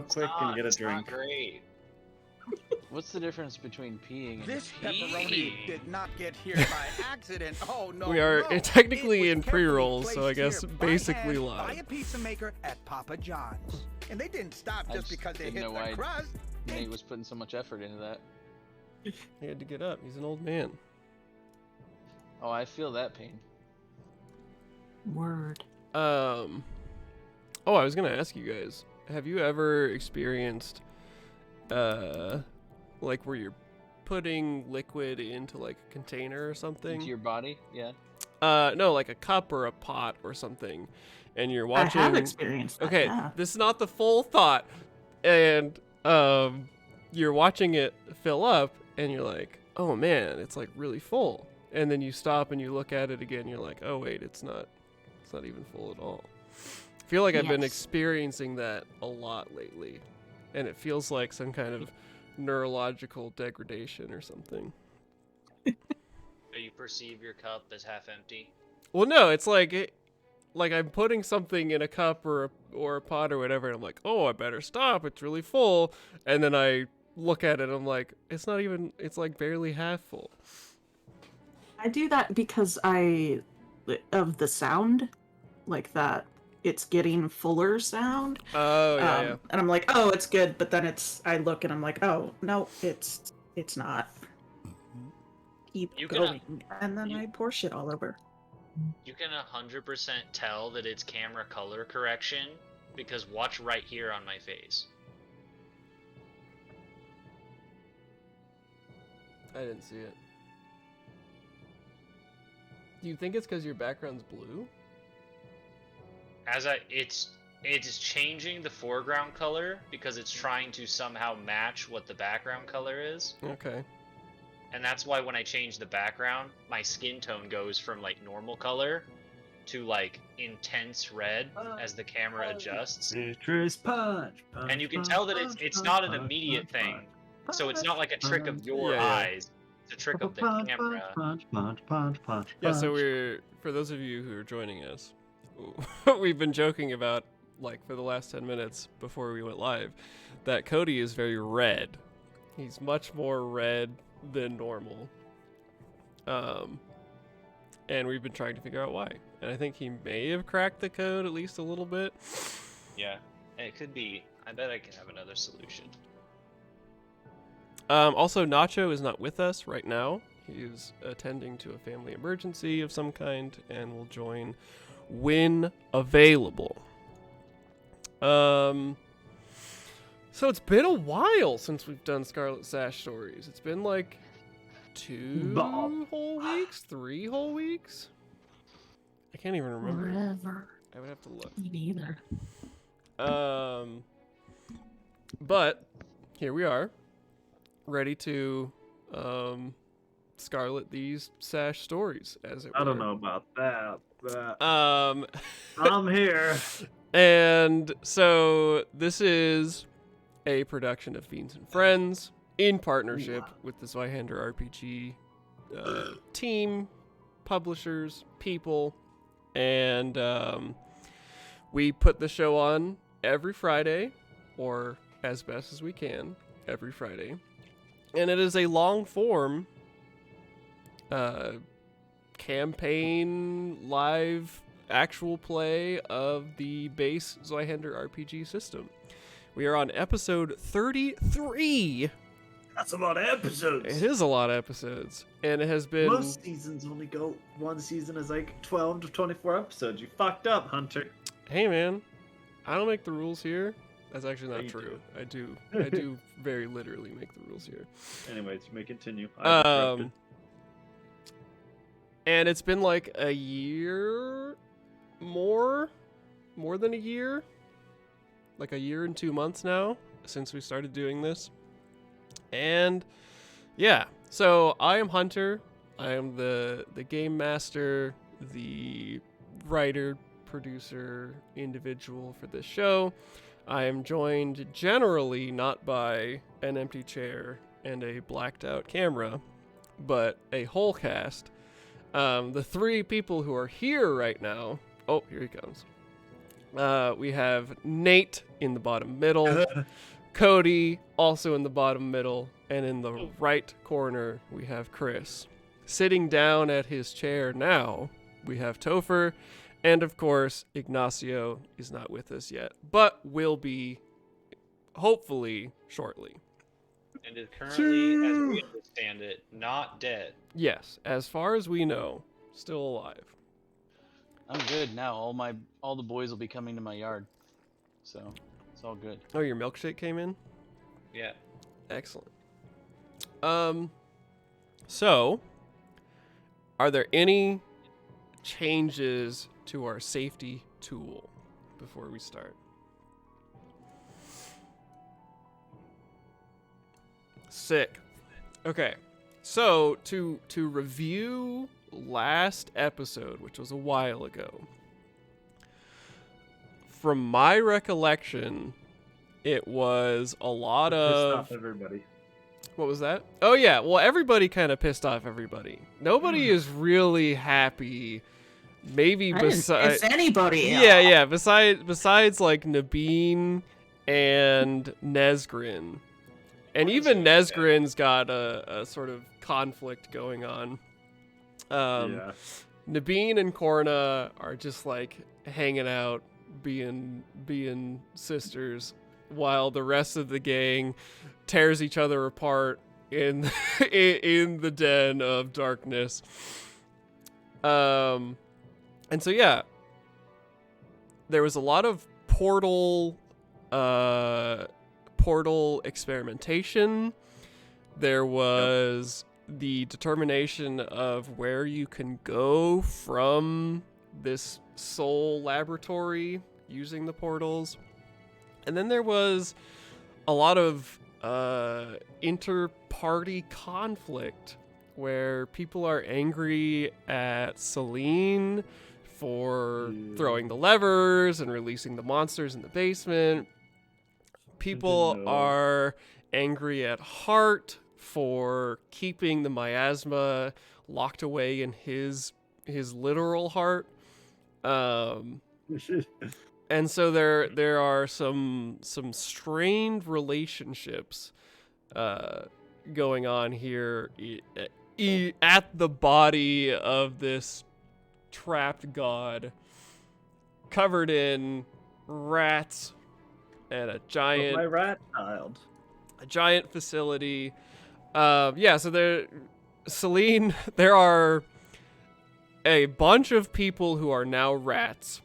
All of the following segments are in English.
real quick and get a drink. Not great. What's the difference between peeing and This peeing? pepperoni did not get here by accident. Oh no! We are no. technically It in was pre-roll, carefully so I guess placed here by basically hand live. by a pizza maker at Papa John's, and they didn't stop I just just because they didn't hit know the why crust. Nate was putting so much effort into that. He had to get up. He's an old man. Oh, I feel that pain. Word. Oh, I was gonna ask you guys, have you ever experienced, like where you're putting liquid into like a container or something? Into your body? Yeah. No, like a cup or a pot or something, and you're watching. I have experienced that, Okay, yeah. this is not the full thought, and you're watching it fill up, and you're like, oh man, it's like really full, and then you stop and you look at it again, you're like, oh wait, it's not even full at all. I feel like I've been Yes. experiencing that a lot lately, and it feels like some kind of neurological degradation or something. Or you perceive your cup as half empty. Well, no, it's like I'm putting something in a cup or a pot or whatever, and I'm like, oh, I better stop. It's really full, and then I look at it, and I'm like, it's not even. It's like barely half full. I do that because of the sound, like that. It's getting fuller sound. Oh yeah. And I'm like, oh, it's good, but then I look and I'm like, oh no, it's not. Keep You can, going, and then I pour shit all over. You can 100% tell that it's camera color correction because watch right here on my face. I didn't see it. Do you think it's because your background's blue? It's changing the foreground color because it's trying to somehow match what the background color is. Okay. And that's why when I change the background, my skin tone goes from like normal color to like intense red as the camera adjusts. Citrus punch. And you can tell that it's not an immediate thing. So it's not like a trick of your Yeah. eyes. It's a trick of the camera. Yeah. So for those of you who are joining us, we've been joking about, like, for the last 10 minutes before we went live, that Cody is very red. He's much more red than normal. And we've been trying to figure out why. And I think he may have cracked the code at least a little bit. Yeah, and it could be. I bet I can have another solution. Also, Nacho is not with us right now. He is attending to a family emergency of some kind and will join when available. So it's been a while since we've done Scarlet Sash stories. It's been like 2 whole weeks, 3 whole weeks. I can't even remember. Forever. I would have to look. Me neither. But here we are, ready to Scarlet these Sash stories, as it were. I don't know about that. But I'm here. And so this is a production of Fiends and Friends in partnership with the ZweihanderRPG team, publishers, people, and we put the show on every Friday, or as best as we can, every Friday. And it is a long-form campaign, live, actual play of the base ZweihanderRPG system. We are on episode 33. That's a lot of episodes. It is a lot of episodes, and it has been... Most seasons only go, one season is like 12 to 24 episodes. You fucked up, Hunter. Hey man, I don't make the rules here. That's actually not Yeah, you true. I do very literally make the rules here. Anyways, you may continue. And it's been like a year, more than a year, like a year and 2 months now since we started doing this. And yeah, so I am Hunter. I am the game master, the writer, producer, individual for this show. I am joined generally not by an empty chair and a blacked out camera, but a whole cast. The 3 people who are here right now. Oh, here he comes. We have Nate in the bottom middle, Cody also in the bottom middle, and in the right corner we have Chris. Sitting down at his chair now, we have Topher, and of course Ignacio is not with us yet, but will be hopefully shortly. And is currently, as we understand it, not dead. Yes, as far as we know, still alive. I'm good now. All the boys will be coming to my yard, so it's all good. Oh, your milkshake came in? Yeah. Excellent. So, are there any changes to our safety tool before we start? Sick. Okay. So, to review last episode, which was a while ago, from my recollection, it was a lot Pissed of... off everybody. What was that? Oh yeah, well everybody kind of pissed off everybody. Nobody is really happy. Maybe besides It's anybody. yeah. Besides like Nabeen and Nezgrin, and even Nezgrin's got a sort of conflict going on. Yeah. Nabeen and Korna are just like hanging out, being sisters, while the rest of the gang tears each other apart in in the den of darkness. And so yeah, there was a lot of portal experimentation. There was the determination of where you can go from this soul laboratory using the portals. And then there was a lot of inter-party conflict where people are angry at Celine for throwing the levers and releasing the monsters in the basement. People are angry at Hart for keeping the miasma locked away in his literal heart. And so there are some strained relationships going on here at the body of this trapped god, covered in rats and a giant My rat child. facility. So Celine, there are a bunch of people who are now rats.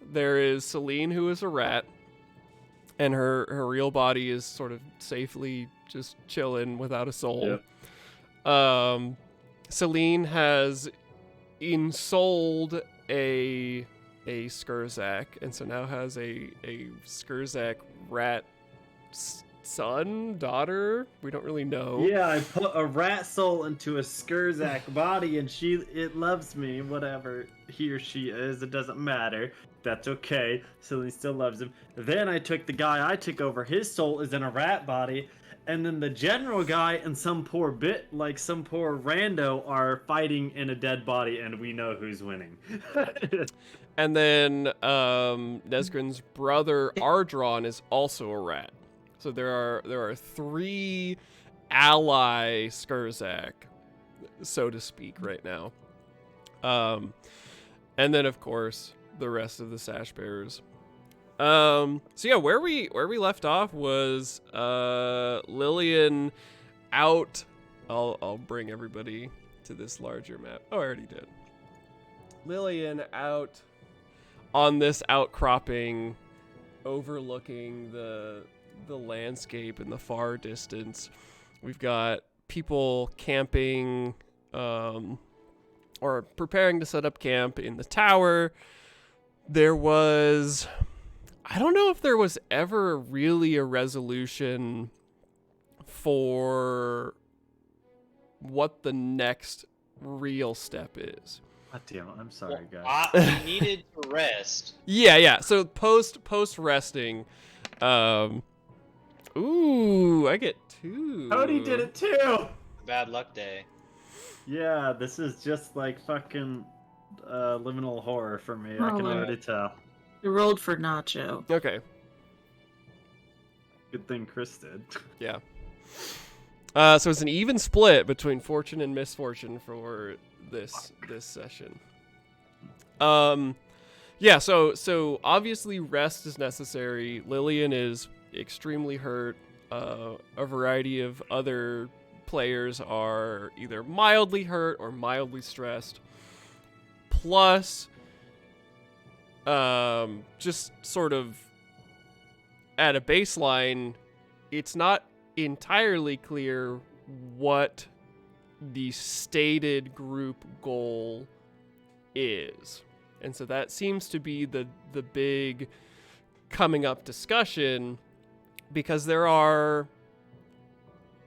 There is Celine, who is a rat, and her real body is sort of safely just chilling without a soul. Yep. Celine has ensouled a Skurzak, and so now has a Skurzak rat son, daughter. We don't really know. Yeah, I put a rat soul into a Skurzak body, and it loves me, whatever he or she is. It doesn't matter. That's okay. Celine still loves him. Then I took the guy I took over. His soul is in a rat body, and then the general guy and some poor rando are fighting in a dead body, and we know who's winning. And then Nezgrin's brother Ardron is also a rat. So there are 3 ally Skurzak, so to speak, right now. And then of course the rest of the Sash bearers. So yeah, where we left off was Lillian out. I'll bring everybody to this larger map. Oh, I already did. Lillian out on this outcropping overlooking the landscape in the far distance. We've got people camping or preparing to set up camp in the tower. There was, I don't know if there was ever really a resolution for what the next real step is. God damn it, I'm sorry, guys. We needed to rest. Yeah. So post resting, ooh, I get 2. Cody did it too. Bad luck day. Yeah, this is just like fucking liminal horror for me. I can already tell. I rolled for Nacho. Okay. Good thing Chris did. Yeah. So it's an even split between fortune and misfortune for this session. Yeah, so obviously rest is necessary. Lillian is extremely hurt. A variety of other players are either mildly hurt or mildly stressed. Plus, just sort of at a baseline, it's not entirely clear what the stated group goal is. And so that seems to be the big coming up discussion, because there are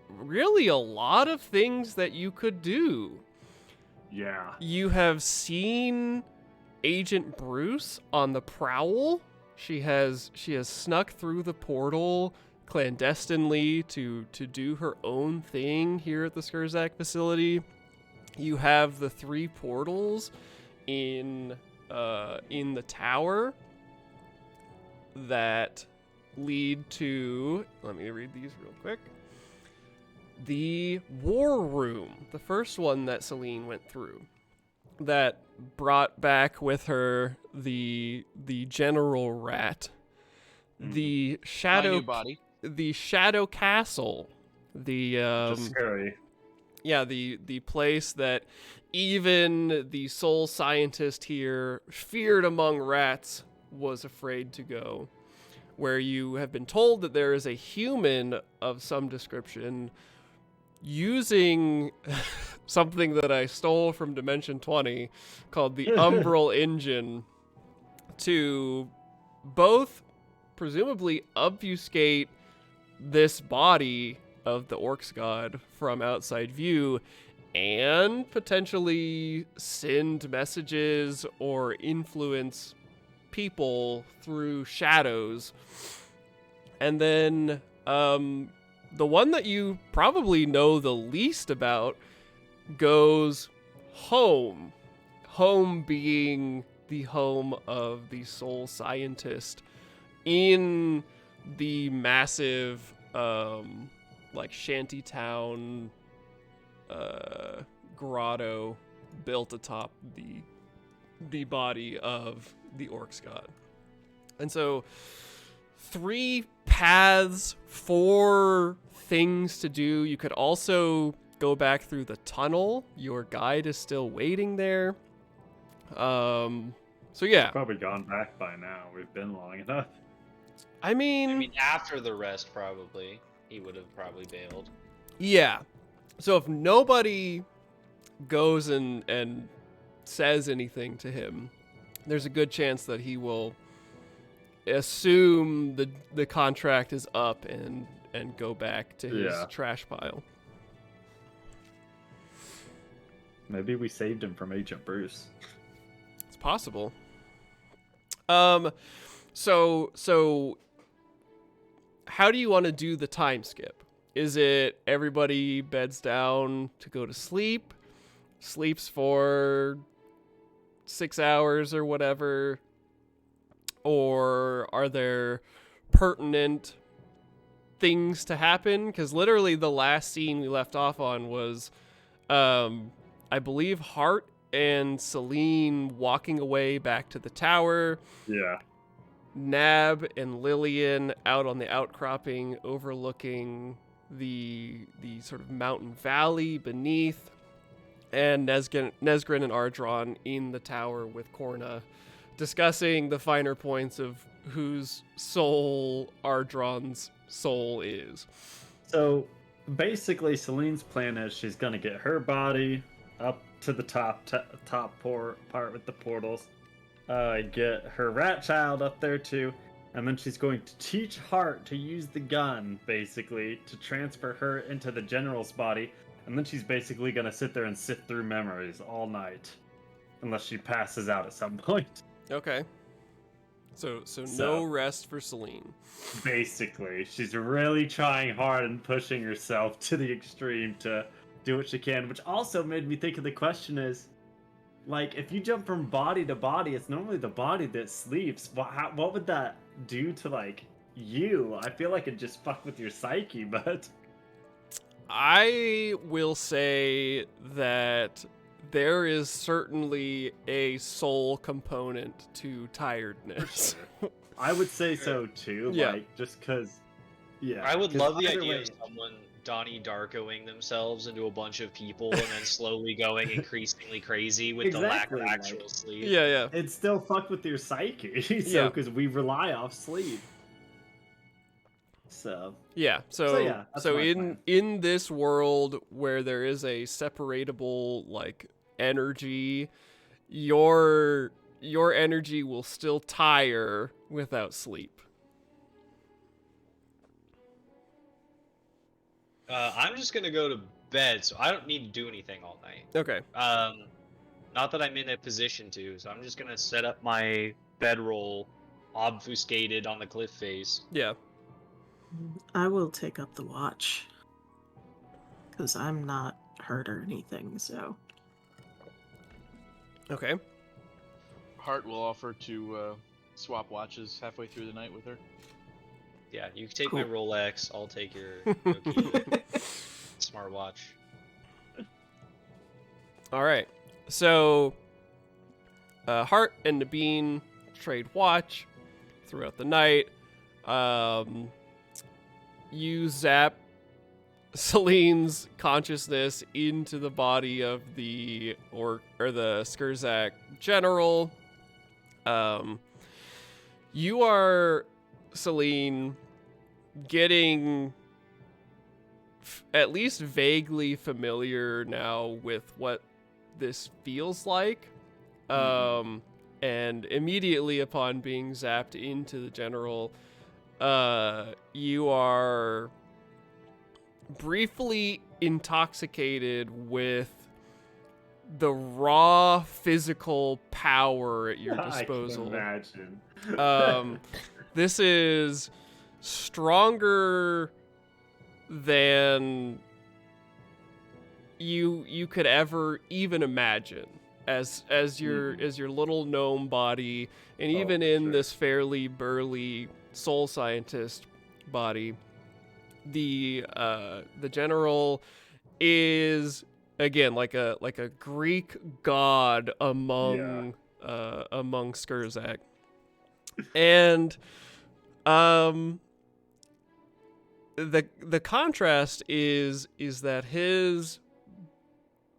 really a lot of things that you could do. Yeah. You have seen Agent Bruce on the prowl. She has snuck through the portal clandestinely to do her own thing here at the Skurzak facility. You have the 3 portals in the tower that lead to, let me read these real quick. The war room, the first one that Celine went through, that brought back with her the general rat, the My new body. the shadow castle, the Just scary. yeah, the place that even the soul scientist here, feared among rats, was afraid to go, where you have been told that there is a human of some description using something that I stole from Dimension 20 called the Umbral Engine to both presumably obfuscate this body of the Orcs god from outside view and potentially send messages or influence people through shadows. And then the one that you probably know the least about goes home. Home being the home of the soul scientist in the massive like shantytown grotto built atop the body of the Orcs god. And so 3 paths, 4 things to do. You could also go back through the tunnel. Your guide is still waiting there. So yeah. Probably gone back by now. We've been long enough. I mean, after the rest, probably he would have probably bailed. yeah. So if nobody goes and says anything to him, there's a good chance that he will assume the contract is up and go back to his trash pile. Maybe we saved him from Agent Bruce. It's possible. So how do you want to do the time skip? Is it everybody beds down to go to sleep, sleeps for 6 hours or whatever? Or are there pertinent things to happen? Because literally the last scene we left off on was, I believe, Hart and Celine walking away back to the tower. Yeah. Nab and Lillian out on the outcropping overlooking the sort of mountain valley beneath, and Nesgrin and Ardron in the tower with Korna, discussing the finer points of whose soul Ardron's soul is. So basically, Celine's plan is she's gonna get her body up to the top part with the portals, get her rat child up there too, and then she's going to teach Hart to use the gun, basically, to transfer her into the general's body, and then she's basically gonna sit there and sift through memories all night, unless she passes out at some point. Okay. So no rest for Celine. Basically, she's really trying hard and pushing herself to the extreme to do what she can, which also made me think of the question is, like if you jump from body to body, it's normally the body that sleeps. What would that do to like you? I feel like it just fuck with your psyche, but I will say that there is certainly a soul component to tiredness. I would say so too. Yeah. Like just because, yeah. I would 'cause love the either idea way- of someone Donnie Darkoing themselves into a bunch of people and then slowly going increasingly crazy with the lack of Exactly, actual like- sleep. Yeah, yeah. It'd still fuck with your psyche. So Yeah. because we rely off sleep. So Yeah. So, yeah, that's my plan. in this world where there is a separatable like energy, your energy will still tire without sleep. I'm just gonna go to bed, so I don't need to do anything all night. Okay. Not that I'm in a position to, so I'm just gonna set up my bedroll, obfuscated on the cliff face. Yeah. I will take up the watch. Because I'm not hurt or anything, so. Okay. Hart will offer to swap watches halfway through the night with her. Yeah, you can take my Cool. Rolex. I'll take your Nokia smartwatch. All right. So, Hart and Nabeen trade watch throughout the night. You zap Celine's consciousness into the body of the or the Skurzak general. You are, Celine, getting at least vaguely familiar now with what this feels like. And immediately upon being zapped into the general, you are briefly intoxicated with the raw physical power at your disposal. I can imagine. This is stronger than you could ever even imagine as your little gnome body, and even in sure. this fairly burly soul scientist body. The general is again like a Greek god among Skurzak. And the contrast is that his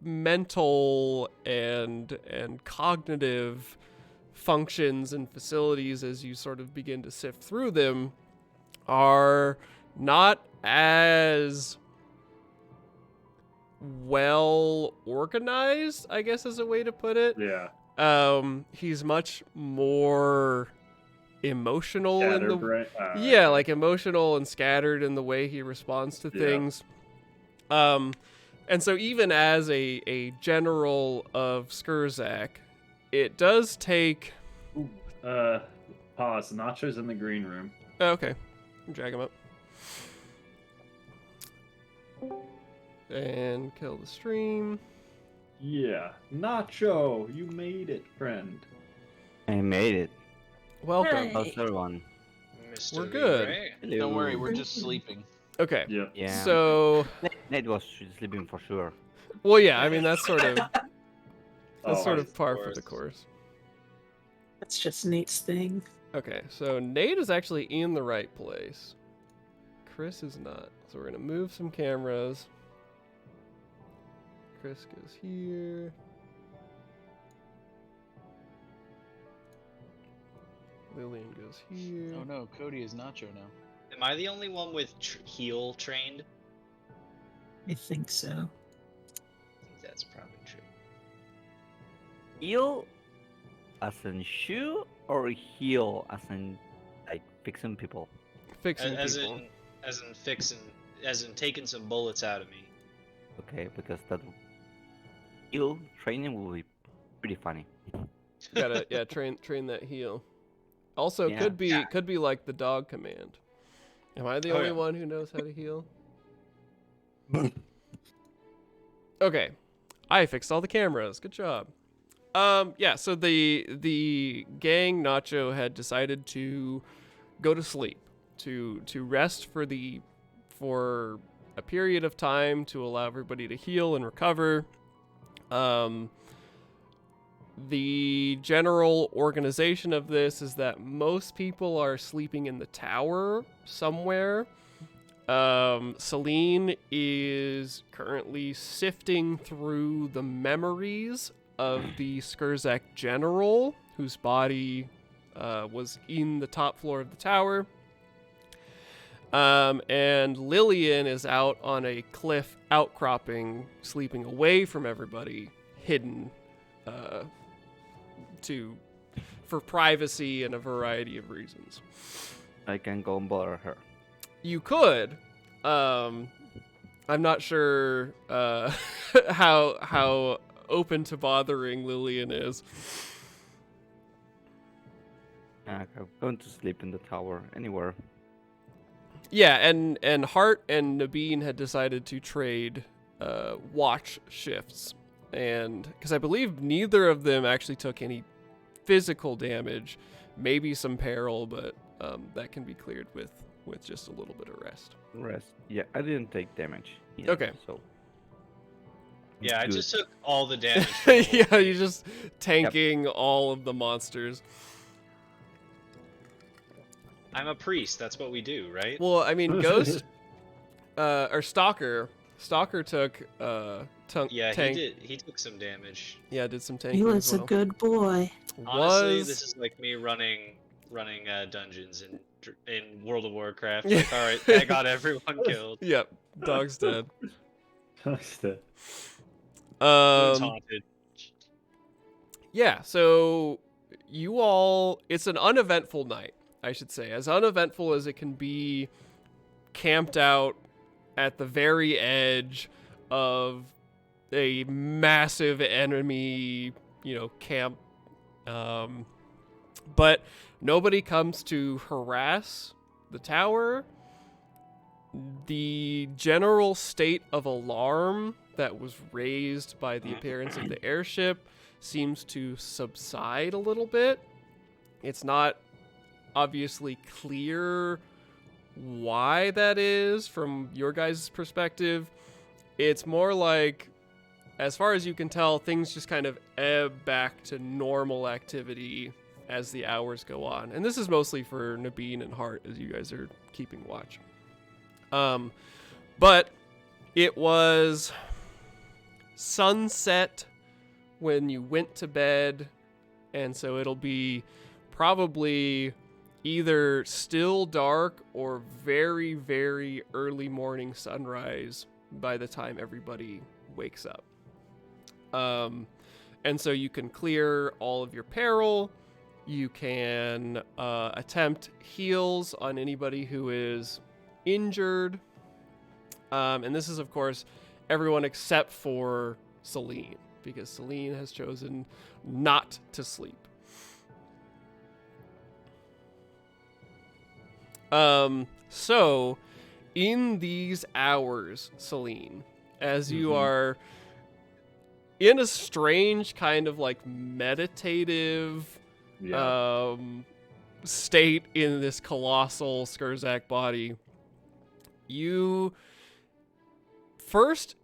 mental and cognitive functions and facilities, as you sort of begin to sift through them, are not as well organized, I guess is a way to put it. Yeah. He's much more emotional in the Scatterbrain- like emotional and scattered in the way he responds to Yeah. things. And so even as a general of Skurzak, it does take Pause. Nacho's in the green room. oh, okay, drag him up and kill the stream. Yeah. Nacho, you made it, friend. I made it. Welcome. Hey. How's everyone? Mr. We're good. Ray. Hello. Don't worry, we're just sleeping. Okay, Yeah. Yeah. so Nate was sleeping for sure. well, yeah, I mean that's sort of Oh, par of for the course. course. That's just Nate's thing. Okay, so Nate is actually in the right place. Chris is not. So we're gonna move some cameras. Chris goes here. Lillian goes here. Oh no, Cody is Nacho now. Am I the only one with heal trained? I think so. I think that's probably true. Heal as in shoe or heal as in like fixing people? Fixing As people. in fixing, as in taking some bullets out of me. Okay, because that heal training will be pretty funny. Gotta train that heal. Also, Yeah. could be like the dog command. Am I the Oh, only yeah. one who knows how to heal? Okay, I fixed all the cameras. Good job. Yeah, so the gang Nacho had decided to go to sleep, to rest for a period of time to allow everybody to heal and recover. The general organization of this is that most people are sleeping in the tower somewhere. Celine is currently sifting through the memories of the Skurzak general, whose body was in the top floor of the tower. And Lillian is out on a cliff outcropping, sleeping away from everybody, hidden for privacy and a variety of reasons. I can go and bother her. You could. I'm not sure how open to bothering Lillian is. I'm going to sleep in the tower, anywhere. Yeah, and Hart and Nabeen had decided to trade watch shifts, and because I believe neither of them actually took any physical damage, maybe some peril, but that can be cleared with just a little bit of rest. Yeah, I didn't take damage. Either, Okay. So. Yeah, I Good. just took all the damage. from the Yeah, whole you're thing. just tanking all of the monsters. I'm a priest. That's what we do, right? Well, I mean, Ghost or Stalker took Yeah, tank. he did. He took some damage. Yeah, did some He tanking was as a well. good boy. Honestly, Was this is like me running dungeons in World of Warcraft. Yeah. Like, all right, I got everyone killed. Yep, dog's dead. Understood. Wood's haunted. Yeah, so you all, it's an uneventful night, I should say. As uneventful as it can be, camped out at the very edge of a massive enemy, camp. But nobody comes to harass the tower. The general state of alarm that was raised by the appearance of the airship seems to subside a little bit. It's not obviously clear why that is from your guys' perspective. It's more like, as far as you can tell, things just kind of ebb back to normal activity as the hours go on. And this is mostly for Nabeen and Hart as you guys are keeping watch. But it was sunset when you went to bed, and so it'll be probably either still dark or very, very early morning sunrise by the time everybody wakes up. And so you can clear all of your peril. You can attempt heals on anybody who is injured. And this is, of course, everyone except for Celine, because Celine has chosen not to sleep. So, in these hours, Celine, as you are in a strange kind of like meditative state in this colossal Skurzak body, you first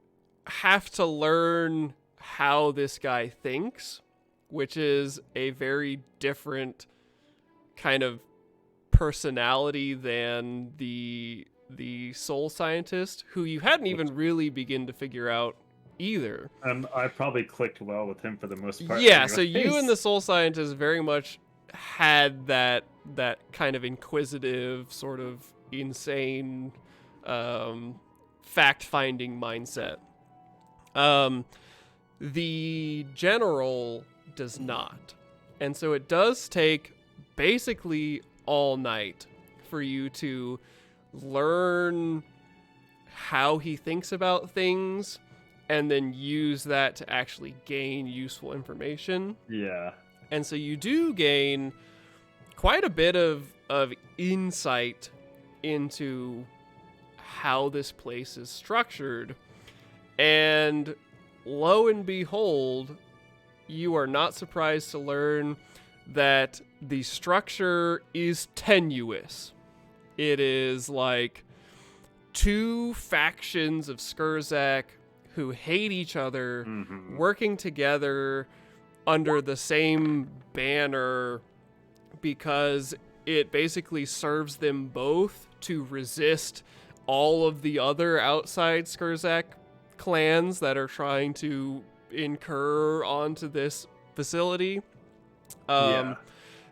have to learn how this guy thinks, which is a very different kind of personality than the soul scientist, who you hadn't even really begin to figure out either. I probably clicked well with him for the most part. Yeah, so you anyways. and the soul scientist very much had that kind of inquisitive, sort of insane, fact-finding mindset. The general does not. And so it does take basically all night for you to learn how he thinks about things and then use that to actually gain useful information. Yeah. And so you do gain quite a bit of insight into how this place is structured. And lo and behold, you are not surprised to learn that the structure is tenuous. It is like two factions of Skurzak who hate each other, working together under the same banner because it basically serves them both to resist all of the other outside Skurzak clans that are trying to incur onto this facility.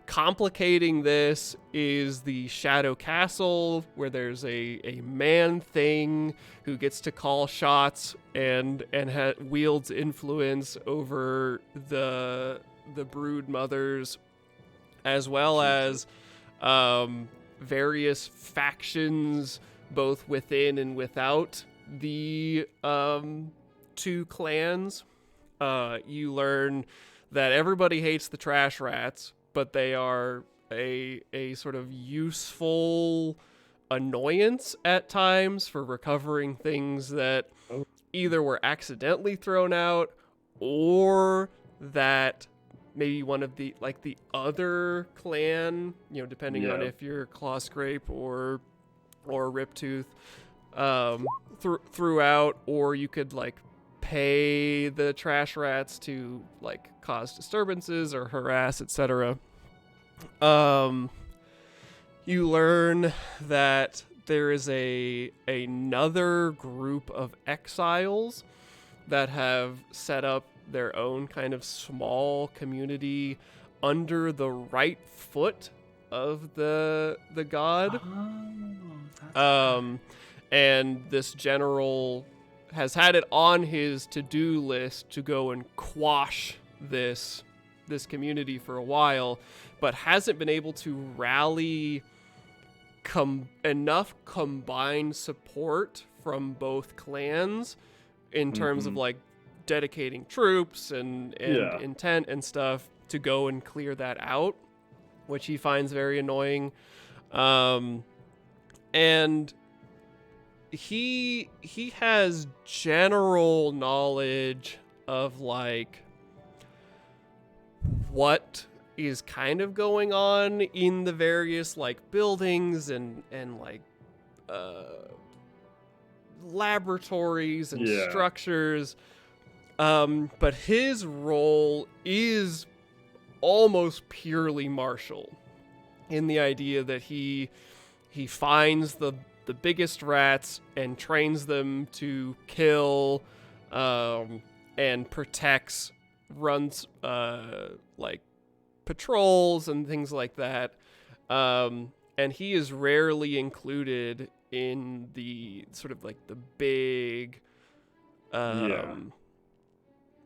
Complicating this is the Shadow Castle, where there's a man thing who gets to call shots and wields influence over the brood mothers, as well as various factions both within and without the two clans. You learn that everybody hates the trash rats, but they are a sort of useful annoyance at times for recovering things that either were accidentally thrown out or that maybe one of the other clan, depending on if you're Claw Scrape or Riptooth, threw out, or you could pay the trash rats to cause disturbances or harass, etc. You learn that there is another group of exiles that have set up their own kind of small community under the right foot of the god. And this general has had it on his to-do list to go and quash this community for a while, but hasn't been able to rally enough combined support from both clans in terms of dedicating troops and intent and stuff to go and clear that out, which he finds very annoying. And he has general knowledge of what is kind of going on in the various buildings and laboratories and structures, but his role is almost purely martial, in the idea that he finds the biggest rats and trains them to kill, and protects, runs patrols and things like that. And he is rarely included in the sort of the big,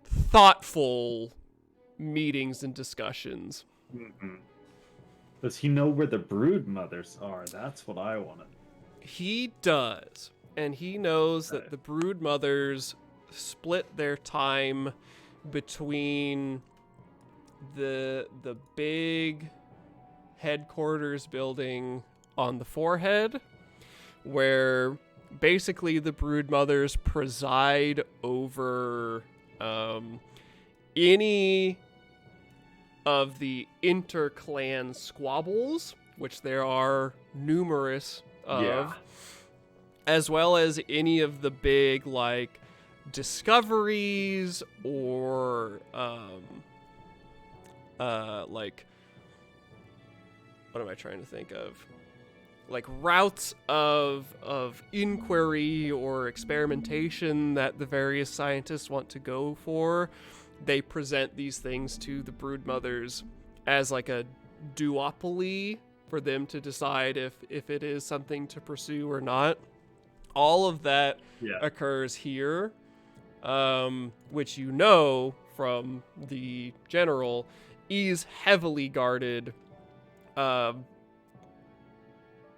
thoughtful meetings and discussions. Does he know where the brood mothers are? That's what I wanted. He does, and he knows that the brood mothers split their time between the big headquarters building on the forehead, where basically the brood mothers preside over any of the inter-clan squabbles, which there are numerous of, as well as any of the big discoveries or what am I trying to think of? Routes of inquiry or experimentation that the various scientists want to go for. They present these things to the brood mothers as a duopoly for them to decide if it is something to pursue or not. All of that occurs here, which from the general is heavily guarded,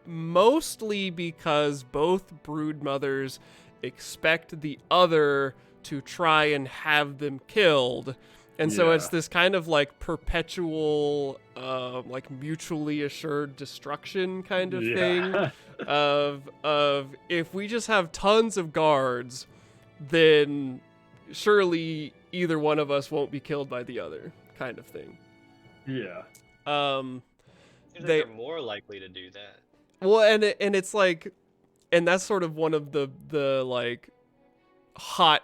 mostly because both brood mothers expect the other to try and have them killed. And so it's this kind of perpetual, mutually assured destruction kind of thing of if we just have tons of guards, then surely either one of us won't be killed by the other, kind of thing. Yeah. Seems like They- they're more likely to do that. Well, and it's like, and that's sort of one of the like hot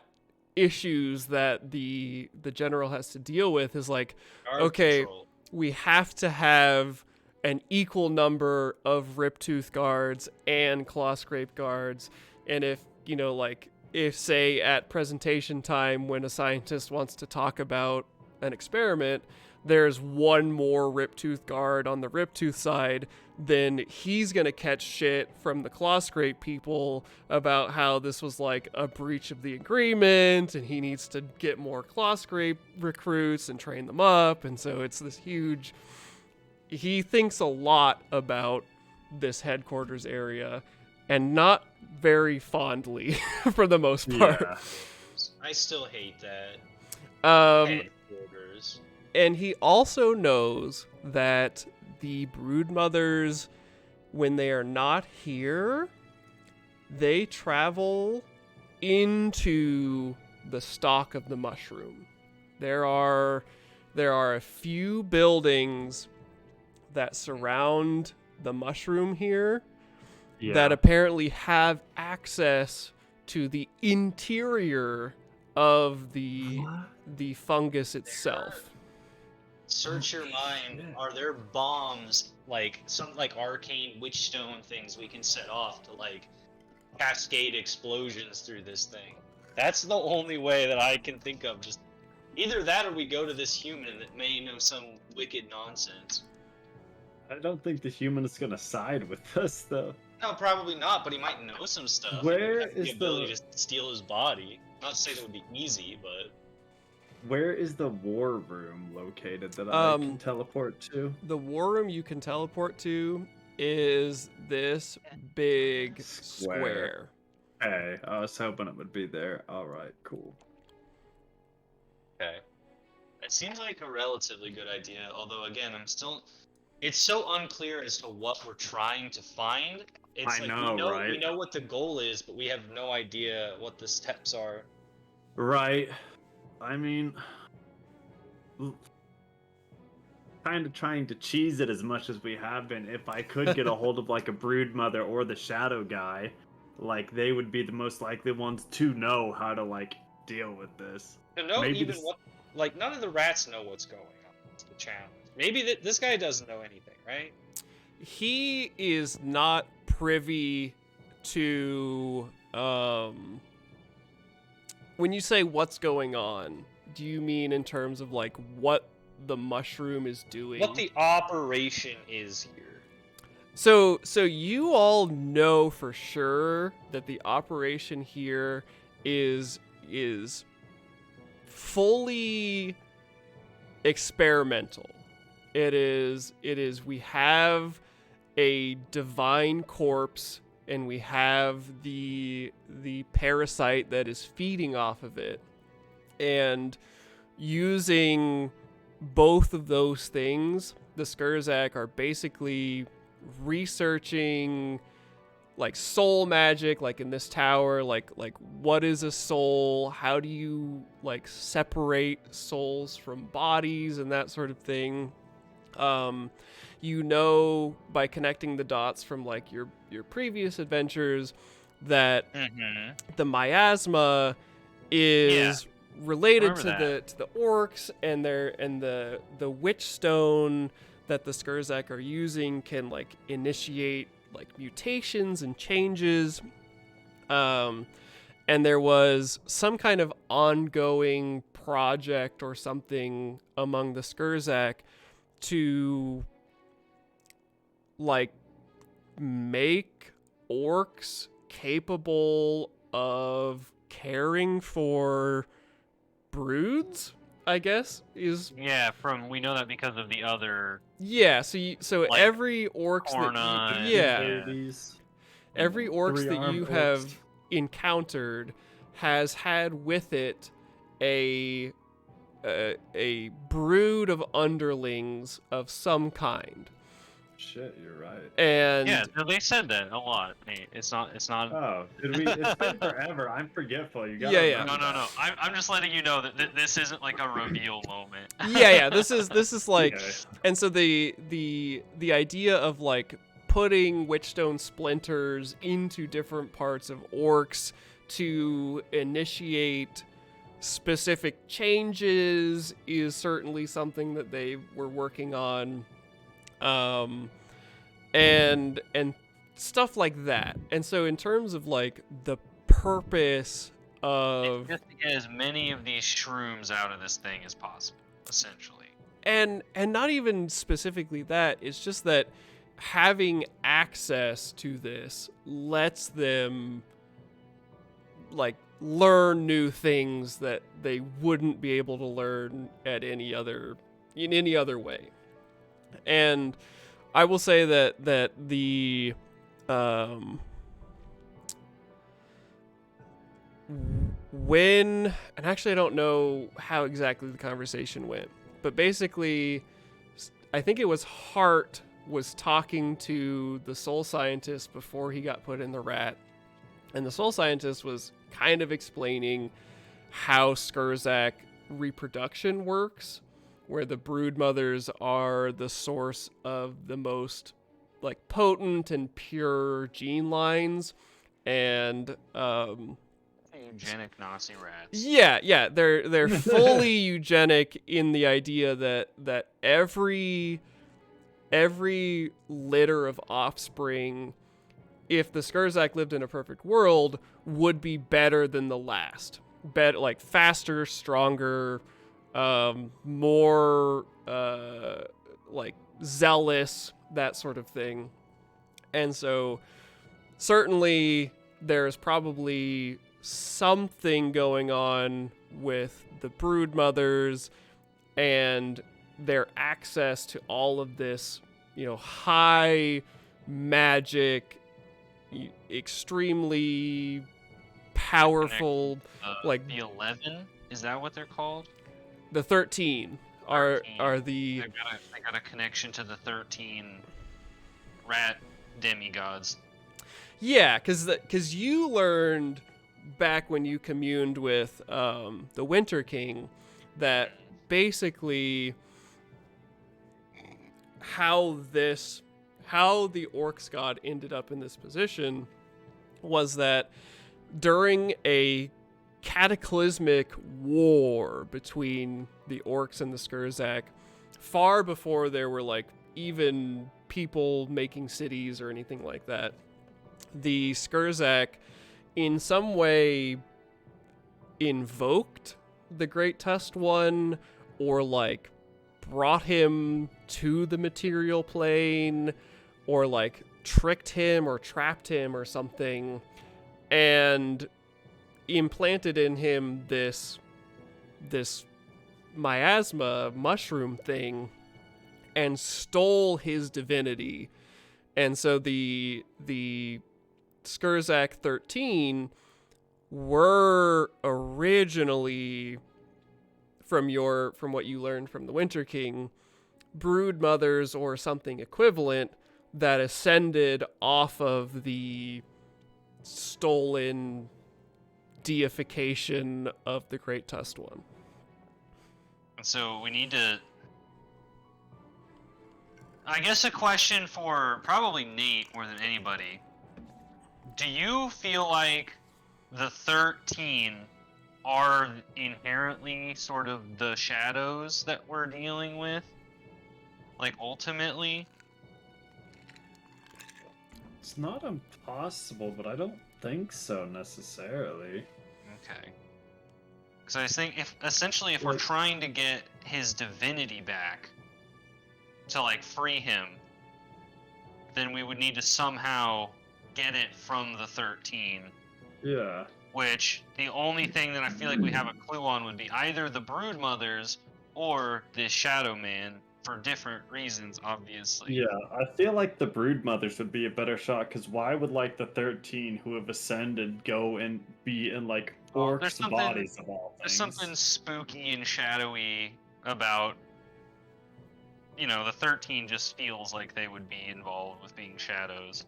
issues that the general has to deal with is like, Guard okay, control. we have to have an equal number of Riptooth guards and Claw Scrape guards, and if like if say at presentation time when a scientist wants to talk about an experiment, there's one more Riptooth guard on the Riptooth side, then he's gonna catch shit from the Claw Scrape people about how this was like a breach of the agreement and he needs to get more Claw Scrape recruits and train them up. And so it's this huge, he thinks a lot about this headquarters area and not very fondly for the most part. Yeah. I still hate that. Headquarters. And he also knows that the broodmothers, when they are not here, they travel into the stalk of the mushroom. There are a few buildings that surround the mushroom here Yeah. that apparently have access to the interior of the fungus itself. Search your mind. shit. Are there bombs, like some like arcane witchstone things we can set off to like cascade explosions through this thing? That's the only way that I can think of. Just either that or we go to this human that may know some wicked nonsense. I don't think the human is gonna side with us though. No, probably not, but he might know some stuff. Where Have the is ability to steal his body? Not to say that would be easy, but Where is the war room located that I can teleport to? The war room you can teleport to is this big square. Hey, I was hoping it would be there. Alright, cool. okay. It seems like a relatively good idea, although again, it's so unclear as to what we're trying to find. It's I like know, right? we know what the goal is, but we have no idea what the steps are. Right. I mean, kind of trying to cheese it as much as we have been. If I could get a hold of like a brood mother or the shadow guy, like they would be the most likely ones to know how to like deal with this. To know Maybe even this- what, like none of the rats know what's going on. That's the challenge. Maybe this guy doesn't know anything, right? He is not privy to when you say what's going on, do you mean in terms of like what the mushroom is doing? What the operation is here. So you all know for sure that the operation here is fully experimental. It is we have a divine corpse and we have the parasite that is feeding off of it. And using both of those things, the Skurzak are basically researching like soul magic, like in this tower, like what is a soul? How do you like separate souls from bodies and that sort of thing? You know, by connecting the dots from like your previous adventures that the miasma is related to the orcs, and the witch stone that the Skurzak are using can like initiate like mutations and changes. And there was some kind of ongoing project or something among the Skurzak to like make orcs capable of caring for broods, I guess is we know that because of the other. yeah. So Like every orcs Corna that and- you, yeah, Babies. every orcs that Three-armed you orcs. have encountered has had with it a brood of underlings of some kind. Shit, you're right. And Yeah, no, they said that a lot. Hey, it's not. Oh, did we? It's been forever. I'm forgetful. You gotta Yeah, yeah. remember No, no, no. that. I'm just letting you know that this isn't like a reveal moment. yeah, this is like, Okay. and so the idea of like putting witchstone splinters into different parts of orcs to initiate specific changes is certainly something that they were working on, and stuff like that. And so in terms of like the purpose of It's just to get as many of these shrooms out of this thing as possible, essentially. and not even specifically that, it's just that having access to this lets them like learn new things that they wouldn't be able to learn in any other way. And I will say that the when, and actually I don't know how exactly the conversation went, but basically I think it was Hart was talking to the soul scientist before he got put in the rat, and the soul scientist was kind of explaining how Skurzak reproduction works, where the brood mothers are the source of the most like potent and pure gene lines, and Eugenic Nazi rats. yeah, they're fully eugenic in the idea that every litter of offspring, if the Skurzak lived in a perfect world, would be better than the last. Better, like faster, stronger, more like zealous, that sort of thing. And so certainly there's probably something going on with the brood mothers and their access to all of this, high magic, extremely powerful, like the 11. Is that what they're called? the 13 are 13. the They got a connection to the 13 rat demigods. yeah, because you learned back when you communed with the Winter King that basically how the Orcs god ended up in this position was that during a cataclysmic war between the Orcs and the Skurzak, far before there were like even people making cities or anything like that, the Skurzak in some way invoked the Great Tusked One, or like brought him to the material plane, or like tricked him or trapped him or something, and implanted in him this miasma mushroom thing and stole his divinity. And so the Skurzak 13 were originally, from what you learned from the Winter King, brood mothers or something equivalent that ascended off of the stolen deification of the Great Tusked One. So we need to... I guess a question for probably Nate more than anybody. Do you feel like the 13 are inherently sort of the shadows that we're dealing with? Like, ultimately? It's not impossible, but I don't think so necessarily. Okay. Because I think if we're trying to get his divinity back to like free him, then we would need to somehow get it from the 13. Yeah. Which the only thing that I feel like we have a clue on would be either the brood mothers or this shadow man, for different reasons, obviously. Yeah, I feel like the brood mothers would be a better shot, because why would like the 13 who have ascended go and be in like orcs' bodies of all There's things? something spooky and shadowy about the 13 just feels like they would be involved with being shadows.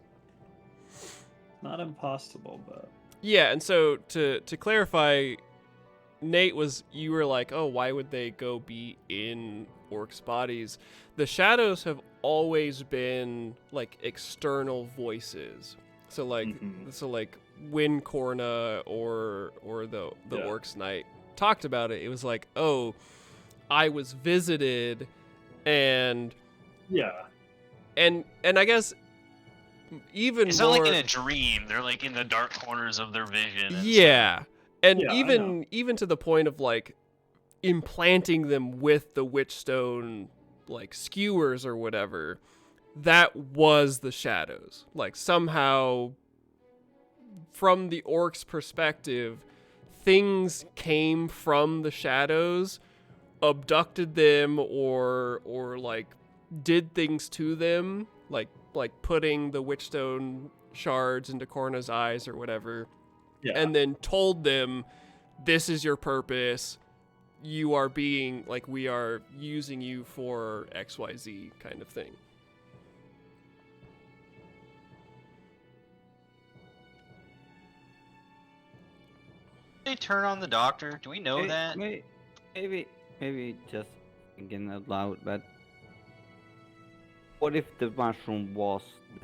Not impossible, but Yeah, and so to clarify, Nate, you were like, oh, why would they go be in orcs' bodies? The shadows have always been like external voices. So like when Corna or the Orcs Knight talked about it, it was like, oh, I was visited, and I guess even it's more, not like in a dream. They're like in the dark corners of their vision. And even to the point of like implanting them with the Witchstone like skewers or whatever, that was the shadows. Like somehow from the orcs' perspective, things came from the shadows, abducted them or like did things to them, like putting the Witchstone shards into Corna's eyes or whatever. And then told them, this is your purpose. You are being, like, we are using you for XYZ kind of thing. They turn on the doctor. Do we know that? Maybe just thinking out loud, but what if the mushroom was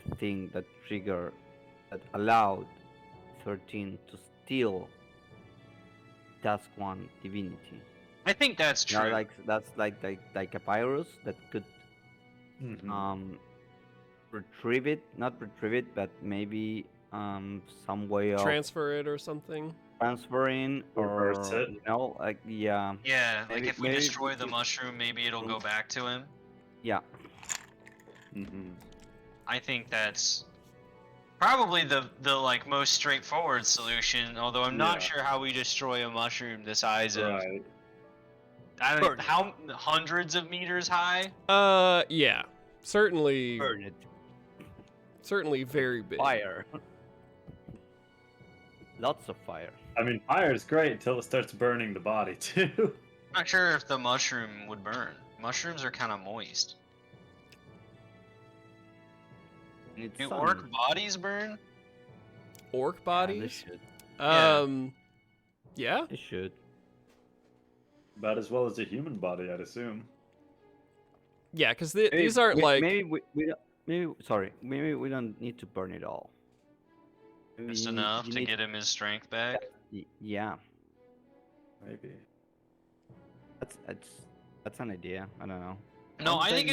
the thing that allowed 13 to steal Task 1 divinity? I think that's true. That's like a virus that could retrieve it, not retrieve it, but maybe some way of transfer it or something. Transferring or reverse it. Yeah, like if we destroy the mushroom, maybe it'll go back to him. Yeah. I think that's probably the like most straightforward solution. Although I'm not sure how we destroy a mushroom the size of I don't know, how hundreds of meters high. Yeah, certainly. Burn it. Certainly very big. Fire. Lots of fire. I mean, fire is great until it starts burning the body too. I'm not sure if the mushroom would burn. Mushrooms are kind of moist. Do orc bodies burn? Orc bodies? Yeah, they should. Yeah. They should. About as well as a human body, I'd assume. Yeah, because these aren't like. Maybe we don't need to burn it all. Just enough to get him his strength back. Yeah. Maybe. That's an idea. I don't know. No, I think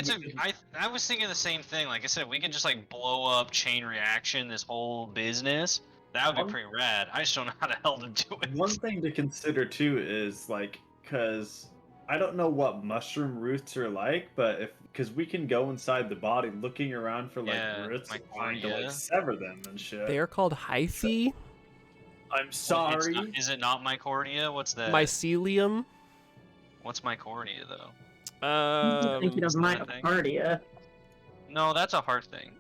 I was thinking the same thing. Like I said, we can just like blow up chain reaction this whole business. That would be pretty rad. I just don't know how the hell to do it. One thing to consider too is like, because I don't know what mushroom roots are like, but because we can go inside the body looking around for like roots and trying to like sever them and shit. They're called hyphae. I'm sorry. Is it not mycordia? What's that? Mycelium. What's mycordia though? I'm thinking of myocardia. No, that's a heart thing.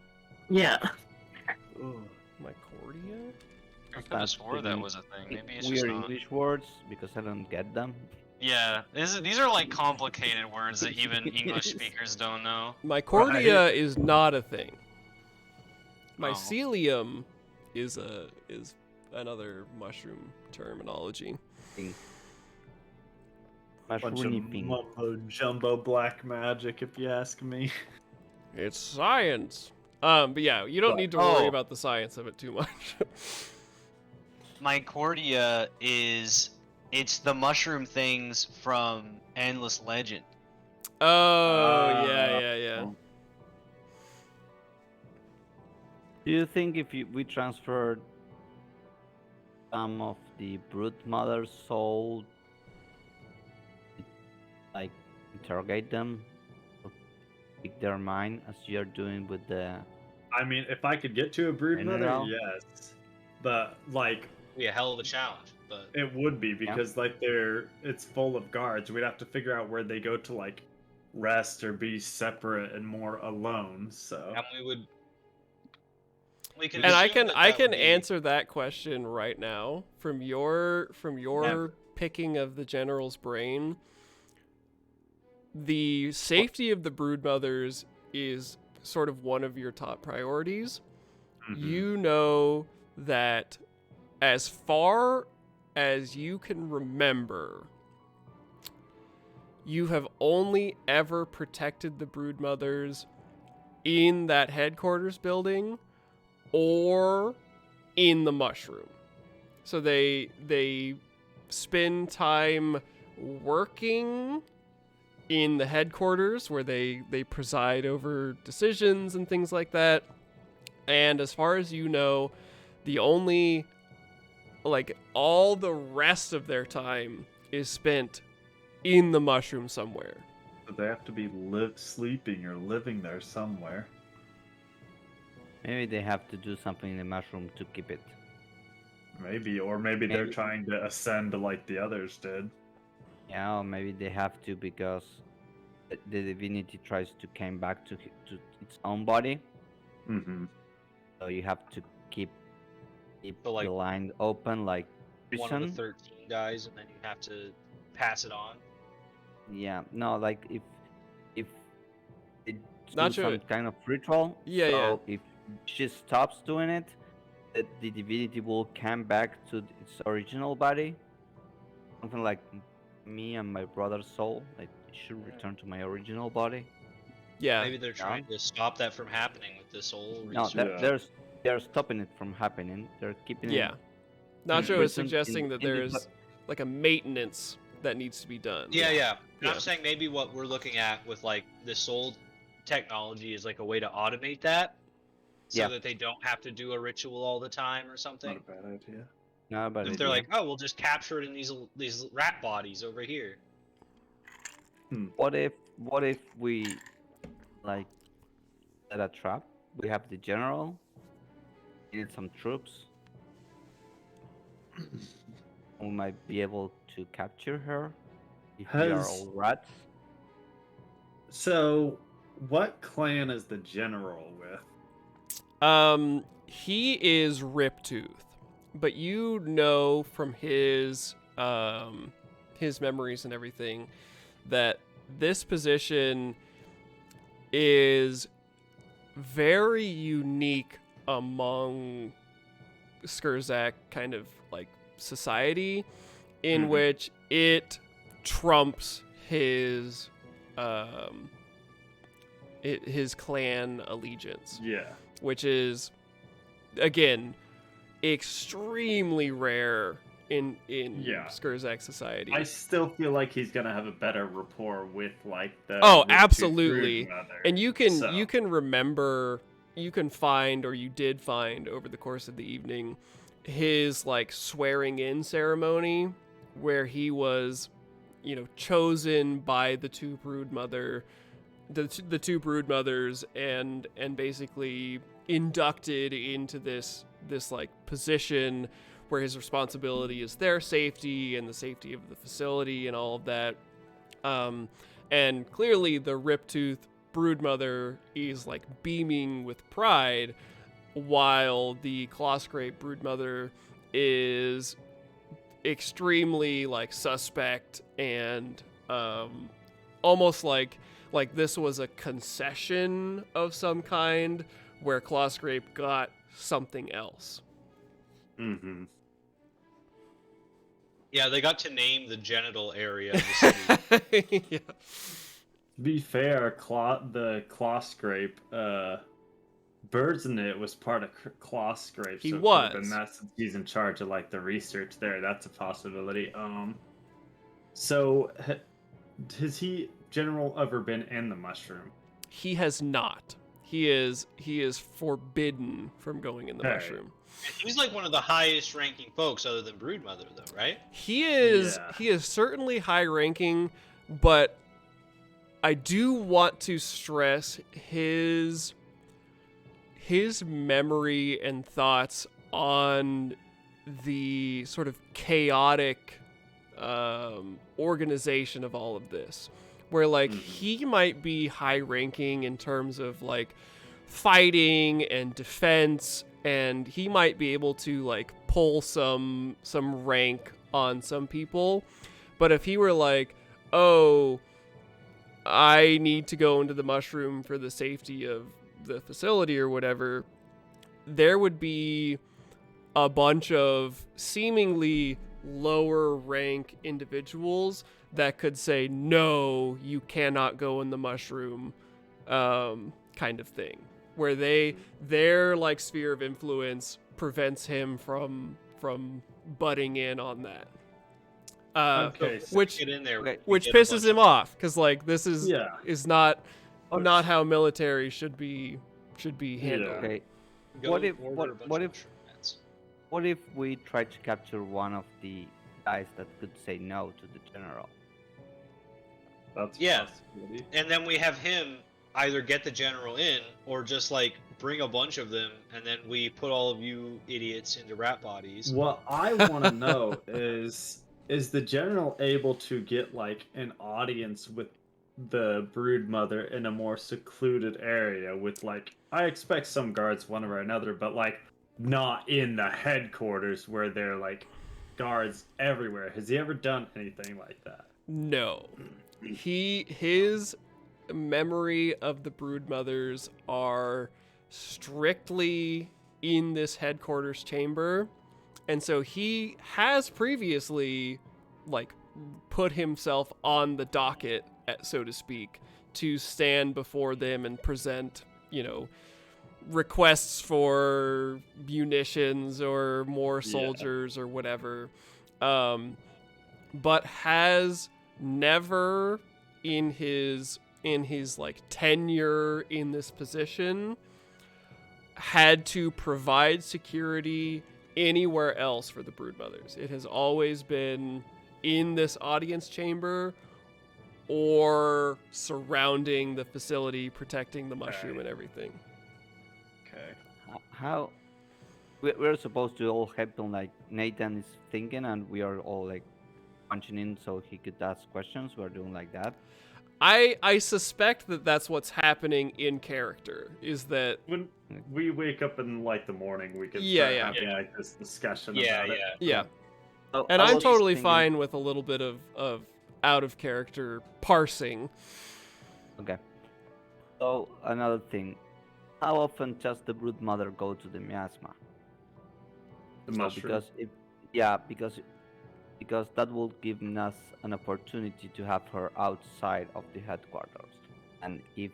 Yeah. Mycordia? I could have swore that was a thing. Maybe it's weird just not. English words because I don't get them. Yeah, these are like complicated words that even English speakers don't know. Mycordia is not a thing. Mycelium is another mushroom terminology. Bunch of mumbo jumbo black magic, if you ask me. It's science. But yeah, you don't need to worry about the science of it too much. Mycordia it's the mushroom things from Endless Legend. Oh, yeah. Do you think if we transferred some of the Brood Mother's soul, like interrogate them, or pick their mind as you're doing with the? I mean, if I could get to a Brood Mother, yes. But like, be a hell of a challenge. But it would be because like it's full of guards. We'd have to figure out where they go to like rest or be separate and more alone. So and we can and I can answer that question right now from your picking of the general's brain. the safety of the broodmothers is sort of one of your top priorities. You know that as far as you can remember, you have only ever protected the broodmothers in that headquarters building or in the mushroom. So they spend time working in the headquarters where they preside over decisions and things like that. And as far as you know, the only, like, all the rest of their time is spent in the mushroom somewhere. But they have to be sleeping or living there somewhere. Maybe they have to do something in the mushroom to keep it. Maybe, or maybe they're trying to ascend like the others did. Yeah, or maybe they have to because the divinity tries to come back to its own body. Mm-hmm. So you have to keep So, like, the line open, like one prison. of the 13 dies, and then you have to pass it on. Yeah, no, like if it Not do sure. some kind of ritual. Yeah, so if she stops doing it, the divinity will come back to its original body. Something like me and my brother's soul. Like it should return to my original body. Yeah. Maybe they're trying to stop that from happening with this whole No, research. they're stopping it from happening. They're keeping it. Yeah. Nacho is imprisoned suggesting that in the there's like a maintenance that needs to be done. Yeah. And Yeah. I'm saying maybe what we're looking at with like the soul technology is like a way to automate that, so Yeah. that they don't have to do a ritual all the time or something. Not a bad idea. No, but If they're like, oh, we'll just capture it in these rat bodies over here. what if we like set a trap? We have the general. We need some troops. We might be able to capture her if we are Has- all rats. So, what clan is the general with? He is Riptooth, but you know from his memories and everything that this position is very unique among Skurzak kind of like society, in which it trumps his clan allegiance. Yeah. Which is, again, extremely rare in Skurzak society. I still feel like he's gonna have a better rapport with like the. Oh, the two absolutely. broodmother. And you can So- you can remember, you can find, or you did find over the course of the evening, his like swearing in ceremony where he was, chosen by the two broodmothers and basically inducted into this like position where his responsibility is their safety and the safety of the facility and all of that. And clearly the Riptooth broodmother is like beaming with pride, while the Clawscrape broodmother is extremely like suspect and almost like this was a concession of some kind where Clawscrape got something else. Mm-hmm. Yeah, they got to name the genital area of the city. Yeah. To be fair, the Clawscrape, Birdsnit was part of Clawscrape. He so was. And that's since he's in charge of like the research there. That's a possibility. So has he general ever been in the mushroom? He has not. He is forbidden from going in the Okay. mushroom. He's like one of the highest ranking folks other than Broodmother, though, right? He is Yeah. he is certainly high ranking, but I do want to stress his memory and thoughts on the sort of chaotic organization of all of this, where like he might be high ranking in terms of like fighting and defense, and he might be able to like pull some rank on some people, but if he were like, oh, I need to go into the mushroom for the safety of the facility or whatever, there would be a bunch of seemingly lower rank individuals that could say, no, you cannot go in the mushroom, kind of thing, where their like sphere of influence prevents him from butting in on that. Okay, so Which Get in there. Okay. we which get a pisses bunch him of- off, because like this is not how military should be handled. Okay. Go What if- order what- a bunch what of if- mushrooms. What if we try to capture one of the guys that could say no to the general? That's a Yeah. possibility. And then we have him either get the general in or just like bring a bunch of them, and then we put all of you idiots into rat bodies. What I want to know is the general able to get like an audience with the brood mother in a more secluded area with like, I expect some guards one way or another, but like not in the headquarters where they're like guards everywhere. Has he ever done anything like that? No. His memory of the brood mothers are strictly in this headquarters chamber, and so he has previously like put himself on the docket, so to speak, to stand before them and present, requests for munitions or more soldiers or whatever, but has never in his like tenure in this position had to provide security anywhere else for the brood mothers. It has always been in this audience chamber or surrounding the facility, protecting the mushroom and everything. Okay. How we're supposed to all happen like Nathan is thinking, and we are all like punching in so he could ask questions. We're doing like that. I suspect that that's what's happening in character, is that When we wake up in like the morning, we can Yeah, start yeah. having like this discussion Yeah, about it. yeah. So And I I'm was totally thinking- fine with a little bit of out of character parsing. Okay. So another thing, how often does the brood mother go to the miasma? The So mushroom. because that will give us an opportunity to have her outside of the headquarters. And if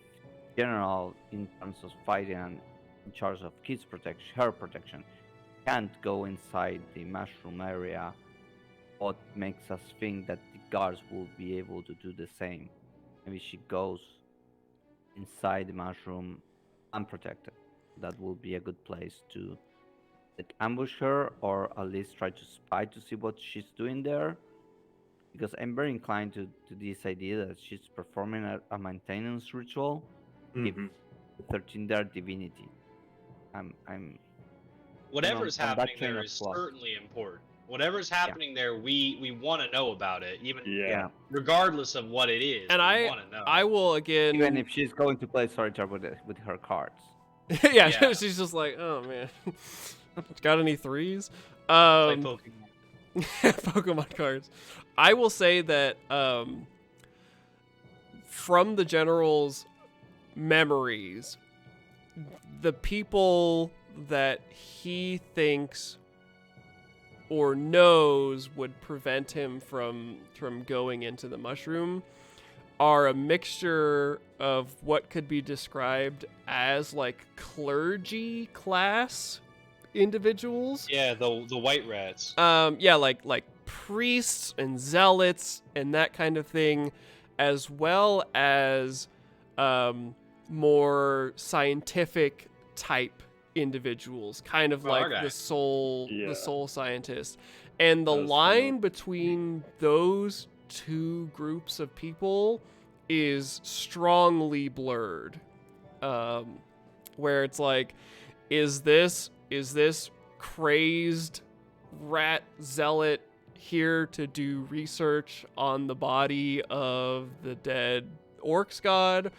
general, in terms of fighting and in charge of kids protection, her protection, can't go inside the mushroom area, what makes us think that the guards will be able to do the same? Maybe she goes inside the mushroom unprotected. That will be a good place to ambush her, or at least try to spy to see what she's doing there. Because I'm very inclined to this idea that she's performing a maintenance ritual. Keep Mhm. the 13 their divinity. I'm Whatever's on that happening train there of is thought. certainly important. Whatever's happening there, we want to know about it, even Yeah. regardless of what it is. And we want to know. I will again. even if she's going to play solitaire with her cards. yeah, Yeah. she's just like, oh man, got any threes? Play Pokemon. Pokemon cards. I will say that from the general's memories, the people that he thinks or knows would prevent him from going into the mushroom are a mixture of what could be described as like clergy class individuals. Yeah, the white rats. Yeah, like priests and zealots and that kind of thing, as well as more scientific type individuals, kind of Oh, like okay. the soul Yeah. scientist. And the Those line two. between those two groups of people is strongly blurred. Where it's like, is this crazed rat zealot here to do research on the body of the dead orcs god,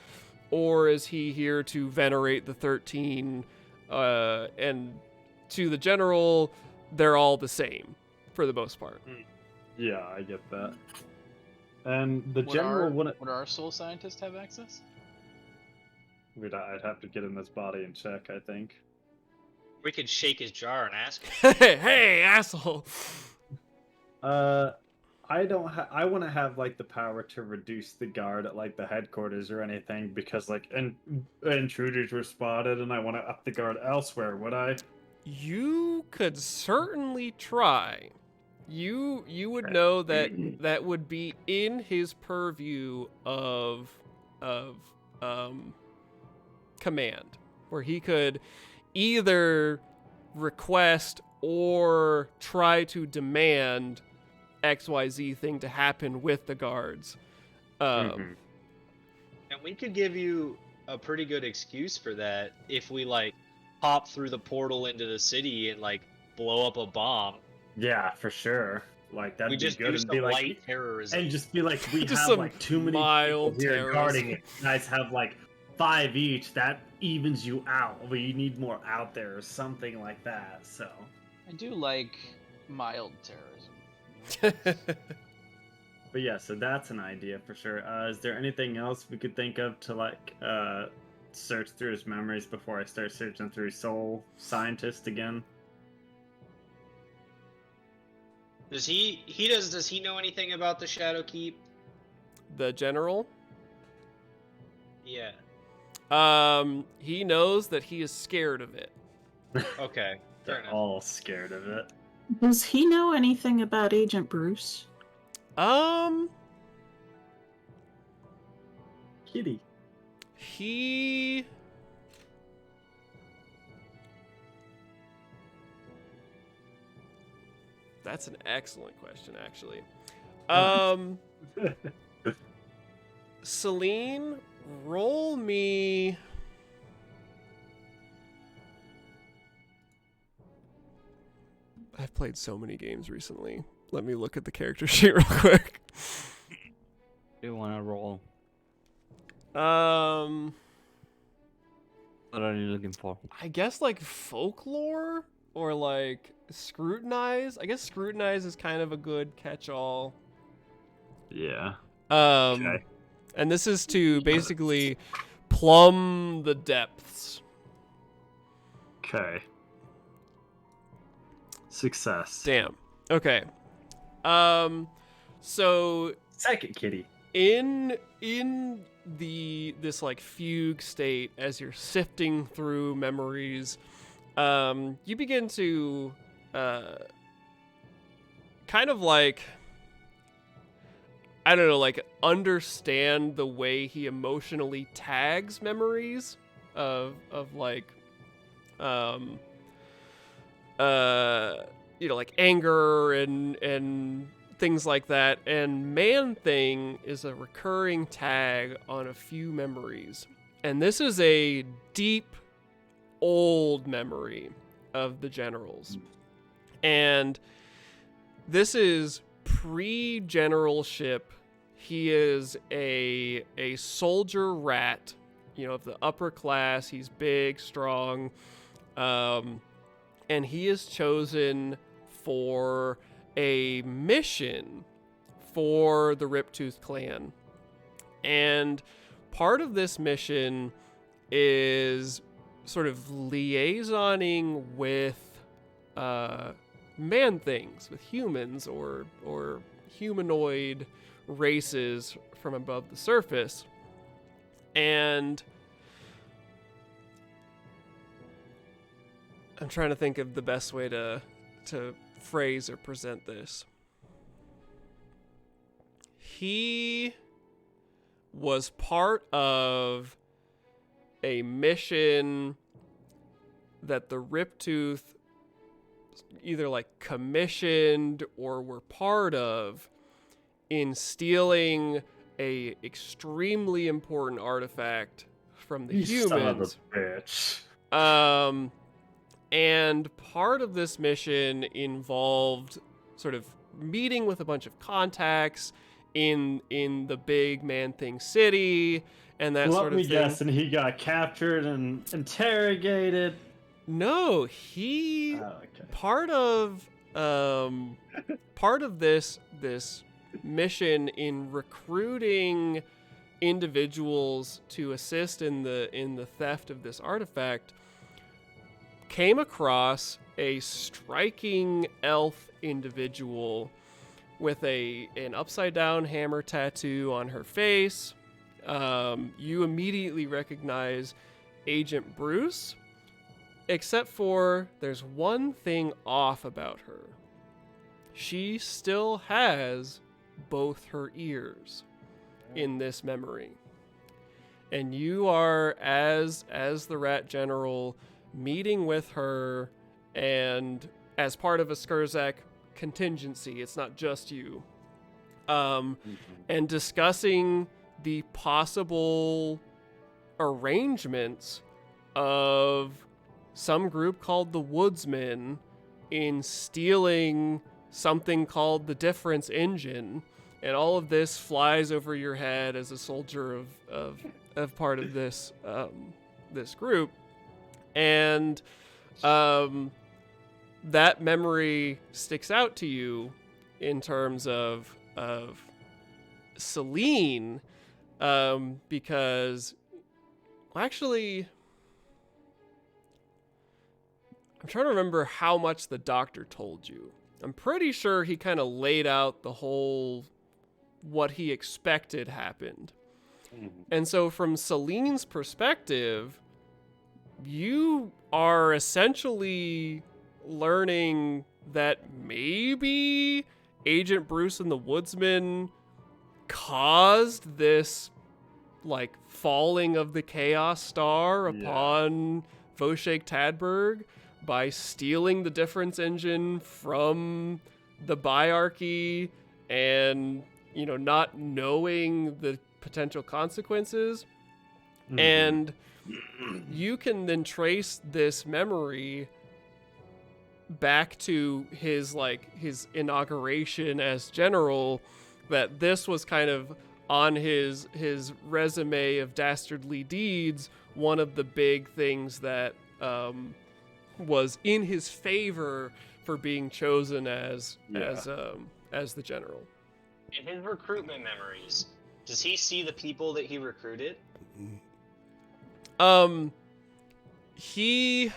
or is he here to venerate the 13? And to the general, they're all the same for the most part. Yeah, I get that. And the general wouldn't. Would our soul scientist have access? I'd have to get in this body and check, I think. We could shake his jar and ask him. Hey, asshole! I don't. I want to have like the power to reduce the guard at like the headquarters or anything because like intruders were spotted, and I want to up the guard elsewhere. Would I? You could certainly try. You would know that that would be in his purview of command, where he could either request or try to demand XYZ thing to happen with the guards. And we could give you a pretty good excuse for that if we like pop through the portal into the city and like blow up a bomb. Yeah, for sure. Like that'd We be just good do and some be like, light terrorism. and just be like, we Just have some like too many people mild here terrorism. guarding it. You guys have like 5 each. That evens you out. We need more out there or something like that. So. I do like mild terrorism. But yeah, so that's an idea for sure. Is there anything else we could think of to like search through his memories before I start searching through Soul Scientist again? Does he know anything about the Shadow Keep? The general? Yeah. He knows that he is scared of it. Okay. Fair They're enough. all scared of it. Does he know anything about Agent Bruce? Kitty. He... That's an excellent question, actually. Celine, roll me... I've played so many games recently. Let me look at the character sheet real quick. Do you want to roll? What What are you looking for? I guess like folklore or like scrutinize. I guess scrutinize is kind of a good catch-all. Yeah. Okay. And this is to basically plumb the depths. Okay. Success. Damn. Okay. So Second kitty. in this like fugue state as you're sifting through memories, you begin to kind of like, I don't know, like understand the way he emotionally tags memories of like you know, like anger and things like that. And Man Thing is a recurring tag on a few memories. And this is a deep, old memory of the generals. And this is pre-generalship. He is a soldier rat, you know, of the upper class. He's big, strong, and he is chosen for a mission for the Riptooth clan. And part of this mission is sort of liaisoning with man-things, with humans or humanoid races from above the surface. And I'm trying to think of the best way to phrase or present this. He was part of a mission that the Riptooth either like commissioned or were part of in stealing a extremely important artifact from the humans. Son of a bitch. And part of this mission involved sort of meeting with a bunch of contacts in the big Man-Thing city and that sort of thing. Let me guess, and he got captured and interrogated. No, he Oh, okay. part of this mission in recruiting individuals to assist in the theft of this artifact, came across a striking elf individual with an upside down hammer tattoo on her face. You immediately recognize Agent Bruce, except for there's one thing off about her. She still has both her ears in this memory. And you are, as the Rat General, meeting with her, and as part of a Skurzak contingency, it's not just you, and discussing the possible arrangements of some group called the Woodsmen in stealing something called the Difference Engine, and all of this flies over your head as a soldier of part of this this group, and that memory sticks out to you in terms of Celine, because actually, I'm trying to remember how much the doctor told you. I'm pretty sure he kind of laid out the whole what he expected happened. And so from Celine's perspective, you are essentially learning that maybe Agent Bruce and the Woodsman caused this like falling of the Chaos Star upon Voshek Tadberg by stealing the Difference Engine from the Biarchy and, you know, not knowing the potential consequences. And you can then trace this memory back to his inauguration as general, that this was kind of on his resume of dastardly deeds, one of the big things that was in his favor for being chosen as the general. In his recruitment memories, does he see the people that he recruited? He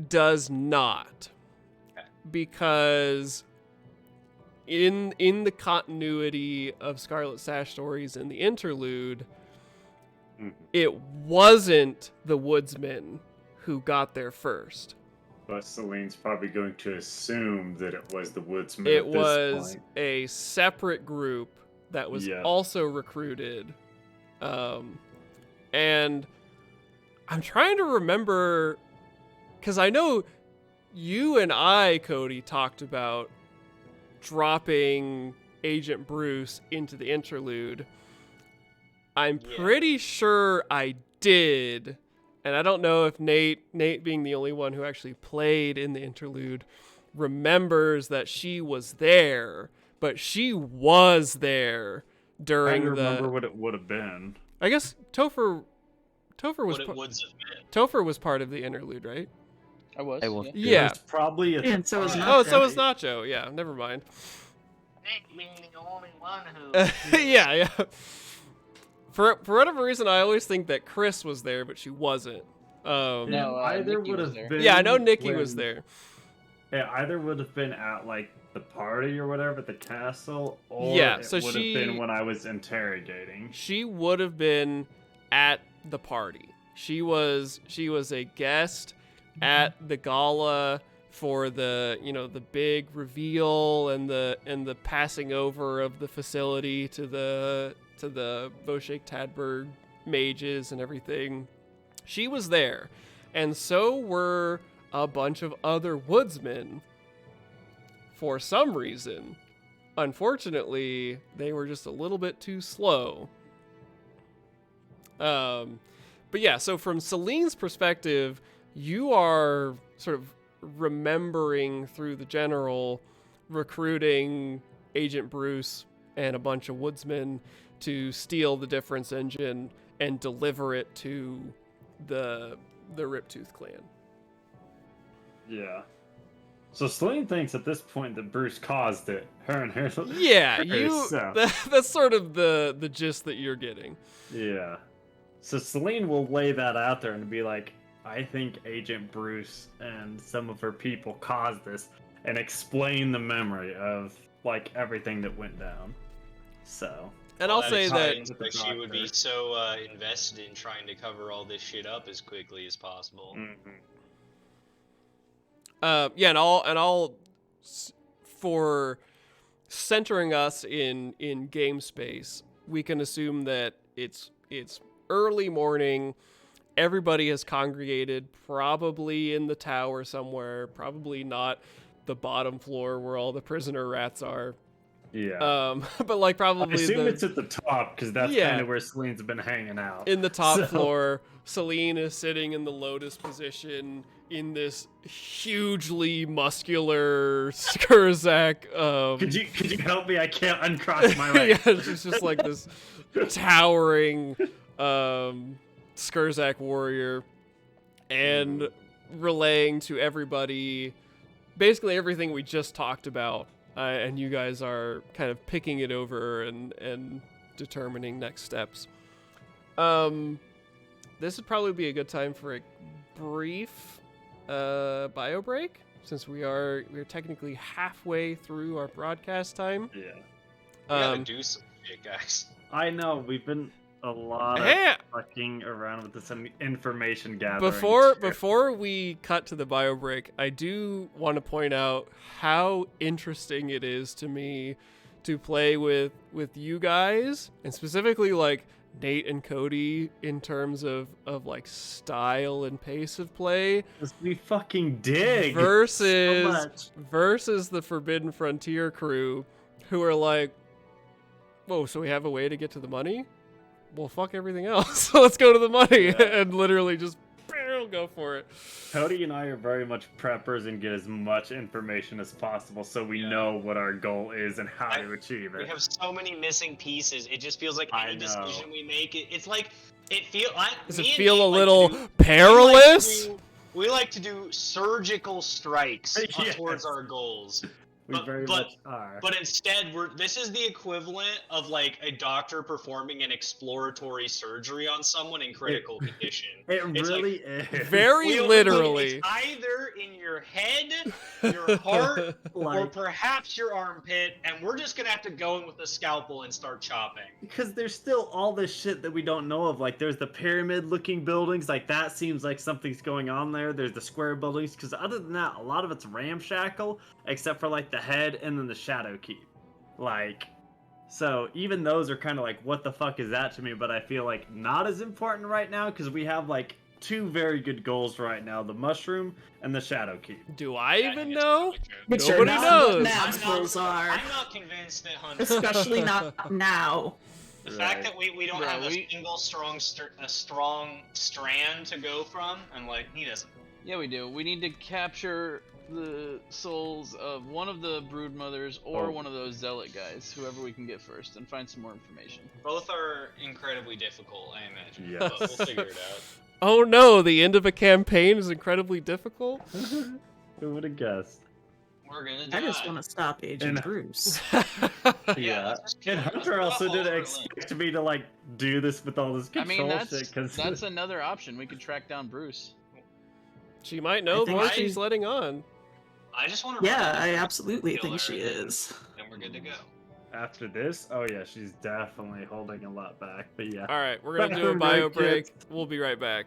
does not, because in the continuity of Scarlet Sash stories in the interlude, it wasn't the Woodsmen who got there first. But Celine's probably going to assume that it was the Woodsmen. It at this was point. a separate group that was also recruited. And I'm trying to remember, because I know you and I, Cody, talked about dropping Agent Bruce into the interlude. I'm pretty sure I did, and I don't know if Nate being the only one who actually played in the interlude, remembers that she was there, but she was there during I remember what it would have been. I guess Topher was What it would have been. Topher was part of the interlude, right? I was. Yeah. It was probably a And so is Oh, Nacho. so was Nacho. Yeah, never mind. Nick being the only one who. yeah. For whatever reason, I always think that Chris was there, but she wasn't. No, either Nikki would was have there. been. Yeah, I know Nikki was when- there. It either would have been at like the party or whatever at the castle, or Yeah, it so would she- have been when I was interrogating. She would have been at the party. She was a guest at the gala for the big reveal and the passing over of the facility to the Voshek Tadberg mages and everything. She was there, and so were a bunch of other woodsmen. For some reason, unfortunately, they were just a little bit too slow. But yeah, so from Celine's perspective, you are sort of remembering through the general recruiting Agent Bruce and a bunch of woodsmen to steal the Difference Engine and deliver it to the Riptooth clan. Yeah. So Celine thinks at this point that Bruce caused it. Her and her. Yeah, you. herself. That's sort of the gist that you're getting. Yeah. So Celine will lay that out there and be like, I think Agent Bruce and some of her people caused this, and explain the memory of like everything that went down. So. And I'll say that explains why she would be so invested in trying to cover all this shit up as quickly as possible. yeah, and I'll for centering us in game space, we can assume that it's early morning. Everybody has congregated, probably in the tower somewhere, probably not the bottom floor where all the prisoner rats are. Yeah. But like probably I assume it's at the top because that's kind of where Celine's been hanging out. In the top floor, Celine is sitting in the lotus position in this hugely muscular Skurzak. Could you help me? I can't uncross my legs. Yeah, she's just like this towering Skurzak warrior, and relaying to everybody basically everything we just talked about. And you guys are kind of picking it over and determining next steps. This would probably be a good time for a brief bio break, since we're technically halfway through our broadcast time. Yeah. We gotta do some shit, guys. I know, we've been a lot of fucking around with this information gathering. Before we cut to the bio break, I do want to point out how interesting it is to me to play with you guys, and specifically like Nate and Cody in terms of like style and pace of play. We fucking dig versus the Forbidden Frontier crew, who are like, whoa, so we have a way to get to the money? Well, fuck everything else. Let's go to the money and literally just go for it. Cody and I are very much preppers and get as much information as possible so we know what our goal is and how to achieve it. We have so many missing pieces. It just feels like any decision we make, it's like, does it feel a little perilous? We like to do surgical strikes towards our goals. We very much are. But instead, this is the equivalent of like a doctor performing an exploratory surgery on someone in critical condition. It really is. Very literally. It's either in your head, your heart, or perhaps your armpit, and we're just gonna have to go in with a scalpel and start chopping. Because there's still all this shit that we don't know of. Like, there's the pyramid-looking buildings. Like, that seems like something's going on there. There's the square buildings. Because other than that, a lot of it's ramshackle, except for like the head and then the shadow keep. Like, so even those are kind of like, what the fuck is that to me? But I feel like not as important right now because we have like two very good goals right now: the mushroom and the shadow keep. Do I even know? Nobody knows. I'm not convinced that Hunter, especially not now. The fact that we don't have a single strong strand to go from, and like he doesn't. Yeah, we do. We need to capture the souls of one of the brood mothers or one of those zealot guys, whoever we can get first, and find some more information. Both are incredibly difficult, I imagine. Yes. But we'll figure it out. Oh no, the end of a campaign is incredibly difficult? Who would have guessed? We're gonna die. I just want to stop Agent Bruce. Yeah. And Hunter also didn't expect me to like do this with all this control shit. That's another option. We could track down Bruce. She might know more she's letting on. I just want to. Yeah, I absolutely think she is. And we're good to go. After this, oh yeah, she's definitely holding a lot back. But yeah. All right, we're gonna do a bio break. We'll be right back.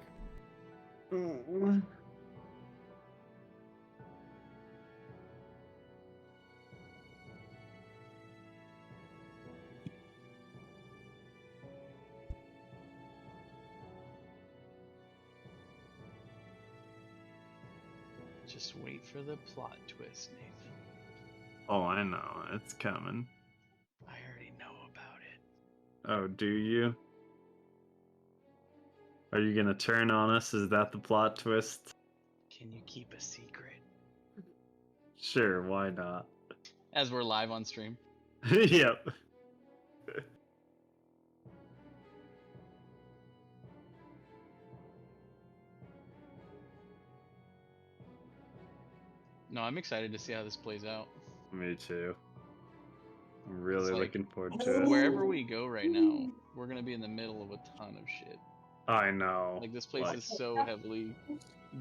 Just wait for the plot twist, Nathan. Oh, I know. It's coming. I already know about it. Oh, do you? Are you gonna turn on us? Is that the plot twist? Can you keep a secret? Sure, why not? As we're live on stream. Yep. No, I'm excited to see how this plays out. Me too. I'm really like- looking forward to it. Wherever we go right now, we're gonna be in the middle of a ton of shit. I know. Like this place Like- is so heavily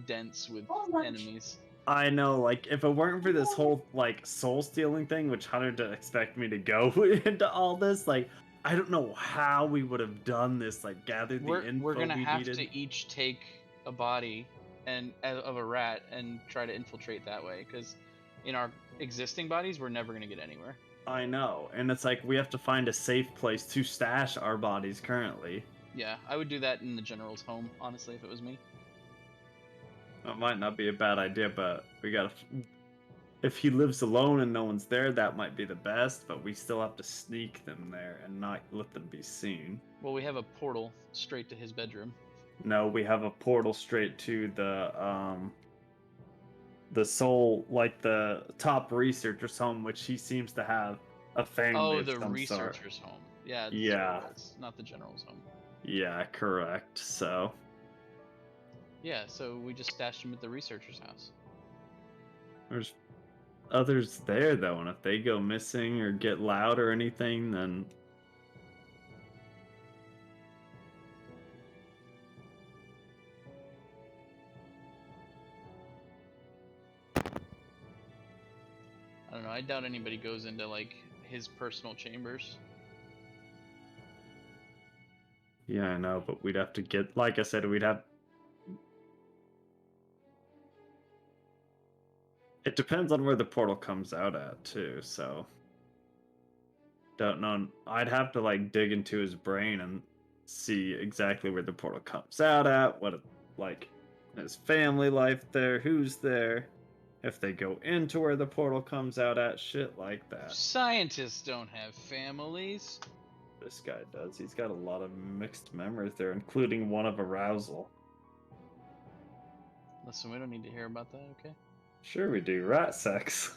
dense with enemies. I know, like, if it weren't for this whole, like, soul-stealing thing, which Hunter didn't expect me to go into all this, like, I don't know how we would have done this, like, gathered the info We're gonna we have needed. to each take a body of a rat and try to infiltrate that way, because in our existing bodies, we're never gonna get anywhere. I know, and it's like, we have to find a safe place to stash our bodies currently. Yeah, I would do that in the general's home, honestly, if it was me. It might not be a bad idea, but we gotta... If he lives alone and no one's there, that might be the best, but we still have to sneak them there and not let them be seen. Well, we have a portal straight to his bedroom. No, we have a portal straight to the soul, like the top researcher's home, which he seems to have a family Oh, of the some sort. researcher's home. Yeah. that's Yeah. what it was, not the general's home. Yeah, correct. So, Yeah, so we just stashed him at the researcher's house. there's others there, though, and if they go missing or get loud or anything, then... I don't know. I doubt anybody goes into like his personal chambers. Yeah, I know, but we'd have to get... Like I said, we'd have... It depends on where the portal comes out at, too, so... Don't know. I'd have to, like, dig into his brain and see exactly where the portal comes out at, what, like, his family life there, who's there, if they go into where the portal comes out at, shit like that. Scientists don't have families. This guy does. He's got a lot of mixed memories there, including one of arousal. Listen, we don't need to hear about that, okay? Sure we do. Rat sex.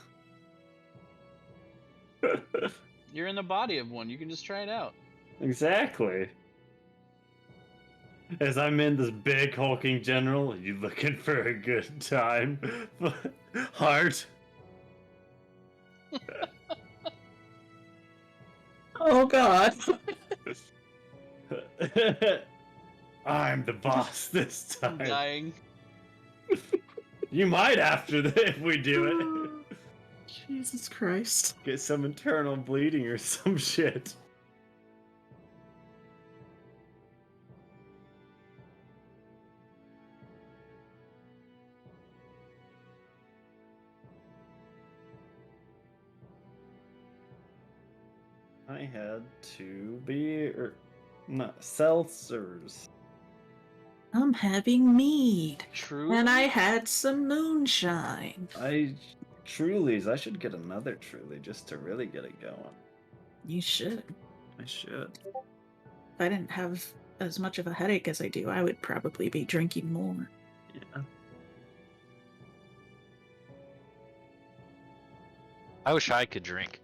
You're in the body of one. You can just try it out. Exactly. As I'm in this big hulking general, are you looking for a good time? Heart. Oh God. I'm the boss this I'm time. dying. You might after if we do it. Jesus Christ. Get some internal bleeding or some shit. I had 2 beer, not seltzers. I'm having mead. True. And I had some moonshine. Trulies. I should get another Truly just to really get it going. You should. I should. If I didn't have as much of a headache as I do, I would probably be drinking more. Yeah. I wish I could drink.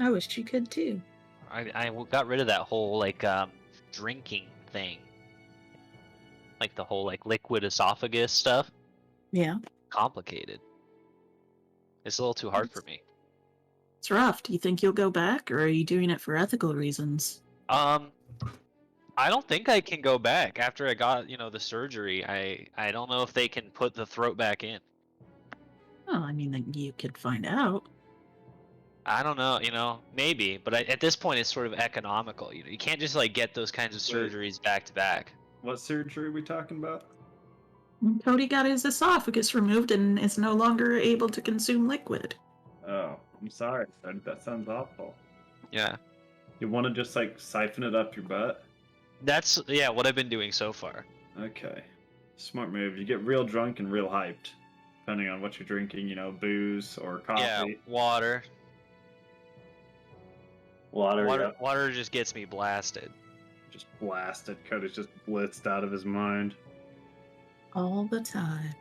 I wish you could too. I got rid of that whole like drinking thing, like the whole like liquid esophagus stuff. Yeah. Complicated. It's a little too hard for me. It's rough. Do you think you'll go back, or are you doing it for ethical reasons? I don't think I can go back after I got the surgery. I don't know if they can put the throat back in. Well, I mean, you could find out. I don't know, maybe, but at this point it's sort of economical. You can't just like get those kinds of surgeries back to back. What surgery are we talking about? Cody got his esophagus removed and is no longer able to consume liquid. Oh, I'm sorry. That sounds awful. Yeah. You want to just like siphon it up your butt? That's what I've been doing so far. Okay. Smart move. You get real drunk and real hyped. Depending on what you're drinking, booze or coffee. Yeah, water. Water. Water just gets me blasted. Just blasted. Cody's just blitzed out of his mind. All the time.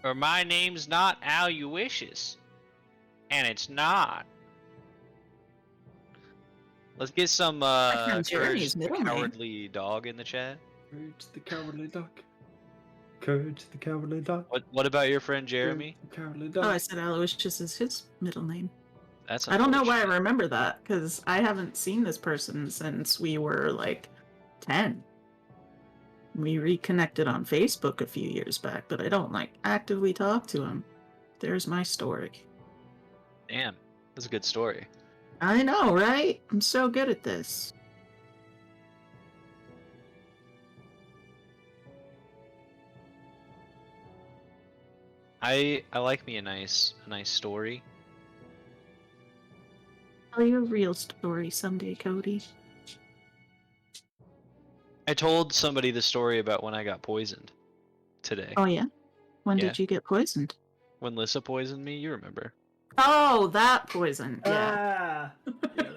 Or my name's not Aloysius. And it's not. Let's get some friend Courage Jeremy's the middle name. Cowardly Dog in the chat. Courage the Cowardly Dog. Courage the Cowardly Dog. What about your friend Jeremy? Courage the Cowardly Oh, I Dog. said Aloysius is his middle name. That's I don't know why I unfortunate. remember that, because I haven't seen this person since we were like 10. We reconnected on Facebook a few years back, but I don't like actively talk to him. There's my story. Damn, that's a good story. I know, right? I'm so good at this. I like me a nice story. Tell you a real story someday, Cody. I told somebody the story about when I got poisoned today. Oh yeah? When Yeah. did you get poisoned? When Lissa poisoned me, you remember. Oh, that poison. Yeah. Ah! Yes.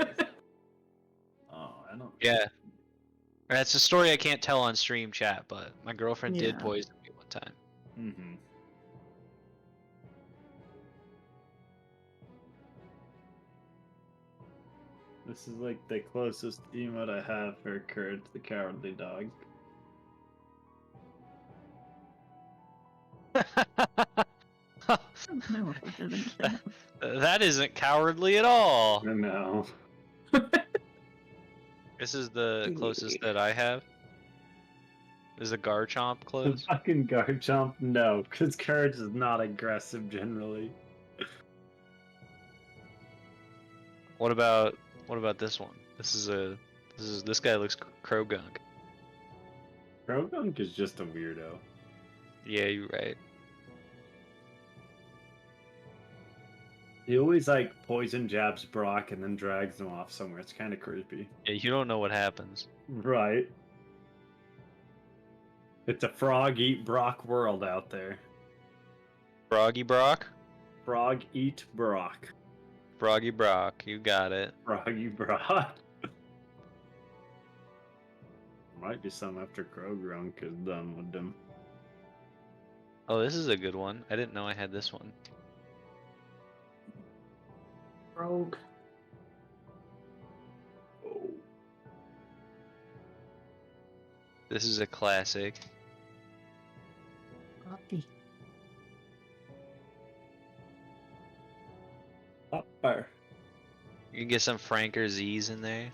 Oh, I don't. Yeah. That's a story I can't tell on stream chat, but my girlfriend did Yeah. poison me one time. Mm-hmm. This is like the closest emote I have for Courage the Cowardly Dog. I don't know if I have anything. That isn't cowardly at all. I know. This is the closest that I have. Is a Garchomp The close? fucking Garchomp? No, because Courage is not aggressive generally. What about this one? This guy looks Krogunk. Krogunk is just a weirdo. Yeah, you're right. He always like poison jabs Brock and then drags him off somewhere. It's kind of creepy. Yeah, you don't know what happens. Right. It's a frog eat Brock world out there. Froggy Brock? Frog eat Brock. Froggy Brock, you got it. Froggy Brock. Might be some after Krogrunk is done with them. Oh, this is a good one. I didn't know I had this one. Rogue. Oh. This is a classic. Copy. Upper. You can get some Franker Z's in there.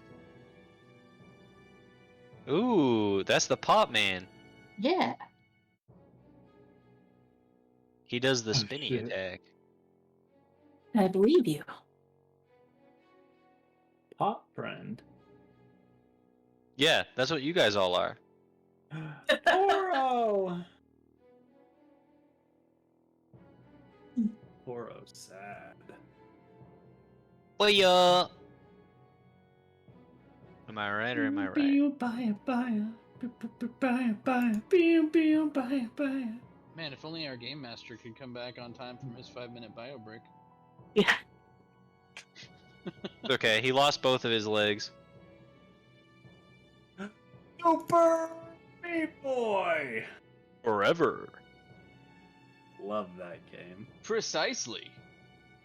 Ooh, that's the Pop Man. Yeah. He does the Oh, spinny shit. attack. I believe you. Pop friend. Yeah, that's what you guys all are. Poro! Poro's sad. Booyah! Am I right or am I right? Man, if only our game master could come back on time from his 5-minute bio break. Yeah. It's okay, he lost both of his legs. Super Meat Boy! Forever. Love that game. Precisely.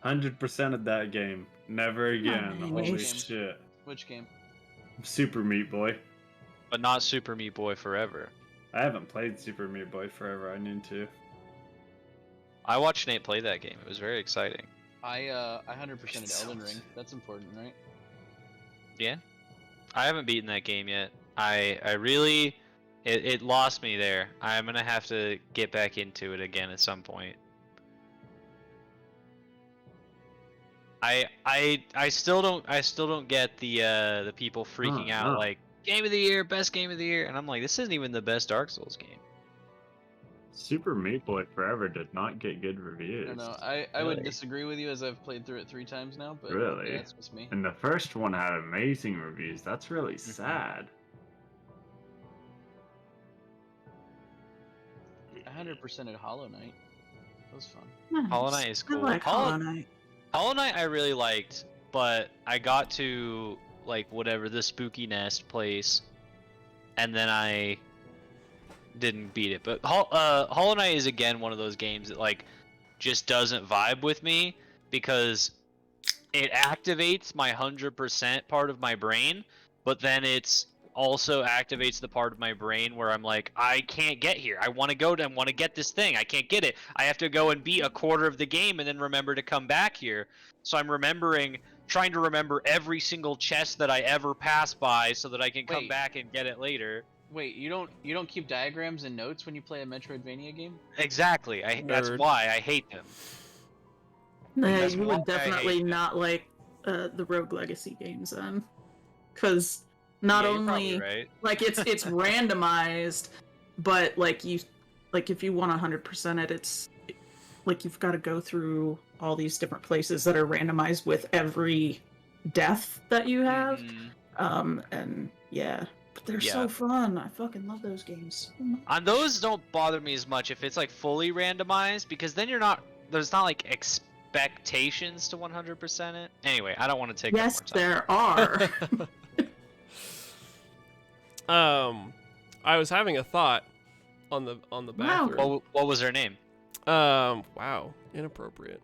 100% of that game. Never again. Nice. Holy Which shit. Which game? Super Meat Boy. But not Super Meat Boy Forever. I haven't played Super Meat Boy forever. I need to. I watched Nate play that game. It was very exciting. I 100%ed Elden Ring. That's important, right? Yeah. I haven't beaten that game yet. I really... It lost me there. I'm gonna have to get back into it again at some point. I still don't get the people freaking out no. like game of the year, best game of the year, and I'm like, this isn't even the best Dark Souls game. Super Meat Boy Forever did not get good reviews. I don't know. I would Really? disagree with you as I've played through it 3 times now, but Really? yeah, that's just me. And the first one had amazing reviews. That's really sad. I 100%ed Hollow Knight. That was fun. Nice. Hollow Knight is cool. I like Hollow Knight. Hollow Knight I really liked, but I got to like whatever the spooky nest place, and then I didn't beat it. But Hollow Knight is again one of those games that like just doesn't vibe with me because it activates my 100% part of my brain, but then it's also activates the part of my brain where I'm like, I can't get here. I want to get this thing. I can't get it. I have to go and beat a quarter of the game and then remember to come back here. So I'm trying to remember every single chest that I ever pass by so that I can come back and get it later. Wait, you don't keep diagrams and notes when you play a Metroidvania game? Exactly. That's why I hate them. Nah, That's you why I would definitely hate them. not like the Rogue Legacy games then, because not Yeah, you're only probably right. like it's randomized, but like if you want 100% it, it's like you've got to go through all these different places that are randomized with every death that you have. And yeah, but they're so fun. I fucking love those games so much. On those don't bother me as much if it's like fully randomized, because then there's not like expectations to 100% it. Anyway, I don't want to take Yes, up more time. there are. I was having a thought on the bathroom. What was her name? Wow, inappropriate.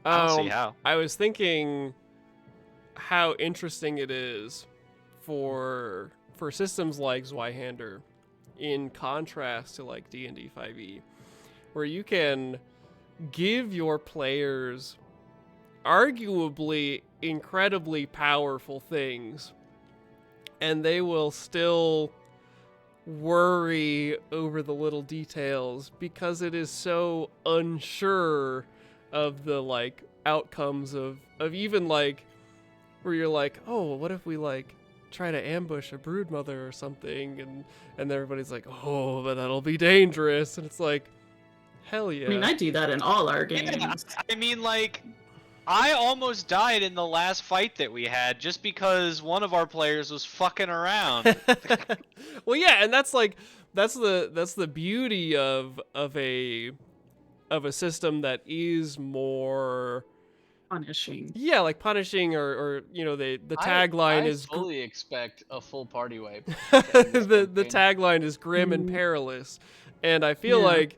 I don't see how. I was thinking how interesting it is for systems like Zweihander, in contrast to like D&D 5e, where you can give your players arguably incredibly powerful things, and they will still worry over the little details because it is so unsure of the like outcomes of even like where you're like, oh, what if we like try to ambush a broodmother or something, and everybody's like, oh, but that'll be dangerous, and it's like, hell yeah. I mean, I do that in all our games. Yeah, I mean, like, I almost died in the last fight that we had just because one of our players was fucking around. Well, yeah, and that's the beauty of a system that is more punishing. Yeah, like punishing, or you know, the tagline is I fully expect a full party wipe. the tagline is grim and perilous, and I feel like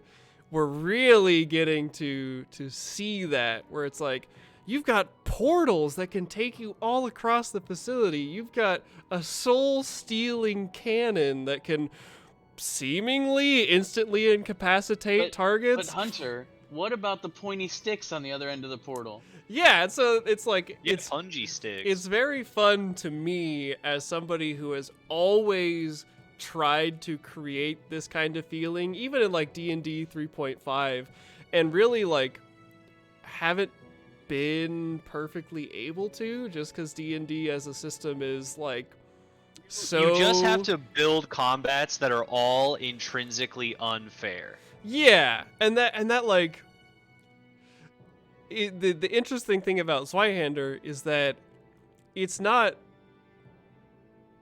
we're really getting to see that, where it's like, you've got portals that can take you all across the facility. You've got a soul-stealing cannon that can seemingly instantly incapacitate targets. But Hunter, what about the pointy sticks on the other end of the portal? Yeah, so it's like it's pungy sticks. It's very fun to me as somebody who has always tried to create this kind of feeling, even in like D&D 3.5, and really like haven't been perfectly able to, just because D&D as a system is like so. You just have to build combats that are all intrinsically unfair. Yeah, and that like the interesting thing about Zweihander is that it's not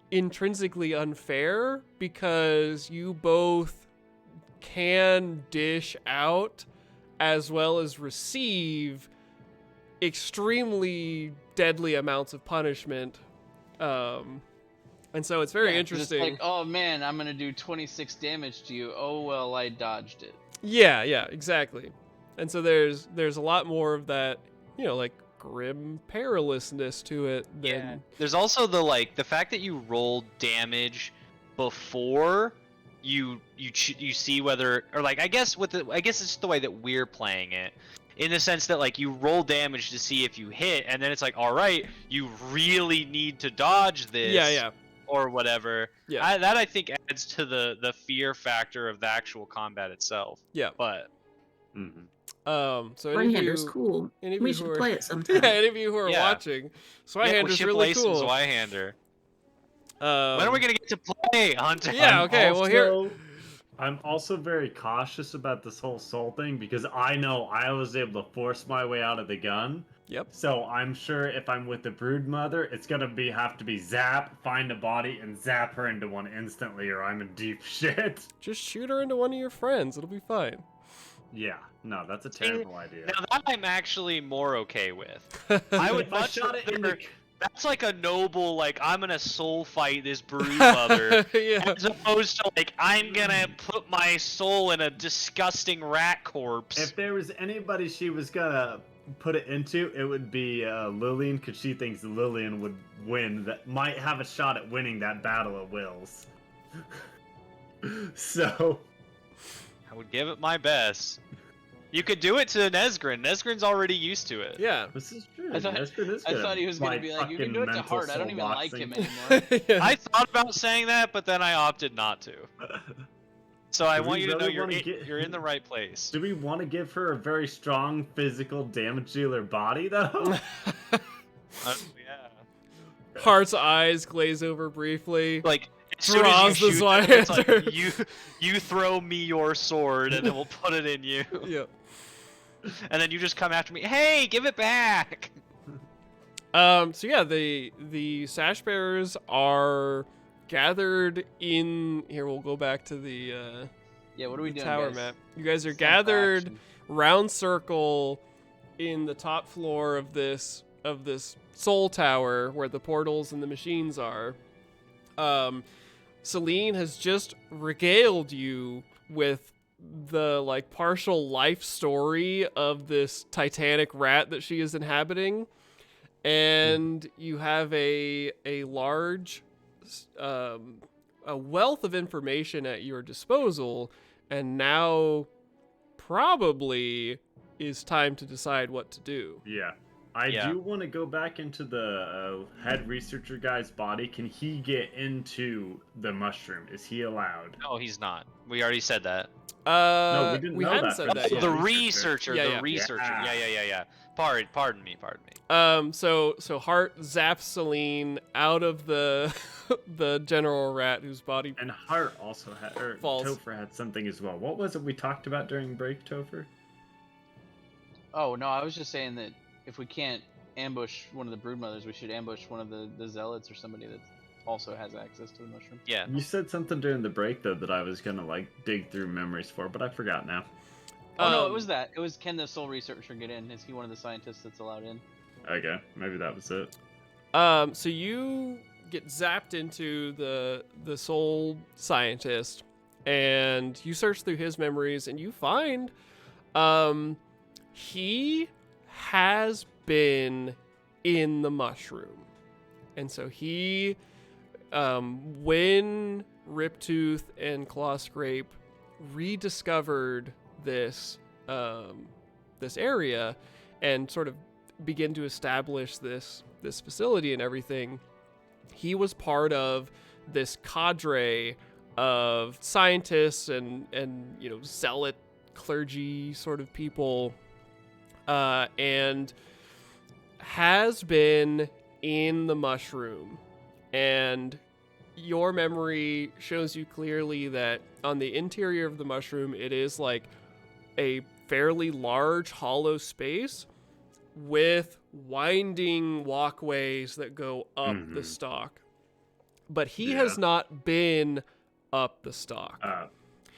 intrinsically unfair, because you both can dish out as well as receive extremely deadly amounts of punishment, and so it's very interesting. It's like, oh man, I'm gonna do 26 damage to you. Oh well, I dodged it. Yeah, exactly. And so there's a lot more of that, you know, like grim perilousness to it than... There's also the fact that you roll damage before you see whether, or like, I guess it's just the way that we're playing it, in the sense that like you roll damage to see if you hit, and then it's like, all right, you really need to dodge this. Yeah. Or whatever. Yeah. That I think adds to the fear factor of the actual combat itself. Yeah. But. So Zweihander's cool. We should play it sometime. Yeah, any of you who are watching, Zweihander's really cool. We should play some Zweihander. When are we gonna get to play, Hunter? Yeah. Okay. Well, here. I'm also very cautious about this whole soul thing, because I know I was able to force my way out of the gun. Yep. So I'm sure if I'm with the broodmother, it's gonna have to be zap, find a body, and zap her into one instantly, or I'm in deep shit. Just shoot her into one of your friends. It'll be fine. Yeah. No, that's a terrible idea. Now that I'm actually more okay with. I would much rather. That's like a noble, like, I'm gonna soul fight this broodmother, as opposed to like, I'm gonna put my soul in a disgusting rat corpse. If there was anybody she was gonna put it into, it would be Lillian, because she thinks Lillian would win. That might have a shot at winning that battle of wills. So I would give it my best. You could do it to Nesgrin. Nesgrin's already used to it. Yeah. this is true. I thought- Nesgrin is I good thought he was gonna at, be like, you can fucking do it to mental Hart. I don't soul even like him boxing. anymore. Yeah. I thought about saying that, but then I opted not to. So I Do we want you to know really you're wanna in, get- you're in the right place. Do we want to give her a very strong physical damage dealer body, though? Yeah. Hart's eyes glaze over briefly. Like as soon Draws as you the shoot them, it's like, Zweihander. you throw me your sword and then we'll put it in you. Yeah. And then you just come after me. Hey, give it back. So yeah, the sash bearers are gathered in here. We'll go back to the Yeah, what are we doing, tower guys? map. You guys are Some gathered action. round circle in the top floor of this soul tower where the portals and the machines are. Celine has just regaled you with the like partial life story of this titanic rat that she is inhabiting, and you have a large a wealth of information at your disposal, and now probably is time to decide what to do. Yeah. I Yeah. do want to go back into the head researcher guy's body. Can he get into the mushroom? Is he allowed? No, he's not. We already said that. No, we didn't know hadn't that said for that the yet. The researcher. researcher, Yeah, the yeah. researcher. Yeah. Yeah. Pardon me. So Hart zaps Celine out of the the general rat whose body. And Hart also had, or False. Topher had something as well. What was it we talked about during break, Topher? Oh no, I was just saying that if we can't ambush one of the broodmothers, we should ambush one of the zealots or somebody that also has access to the mushroom. Yeah. You said something during the break though that I was gonna like dig through memories for, but I forgot now. Oh no, Um, it was that. It was, can the soul researcher get in? Is he one of the scientists that's allowed in? Okay, maybe that was it. So you get zapped into the soul scientist, and you search through his memories, and you find, he has been in the mushroom, and so he, when Riptooth and Clawscrape rediscovered this this area and sort of begin to establish this facility and everything, he was part of this cadre of scientists and you know, zealot clergy sort of people, and has been in the mushroom. And your memory shows you clearly that on the interior of the mushroom, it is like a fairly large hollow space with winding walkways that go up the stalk. But he has not been up the stalk.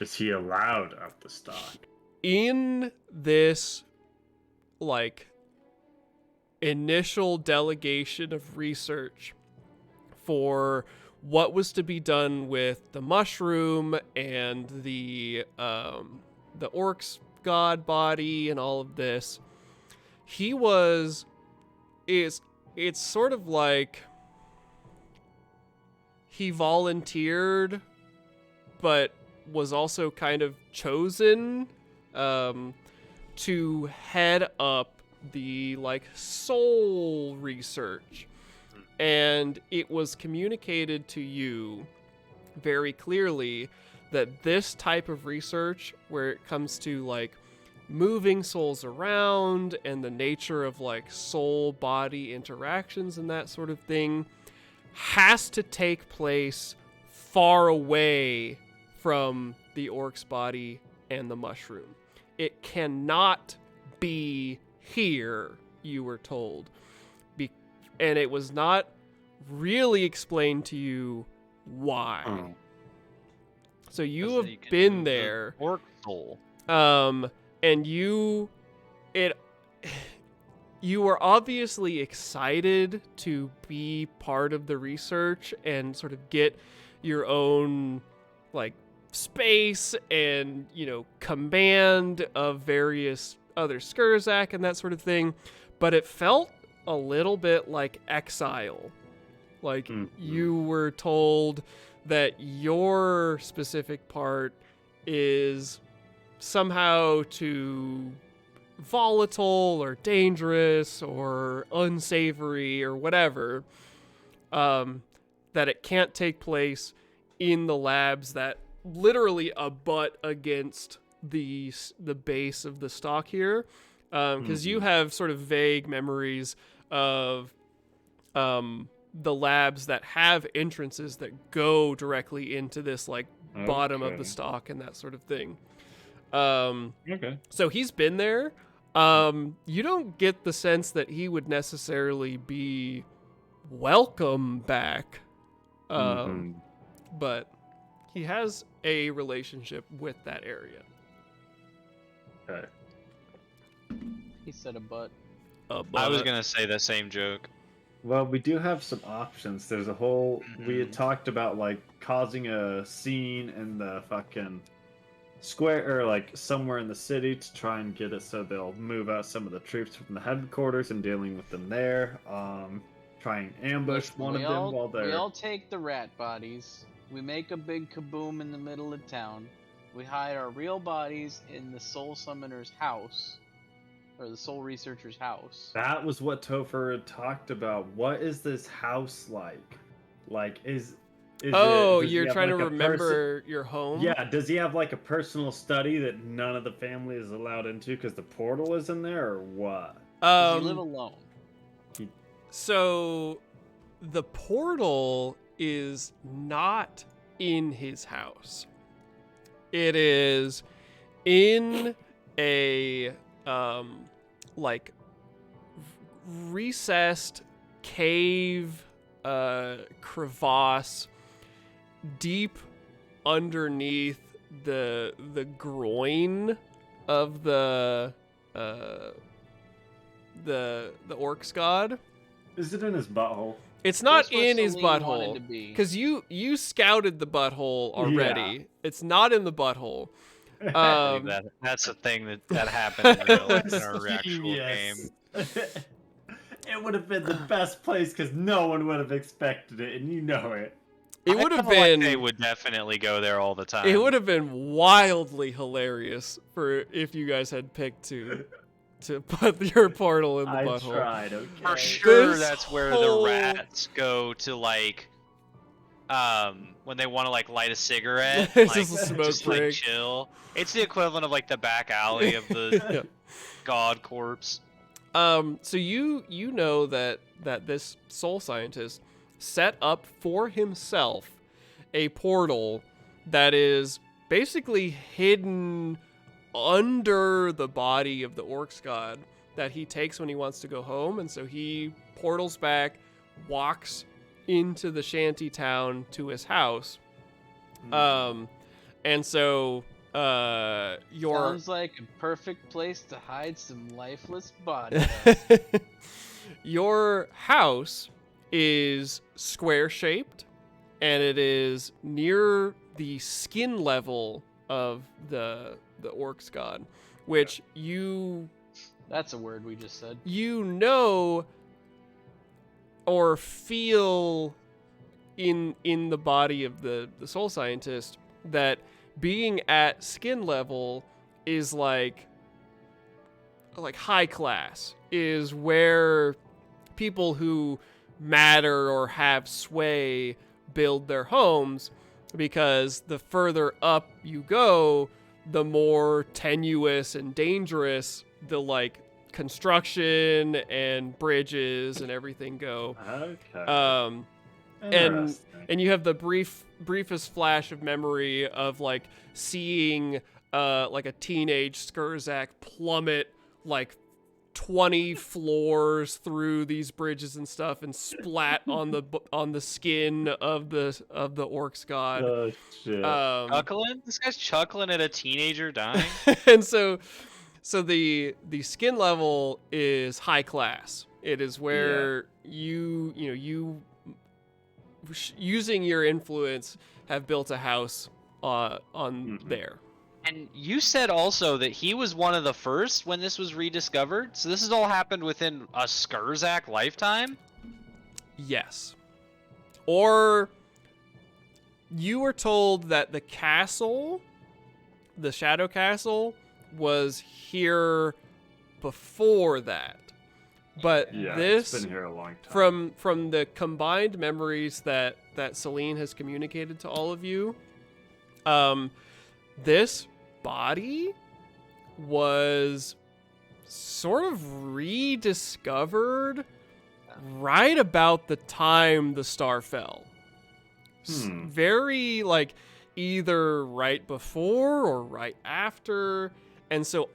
Is he allowed up the stock? In this, like, initial delegation of research for what was to be done with the mushroom and the orc's god body and all of this, it's sort of like he volunteered but was also kind of chosen to head up the like soul research. And it was communicated to you very clearly that this type of research, where it comes to like moving souls around and the nature of like soul body interactions and that sort of thing, has to take place far away from the orc's body and the mushroom. It cannot be here, you were told. And it was not really explained to you why. Oh. So you So have you can been move the there. Orc soul. And you were obviously excited to be part of the research and sort of get your own like space and, you know, command of various other Skurzak and that sort of thing, but it felt a little bit like exile. Like you were told that your specific part is somehow too volatile or dangerous or unsavory or whatever, that it can't take place in the labs that literally abut against the base of the stock here, because you have sort of vague memories of the labs that have entrances that go directly into this like bottom of the stock and that sort of thing. So he's been there. You don't get the sense that he would necessarily be welcome back, but he has a relationship with that area. Okay. He said a butt. I was gonna say the same joke. Well, we do have some options. There's a whole... We had talked about, like, causing a scene in the fucking square, or, like, somewhere in the city to try and get it so they'll move out some of the troops from the headquarters and dealing with them there. Try and ambush one of them while they're... We all take the rat bodies. We make a big kaboom in the middle of town. We hide our real bodies in the Soul Summoner's house. Or the Soul Researcher's house. That was what Topher had talked about. What is this house like? Like, is oh, does he you're have, trying like, to a remember your home? Yeah, does he have like a personal study that none of the family is allowed into because the portal is in there, or what? Does he live alone? So the portal is not in his house. It is in a like recessed cave crevasse deep underneath the groin of the Orcs god. Is it in his butthole? It's not That's where in his Celine wanted butthole to be. because you scouted the butthole already. Yeah. It's not in the butthole. I believe that's a thing that happened in real life in our actual game. It would have been the best place because no one would have expected it, and you know it. It would have I feel been. like they would definitely go there all the time. It would have been wildly hilarious for if you guys had picked to put your portal in the butthole. I tried. Okay. For sure, This that's where whole- the rats go to, like, when they want to like light a cigarette, It's like, just a smoke just like break. chill. It's the equivalent of like the back alley of the Yeah. god corpse. So you know that this soul scientist set up for himself a portal that is basically hidden under the body of the Orcs god that he takes when he wants to go home, and so he portals back, walks into the shanty town to his house. And so your Sounds like a perfect place to hide some lifeless bodies. your house is square shaped, and it is near the skin level of the Orcs god, which That's a word we just said. you know or feel in the body of the soul scientist that being at skin level is like high class, is where people who matter or have sway build their homes, because the further up you go, the more tenuous and dangerous the like construction and bridges and everything go. Okay. And you have the briefest flash of memory of like seeing like a teenage Skurzak plummet like 20 floors through these bridges and stuff and splat on the skin of the Orcs god. Oh shit. Chuckling? This guy's chuckling at a teenager dying. And so the skin level is high class. It is where you using your influence have built a house on there. And you said also that he was one of the first when this was rediscovered. So this has all happened within a Skurzak lifetime? Yes. Or you were told that the castle, the Shadow Castle, was here before that. But Yeah, this, it's been here a long time. from the combined memories that Celine has communicated to all of you, this body was sort of rediscovered right about the time the star fell. Very, like, either right before or right after. And so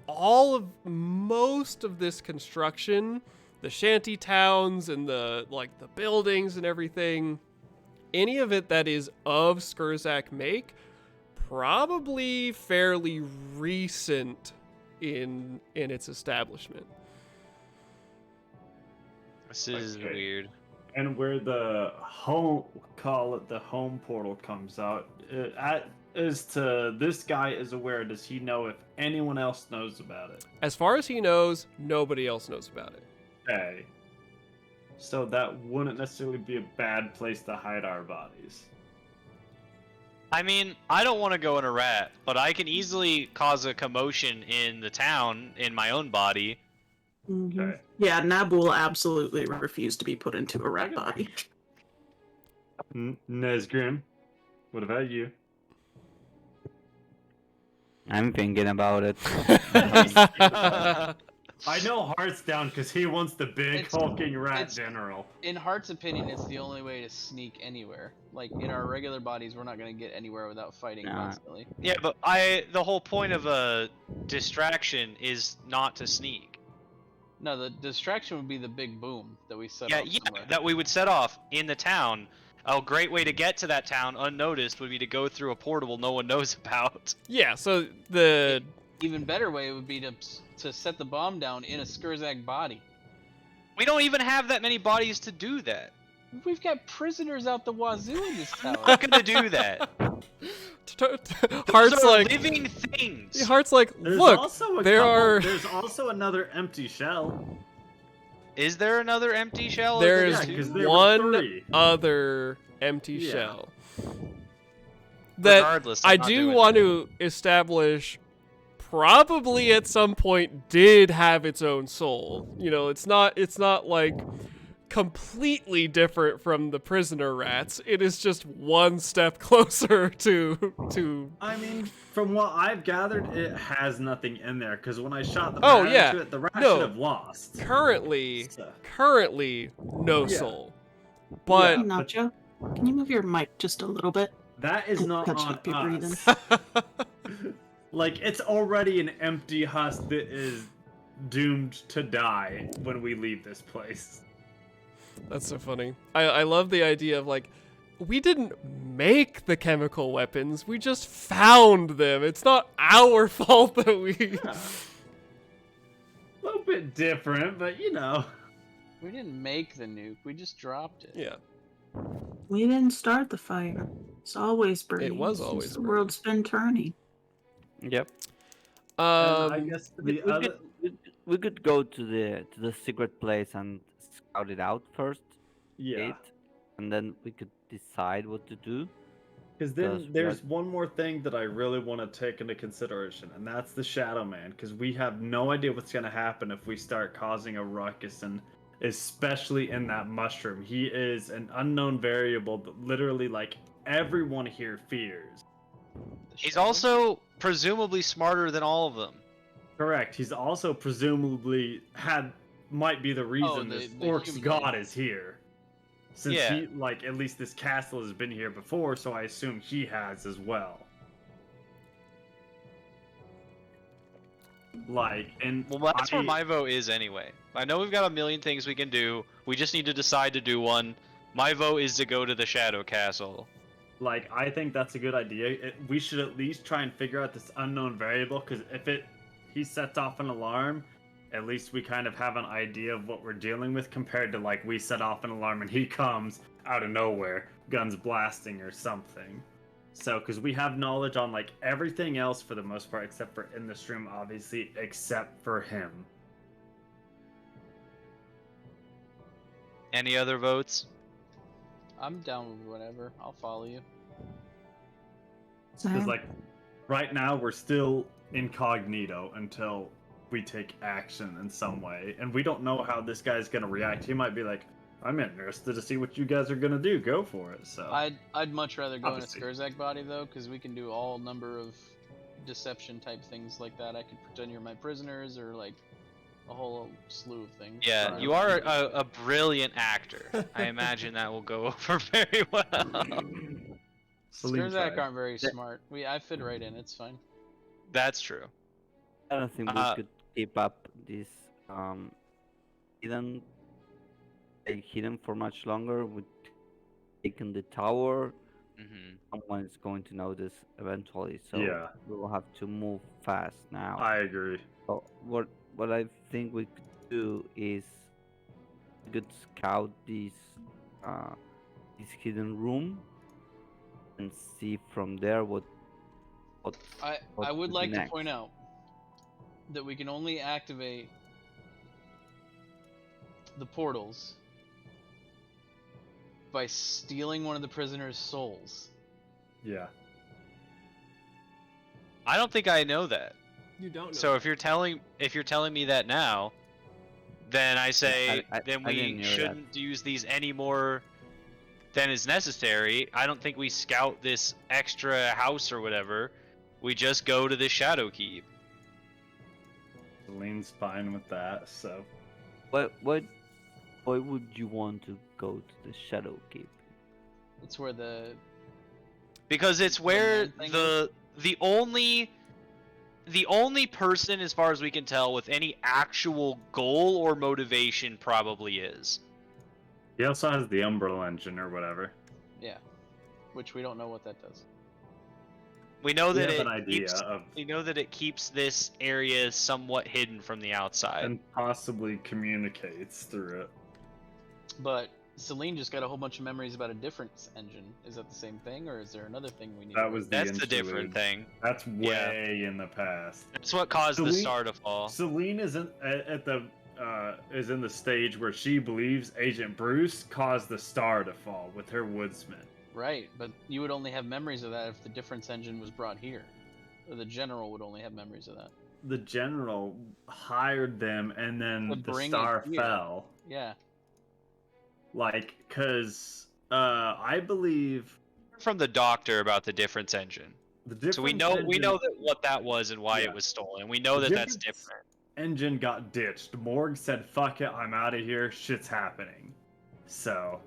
most of this construction, the shanty towns and the buildings and everything, any of it that is of Skurzak make, probably fairly recent in its establishment. This is Okay. weird. And where the home portal comes out, as to this guy is aware, does he know if anyone else knows about it? As far as he knows, nobody else knows about it. Okay. So that wouldn't necessarily be a bad place to hide our bodies. I mean, I don't want to go in a rat, but I can easily cause a commotion in the town in my own body. Okay. Yeah, Nabul absolutely refused to be put into a rat body. Nesgrim, what about you? I'm thinking about it. I know Heart's down because he wants the big hulking rat general. In Heart's opinion, it's the only way to sneak anywhere. Like, in our regular bodies, we're not going to get anywhere without fighting constantly. Yeah, but the whole point of a distraction is not to sneak. No, the distraction would be the big boom that we set off somewhere. That we would set off in the town. A great way to get to that town unnoticed would be to go through a portal no one knows about. Yeah, so the Even better way would be to set the bomb down in a Skurzak body. We don't even have that many bodies to do that. We've got prisoners out the wazoo in this town. I'm not gonna do that. Heart's Those are like living things. Heart's like, There's look, also there's also another empty shell. Is there another empty shell? There's Yeah, 'cause there were one 3. other empty Yeah. shell that Regardless, I'm I not do doing want that. to establish probably at some point did have its own soul. You know, it's not like completely different from the prisoner rats. It is just one step closer to I mean, from what I've gathered, it has nothing in there because when I shot the Oh, rat yeah. into it, the rat No. should have lost. currently So, no Yeah. soul. But Nacho, can you move your mic just a little bit? that is not Catch on up your breathing. us. Like, it's already an empty husk that is doomed to die when we leave this place. that's so funny. I love the idea of, like, we didn't make the chemical weapons, we just found them. It's not our fault that we... Yeah. A little bit different, but you know. We didn't make the nuke, we just dropped it. Yeah. We didn't start the fire. It's always burning. was since always the burning. world's been turning. Yep. And I Um, guess We, the we other. we could go to the secret place and scout it out first, Yeah. and then we could decide what to do. Because then Does there's what? one more thing that I really want to take into consideration, and that's the Shadow Man. Because we have no idea what's going to happen if we start causing a ruckus, and especially in that mushroom. He is an unknown variable that literally, like, everyone here fears. He's also presumably smarter than all of them. Correct. He's also presumably might be the reason the- this the Orc's human god guy. is here. Since Yeah. he, like, at least this castle has been here before, so I assume he has as well. Like, and Well, that's where my vote is anyway. I know we've got a million things we can do. We just need to decide to do one. My vote is to go to the Shadow Castle. Like, I think that's a good idea. We should at least try and figure out this unknown variable, because if he sets off an alarm, at least we kind of have an idea of what we're dealing with, compared to, like, we set off an alarm and he comes out of nowhere, guns blasting or something. So, because we have knowledge on like everything else for the most part, except for in this room, obviously, except for him. Any other votes? I'm down with whatever. I'll follow you. Because like right now we're still incognito until we take action in some way, and we don't know how this guy's gonna react. He might be like, "I'm interested to see what you guys are gonna do. Go for it." So I'd much rather go Obviously. in a Skurzak body though, because we can do all number of deception type things like that. I could pretend you're my prisoners or like a whole slew of things. Yeah, you are a brilliant actor. I imagine that will go over very well. Celine Skurzak tried. aren't very smart. I fit right in. It's fine. That's true. I don't think we could keep up this hidden hidden for much longer. With taking the tower, Hmm. someone is going to notice eventually. So Yeah. we will have to move fast now. I agree. So what I think we could do is we could scout this hidden room and see from there what I what would be like to next. point out that we can only activate the portals by stealing one of the prisoners' souls. Yeah. I don't think I know that. You don't know. So if you're telling me that now, then I say I then didn't we know that. shouldn't use these any more than is necessary. I don't think we scout this extra house or whatever. We just go to the Shadow Keep. Celine's fine with that. So Why would you want to go to the Shadow Keep? It's where the Because it's where man thing the only person, as far as we can tell, with any actual goal or motivation probably is. he also has the Umbral engine or whatever. yeah, which we don't know what that does. We know We that have it an idea keeps, of we know that it keeps this area somewhat hidden from the outside. and possibly communicates through it. But Celine just got a whole bunch of memories about a different engine. Is that the same thing, or is there another thing we need? That to was the That's the interlude. different thing. That's way in the past. That's what caused the Celine- star to fall. Celine is is in the stage where she believes Agent Bruce caused the star to fall with her woodsman. Right, but you would only have memories of that if the difference engine was brought here. Or the general would only have memories of that. The general hired them, and then Would the bring it star here. fell. Yeah. Like, cause I believe From the doctor about the difference engine. the different So we know that what that was and why Yeah. it was stolen. We know The that that's difference- different. engine got ditched. Morg said, "Fuck it, I'm out of here. Shit's happening." So,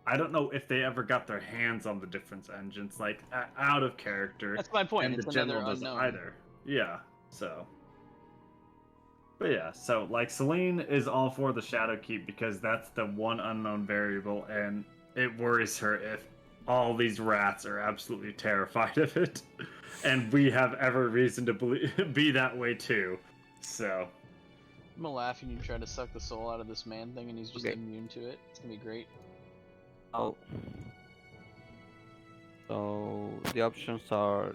I don't know if they ever got their hands on the difference engines, like out of character. That's my point. And It's the another general doesn't unknown. either. Yeah. So. But yeah, so like Celine is all for the Shadow Keep because that's the one unknown variable, and it worries her if all these rats are absolutely terrified of it, and we have every reason to be that way too. So. I'm gonna laugh and you try to suck the soul out of this man thing and he's just Okay. immune to it. It's gonna be great. Oh. So the options are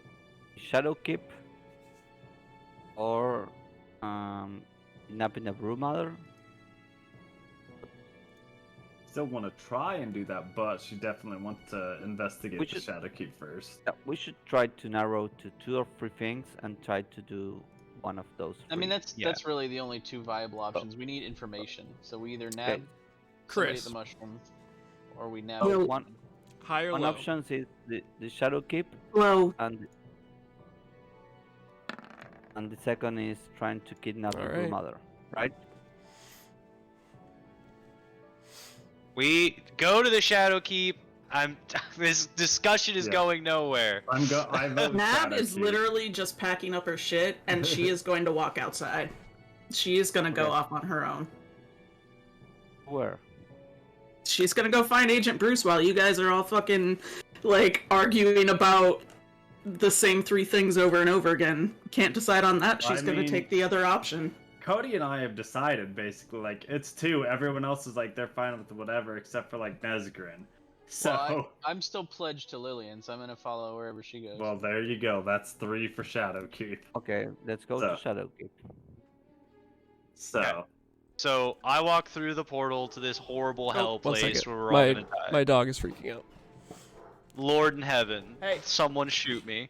Shadow Keep or kidnapping the Broodmother. Still want to try and do that, but she definitely wants to investigate Which the is- Shadow Keep first. Yeah, we should try to narrow to 2 or 3 things and try to do one of those. I mean, three. that's really the only two viable options. We need information, so we either nab Okay. somebody at Chris, the mushroom, or we nab. So Well- one high or one low? option is the Shadow Keep, Well, and the second is trying to kidnap the Alright. Broodmother, right? We go to the Shadow Keep. This discussion is Yeah. going nowhere. I vote Nab Shadow is Keep. literally just packing up her shit, and she is going to walk outside. She is gonna go Okay. off on her own. Where? She's gonna go find Agent Bruce while you guys are all fucking, like, arguing about the same 3 things over and over again. Can't decide on that. She's I gonna mean- take the other option. Cody and I have decided basically, like, it's 2. Everyone else is like they're fine with whatever except for like Nezgrin. So, Well, I'm still pledged to Lillian, so I'm gonna follow wherever she goes. well, there you go. That's 3 for Shadowkeep. Okay, let's go So. to Shadowkeep. So, Okay. So I walk through the portal to this horrible hell One place second. where we're all My gonna die. my dog is freaking out. Lord in heaven, Hey. someone shoot me.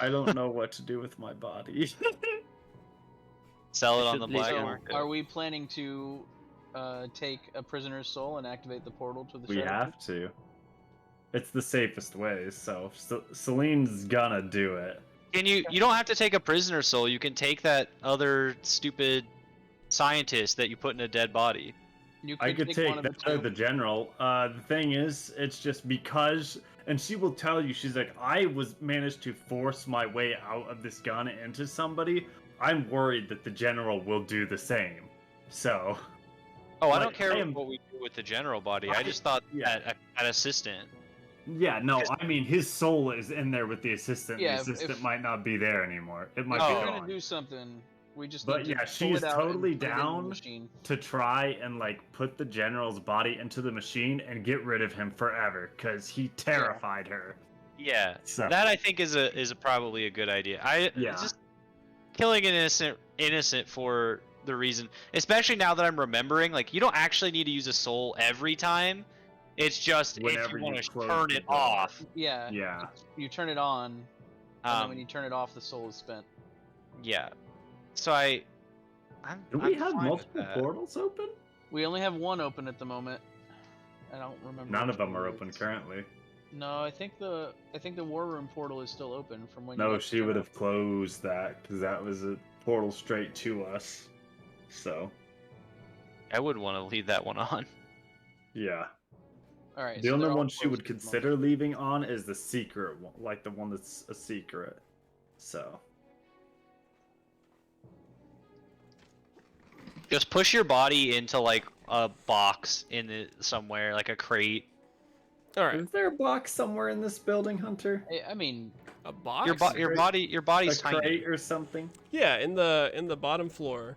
I don't know what to do with my body. Sell it You on the should leave black it. So, market. are we planning to take a prisoner's soul and activate the portal to the We Shadow have to. It's the safest way, so Celine's gonna do it. Can you don't have to take a prisoner soul, you can take that other stupid scientist that you put in a dead body. You I could one take of that the or two. the general. The thing is, it's just because, and she will tell you, she's like, I was managed to force my way out of this gun into somebody. I'm worried that the general will do the same. So, Oh, I Like, don't care I am- what we do with the general body. I just thought yeah. that an assistant. yeah, no, I mean, his soul is in there with the assistant. Yeah, the assistant if- might not be there anymore. It might If be you're gone. gonna do something, we just But need to yeah, she pull is it out and totally put it in the down machine. to try and like put the general's body into the machine and get rid of him forever because he terrified her. Yeah, So that I think is a probably a good idea. Yeah. Just killing an innocent for the reason, especially now that I'm remembering, like you don't actually need to use a soul every time. It's just Whenever if you you want to close turn the it door. off. Yeah, yeah, you turn it on, and then when you Um, turn it off, the soul is spent. yeah. So I'm do we I'm have fine with multiple that. portals open? We only have one open at the moment. I don't remember. None which of them one are it open is. currently. No, I think the war room portal is still open from when. you No, left she the would general. have closed that because that was a portal straight to us. So I would want to leave that one on. yeah, All right. the so only they're all one she closed would at the moment. consider leaving on is the secret one, like the one that's a secret. So. Just push your body into like a box in somewhere, like a crate. All right. Is there a box somewhere in this building, Hunter? I mean, A box? Your A body's crate tiny. or something? Yeah, in the bottom floor.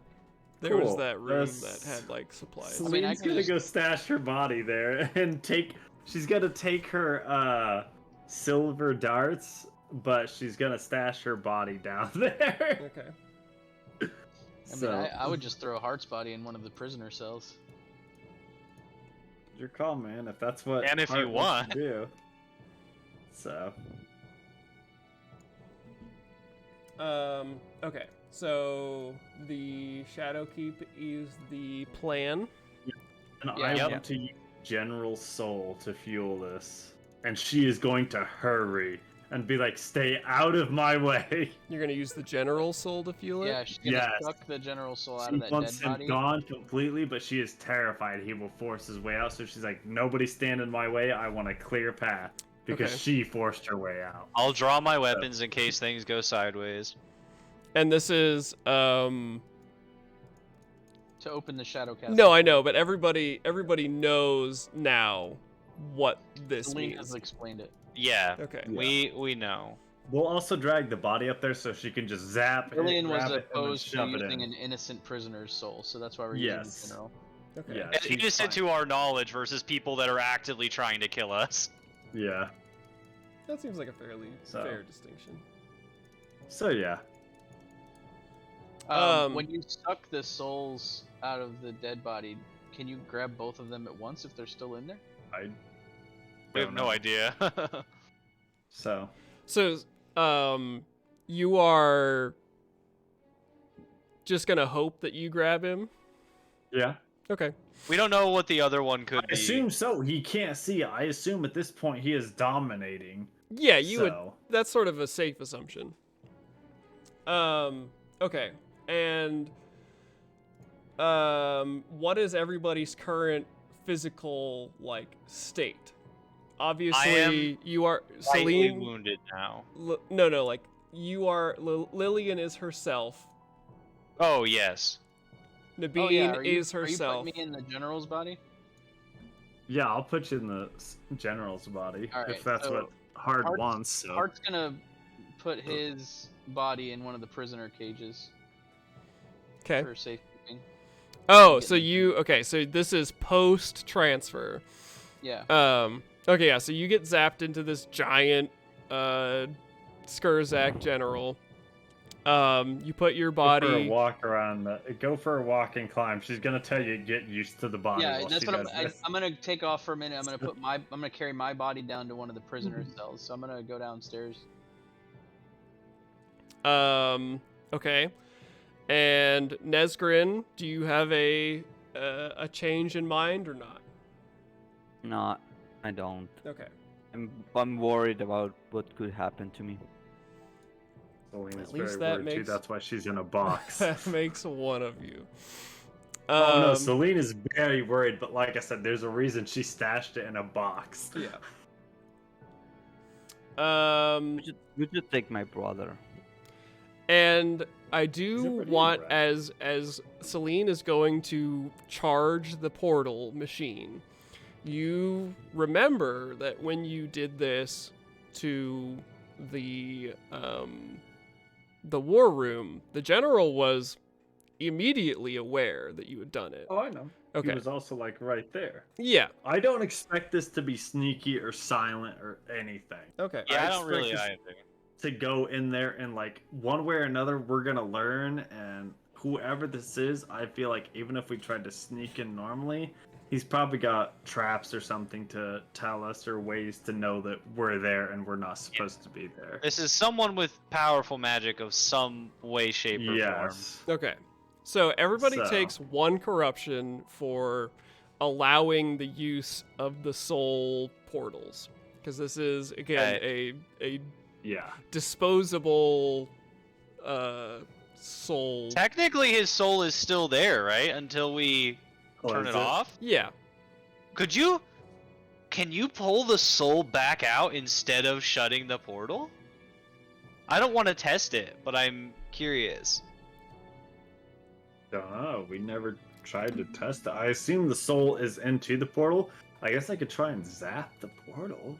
There was Cool. that room There's- that had like supplies. I mean, I Celine's can gonna just- go stash her body there and take. She's gonna take her silver darts, but she's gonna stash her body down there. Okay. I mean, I would just throw Heart's body in one of the prisoner cells. Your call, man. If that's what And if you Hart wants want. to do. So Okay. So the Shadowkeep is the plan. and Yeah, I yep. want to use General Soul to fuel this, and she is going to hurry and be like, "Stay out of my way." You're gonna use the general soul to fuel it. Yeah, she's gonna Yes. suck the general soul out She of that wants dead him body. gone completely, but she is terrified he will force his way out. So she's like, "Nobody stand in my way. I want a clear path," because Okay. she forced her way out. I'll draw my weapons in case things go sideways. And this is To open the shadow castle. no, I know, but everybody knows now what this Celine means. has explained it. Yeah, Okay. Yeah. we know. We'll also drag the body up there so she can just zap it, Lillian was grab it, and then opposed to shove it using in. an innocent prisoner's soul, so that's why we're using Yes. the general. Okay. Yeah, And she's innocent fine. to our knowledge versus people that are actively trying to kill us. Yeah. That seems like a fairly So. fair distinction. So yeah. When you suck the souls out of the dead body, can you grab both of them at once if they're still in there? I We have don't no know. idea. So So, you are just gonna hope that you grab him. yeah. Okay. We don't know what the other one could I be. assume so. He can't see. I assume at this point he is dominating. Yeah, you would. so. That's sort of a safe assumption. Okay. And what is everybody's current physical state? Obviously, you are Slightly Celine. wounded now. No, like you are. Lillian is herself. Oh yes. Nabeen Oh yeah, are you, is herself. Are you putting me in the general's body? Yeah, I'll put you in the general's body All right, if that's so what Hard Hart's- wants. So. Hart's gonna put his body in one of the prisoner cages Okay. for safekeeping. Oh, Get so me. you okay? So this is post transfer. Yeah. Okay, yeah, so you get zapped into this giant Skurzak general. You put your body. Go for a walk around. Go for a walk and climb. She's gonna tell you get used to the body. Yeah, while that's she what does this. I'm gonna take off for a minute. I'm gonna carry my body down to one of the prisoner cells. So I'm gonna go downstairs. Okay. And Nesgrin, do you have a change in mind or not? No, I don't. Okay. I'm worried about what could happen to me. Celine is At least very that worried too. makes- That's why she's in a box. That makes one of you. Oh no, Celine is very worried, but like I said, there's a reason she stashed it in a box. Yeah. We should take my brother. And I He's a do pretty want, rat. as Celine is going to charge the portal machine, you remember that when you did this to the war room, the general was immediately aware that you had done it. Oh, I know. Okay. He was also like right there. Yeah. I don't expect this to be sneaky or silent or anything. Okay. Yeah, I I don't really expect either. To go in there and like one way or another, we're gonna learn. And whoever this is, I feel like even if we tried to sneak in normally, he's probably got traps or something to tell us or ways to know that we're there and we're not supposed to be there. This is someone with powerful magic of some way, shape, or form. Yes. Okay. So everybody So- takes 1 corruption for allowing the use of the soul portals. Because this is, again, a Yeah. disposable soul. Technically, his soul is still there, right? Until we turn is it off. Yeah. Can you pull the soul back out instead of shutting the portal? I don't want to test it, but I'm curious. Don't know. We never tried to test it. I assume the soul is into the portal. I guess I could try and zap the portal.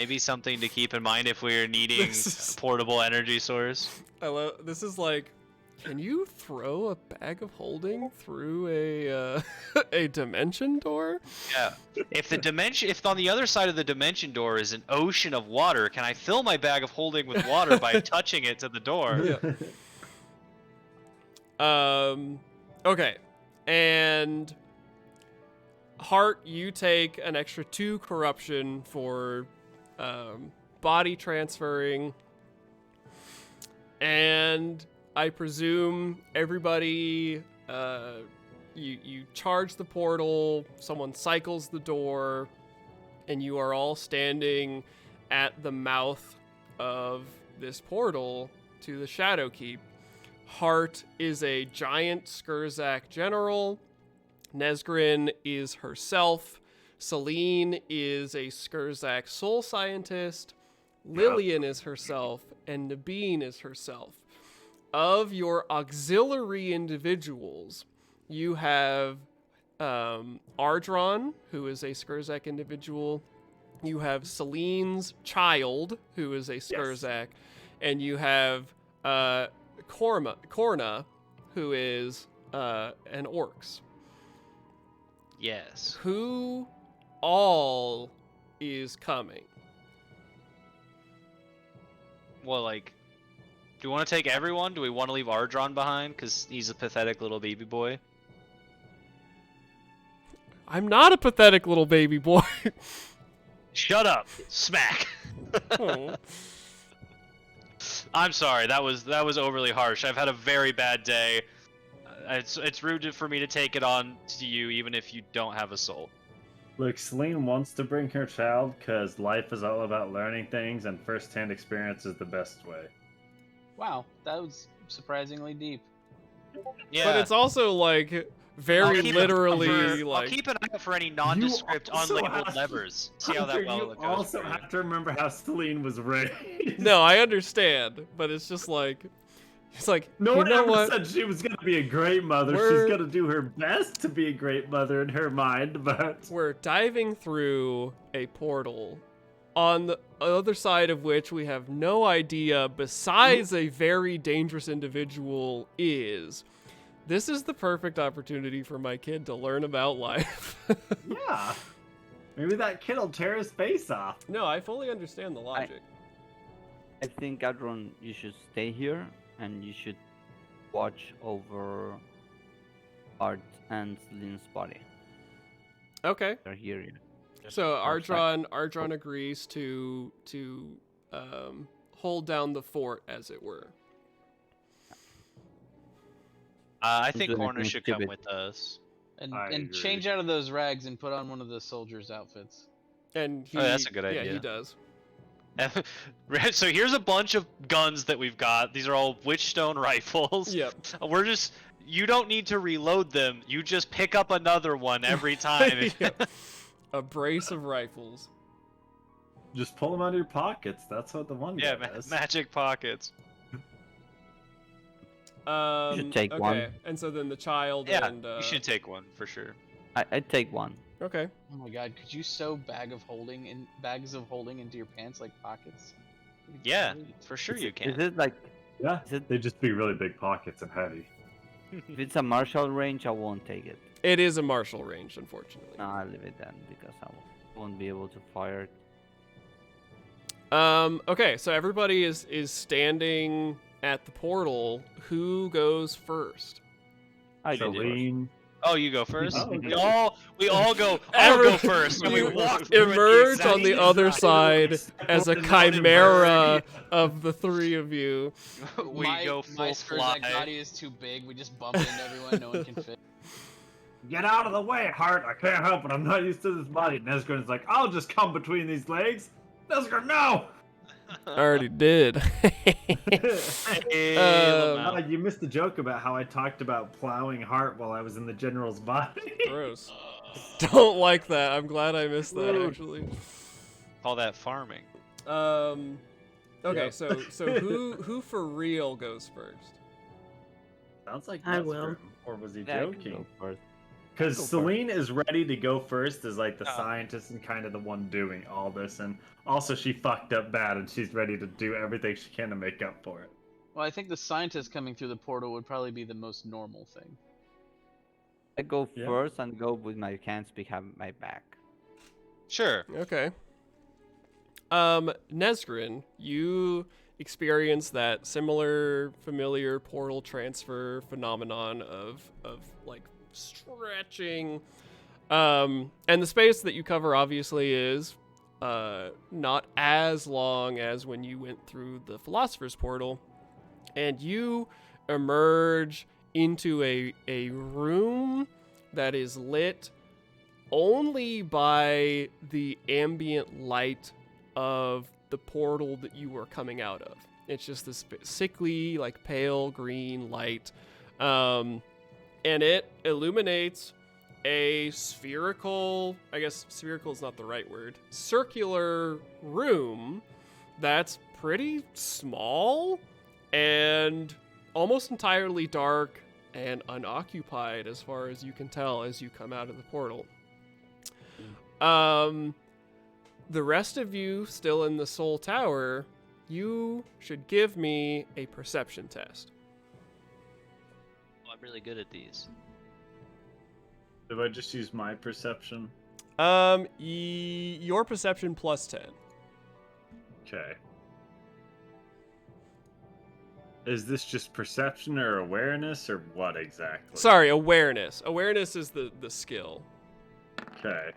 Maybe something to keep in mind if we're needing This is- a portable energy source. I love this is like, can you throw a bag of holding through a a dimension door? Yeah. If on the other side of the dimension door is an ocean of water, can I fill my bag of holding with water by touching it to the door? Okay. And Heart, you take an extra 2 corruption for body transferring. And I presume everybody you charge the portal, someone cycles the door, and you are all standing at the mouth of this portal to the Shadow Keep. Heart is a giant Skurzak general. Nesgrin is herself. Celine is a Skurzak soul scientist. Lillian is herself. And Nabeen is herself. Of your auxiliary individuals, you have Ardron, who is a Skurzak individual. You have Celine's child, who is a Skurzak. And you have Korna, who is an Orcs. Yes. Who all is coming? Well, like, do we want to take everyone? Do we want to leave Ardron behind? Because he's a pathetic little baby boy. I'm not a pathetic little baby boy. Shut up! Smack! Oh. I'm sorry, that was overly harsh. I've had a very bad day. It's rude for me to take it on to you, even if you don't have a soul. Look, Celine wants to bring her child because life is all about learning things, and first-hand experience is the best way. Wow, that was surprisingly deep. Yeah. But it's also like very literally I'll like keep an eye out for any nondescript, also unlabeled have- levers. See how that Hunter, well you goes. also for you. have to remember how Celine was raised. No, I understand, but it's just like it's like No you one know ever what? said she was going to be a great mother. We're- She's going to do her best to be a great mother in her mind, but... We're diving through a portal on the other side of which we have no idea besides a very dangerous individual is. This is the perfect opportunity for my kid to learn about life. Yeah. Maybe that kid will tear his face off. No, I fully understand the logic. I think, Adron, you should stay here and you should watch over Art and Lynn's body. Okay. They're here. So outside. Ardron agrees to hold down the fort, as it were. I Don't think do Corner anything should come stupid. with us. And I and agree. change out of those rags and put on one of the soldiers' outfits. And he, Oh, that's a good Yeah, idea. he does. So here's a bunch of guns that we've got. These are all Witchstone rifles. Yep. We're just. You don't need to reload them. You just pick up another one every time. Yep. A brace of rifles. Just pull them out of your pockets. That's what the one Yeah, guy does. magic pockets. should take okay. one. And so then the child Yeah, and you should take one for sure. I'd take one. Okay. Oh my god, could you sew bags of holding into your pants like pockets? That'd be Yeah, great. for sure Is you it- can. Is it like, Yeah, is it, they'd just be really big pockets and heavy. if it's a martial range, I won't take it. It is a martial range, unfortunately. No, I'll leave it then because I won't be able to fire it. Okay, so everybody is standing at the portal. Who goes first? I do. Celine. Oh, you go first. Oh, we okay. all go. I'll Every- go first. And we you walk through it the emerge on the exact other same side as a Not chimera of the three of you. time. We my, go my full Skurzak fly. body is too big. We just bump into everyone. No one can fit. Get out of the way, Hart. I can't help it. I'm not used to this body. Nesgrin's like, I'll just come between these legs. Nesgrin, no! I already did. Hey, Um, You missed the joke about how I talked about plowing Hart while I was in the general's body. Gross. Don't like that. I'm glad I missed that, actually. Call that farming. Okay, Yep. so who for real goes first? Sounds like I Nesgrin. will. Or was he Yeah, I can joking? go first. Because Go first. Celine is ready to go first as like the Oh. scientist and kind of the one doing all this, and also she fucked up bad and she's ready to do everything she can to make up for it. Well, I think the scientist coming through the portal would probably be the most normal thing. I go Yeah. first and go with my hands behind my back. Sure. Okay. Nesgrin, you experience that similar familiar portal transfer phenomenon of like stretching. And the space that you cover obviously is not as long as when you went through the Philosopher's Portal. And you emerge into a room that is lit only by the ambient light of the portal that you were coming out of. It's just this sickly, like pale green light. And it illuminates a spherical, I guess spherical is not the right word, circular room that's pretty small and almost entirely dark and unoccupied as far as you can tell as you come out of the portal. The rest of you still in the Soul Tower, you should give me a perception test. Oh, I'm really good at these. Did I just use my perception? Your perception plus 10. Okay. Is this just perception or awareness or what exactly? Sorry, awareness. Awareness is the skill. Okay.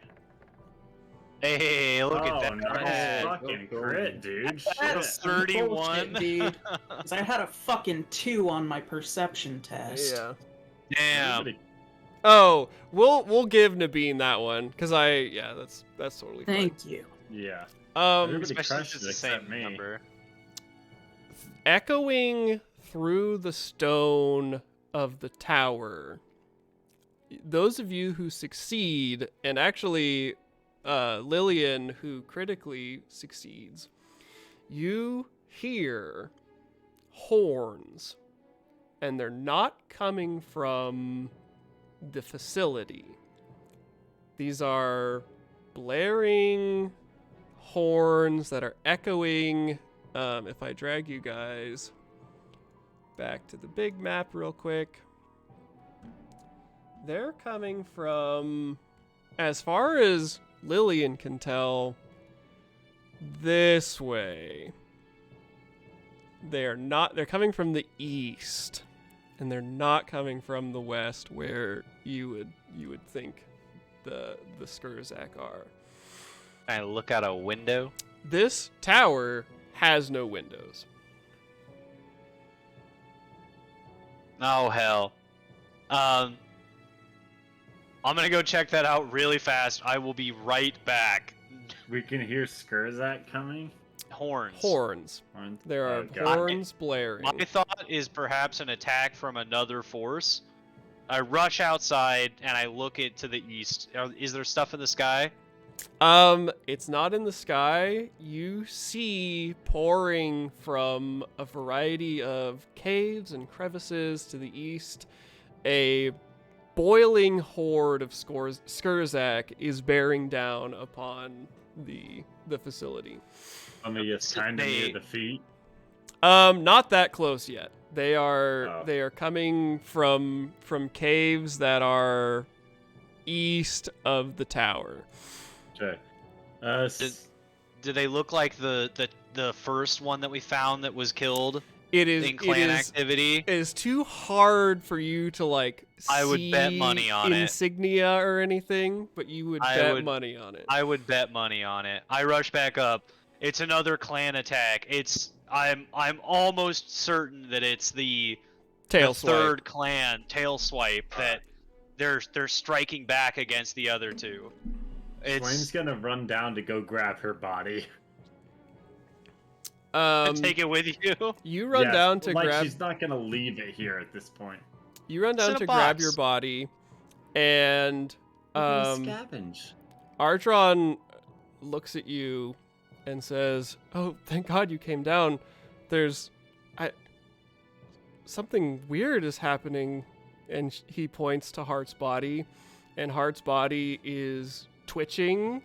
Hey, look at that. Nice fucking crit, dude. That's Shit. 31. Bullshit, dude. 'Cause I had a fucking 2 on my perception test. Yeah. Damn. Everybody- Oh, we'll give Nabeen that one because that's totally fine. Thank you. Yeah. Um, Especially since crushed it's it the except same me. number. echoing through the stone of the tower, those of you who succeed, and actually Lillian who critically succeeds, you hear horns, and they're not coming from the facility. These are blaring horns that are echoing. If I drag you guys back to the big map real quick, they're coming from, as far as Lillian can tell this way. They're coming from the east, and they're not coming from the west where you would think the Skurzak are. I look out a window. This tower has no windows. Oh hell. I'm gonna go check that out really fast. I will be right back. We can hear Skurzak coming. Horns. Horns. There are Okay. horns blaring. My thought is perhaps an attack from another force. I rush outside and I look to the east. Is there stuff in the sky? It's not in the sky. You see pouring from a variety of caves and crevices to the east, a boiling horde of Skurzak is bearing down upon the facility. I mean, it's kind of near the feet. Not that close yet. They are coming from caves that are east of the tower. Okay. Do they look like the first one that we found that was killed It is in clan it is, activity? It is too hard for you to like I would bet see money on it. insignia or anything, but you would bet money on it. I would bet money on it. I rush back up. It's another clan attack. I'm almost certain that it's the third clan tail swipe that they're striking back against the other two. Flame's gonna run down to go grab her body. Take it with you. You run down to grab. She's not gonna leave it here at this point. You run down to grab your body, and scavenge. Ardron looks at you and says, "Oh, thank God you came down. Something weird is happening," and he points to Heart's body, and Heart's body is twitching,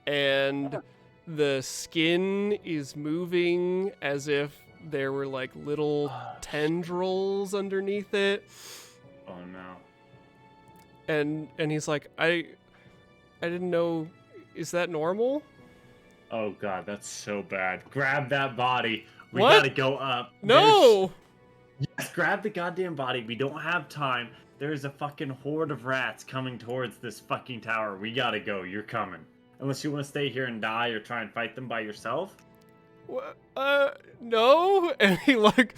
and the skin is moving as if there were like little tendrils underneath it. Oh no. And he's like, I didn't know, is that normal? Oh god, that's so bad. Grab that body. We What? gotta go up. No! Yes, grab the goddamn body. We don't have time. There's a fucking horde of rats coming towards this fucking tower. We gotta go. You're coming. Unless you want to stay here and die or try and fight them by yourself. No. And he like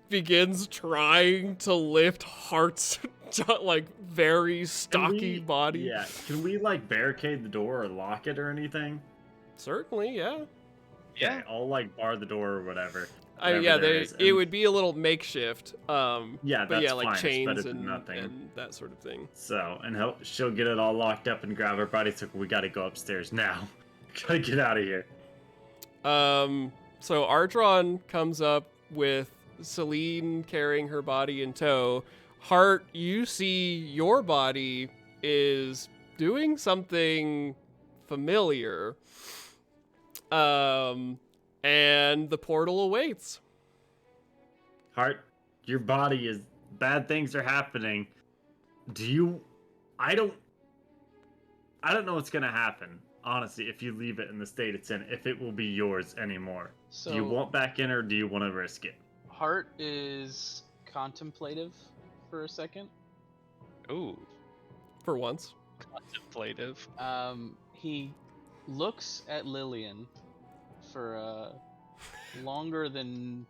begins trying to lift Heart's like very stocky body. Yeah. Can we like barricade the door or lock it or anything? Certainly, yeah. Yeah. Okay, I'll like bar the door or whatever. It would be a little makeshift. Yeah, but that's yeah, like fine. chains and that sort of thing. So, and she'll get it all locked up and grab her body. So we gotta go upstairs now. Gotta get out of here. So Ardron comes up with Celine carrying her body in tow. Heart, you see your body is doing something familiar. And the portal awaits. Heart, your body is... Bad things are happening. I don't know what's gonna happen, honestly, if you leave it in the state it's in, if it will be yours anymore. So, do you want back in or do you want to risk it? Heart is contemplative for a second. Ooh. For once. Contemplative. He looks at Lillian for a longer than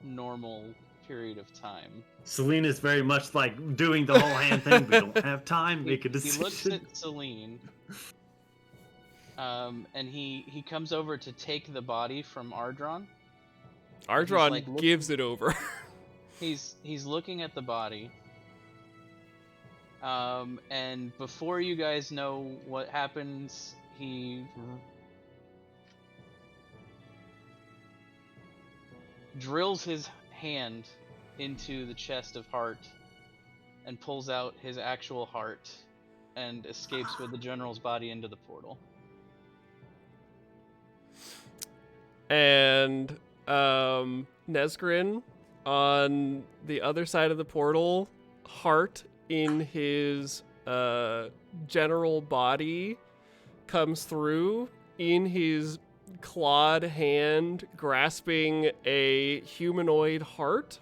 normal period of time. Celine is very much like doing the whole hand thing. We don't have time. Make a decision. He looks at Celine, and he comes over to take the body from Ardron. Ardron like, gives it over. He's looking at the body. And before you guys know what happens, he drills his hand into the chest of Heart and pulls out his actual heart and escapes with the general's body into the portal. And Nesgrin on the other side of the portal, Heart in his general body comes through in his clawed hand, grasping a humanoid heart.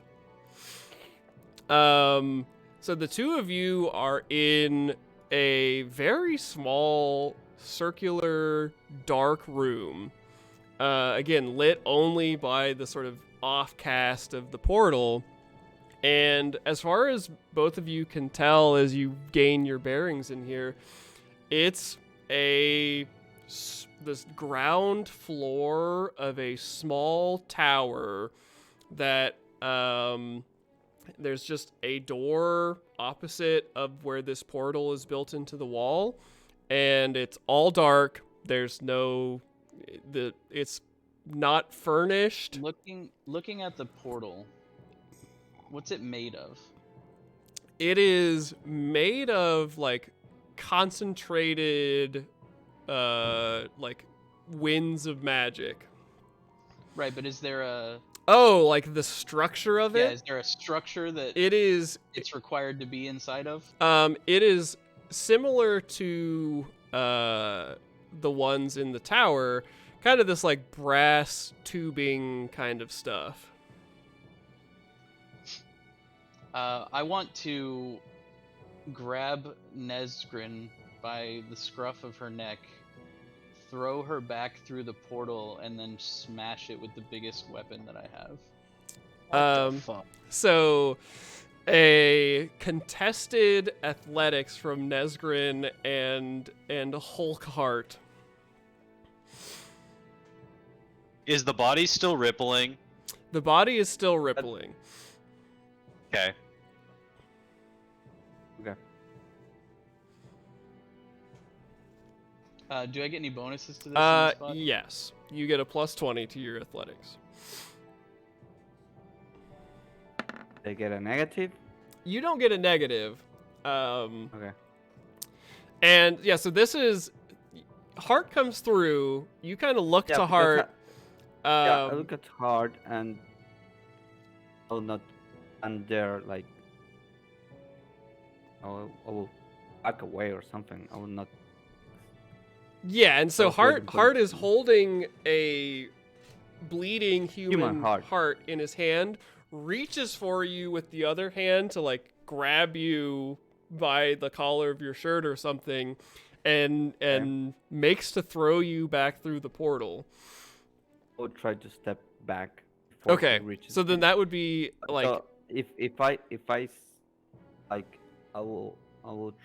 So the two of you are in a very small, circular, dark room. Again, lit only by the sort of off-cast of the portal. And as far as both of you can tell as you gain your bearings in here, it's this ground floor of a small tower that there's just a door opposite of where this portal is built into the wall, and it's all dark. There's it's not furnished. Looking at the portal, what's it made of? It is made of like concentrated like winds of magic. Right, but is there a like the structure of yeah, it? is there a structure that it's required to be inside of? It is similar to the ones in the tower, kind of this like brass tubing kind of stuff. I want to grab Nesgrin by the scruff of her neck, throw her back through the portal, and then smash it with the biggest weapon that I have. What the fuck? So a contested athletics from Nesgrin and Hulkheart. Is the body still rippling? The body is still rippling. Okay. Okay. Do I get any bonuses to this? In this spot? Yes. You get a +20 to your athletics. They get a negative. You don't get a negative. Okay. And yeah, so this is Heart comes through. You kind of look to Heart. I look at Heart and I'll not, and they're like, I will back away or something. I will not. Yeah, and so Okay, Heart is holding a bleeding human heart. heart in his hand, reaches for you with the other hand to like grab you by the collar of your shirt or something, and makes to throw you back through the portal. I will try to step back. Before Okay, he reaches so then me. that would be like So if I like, I will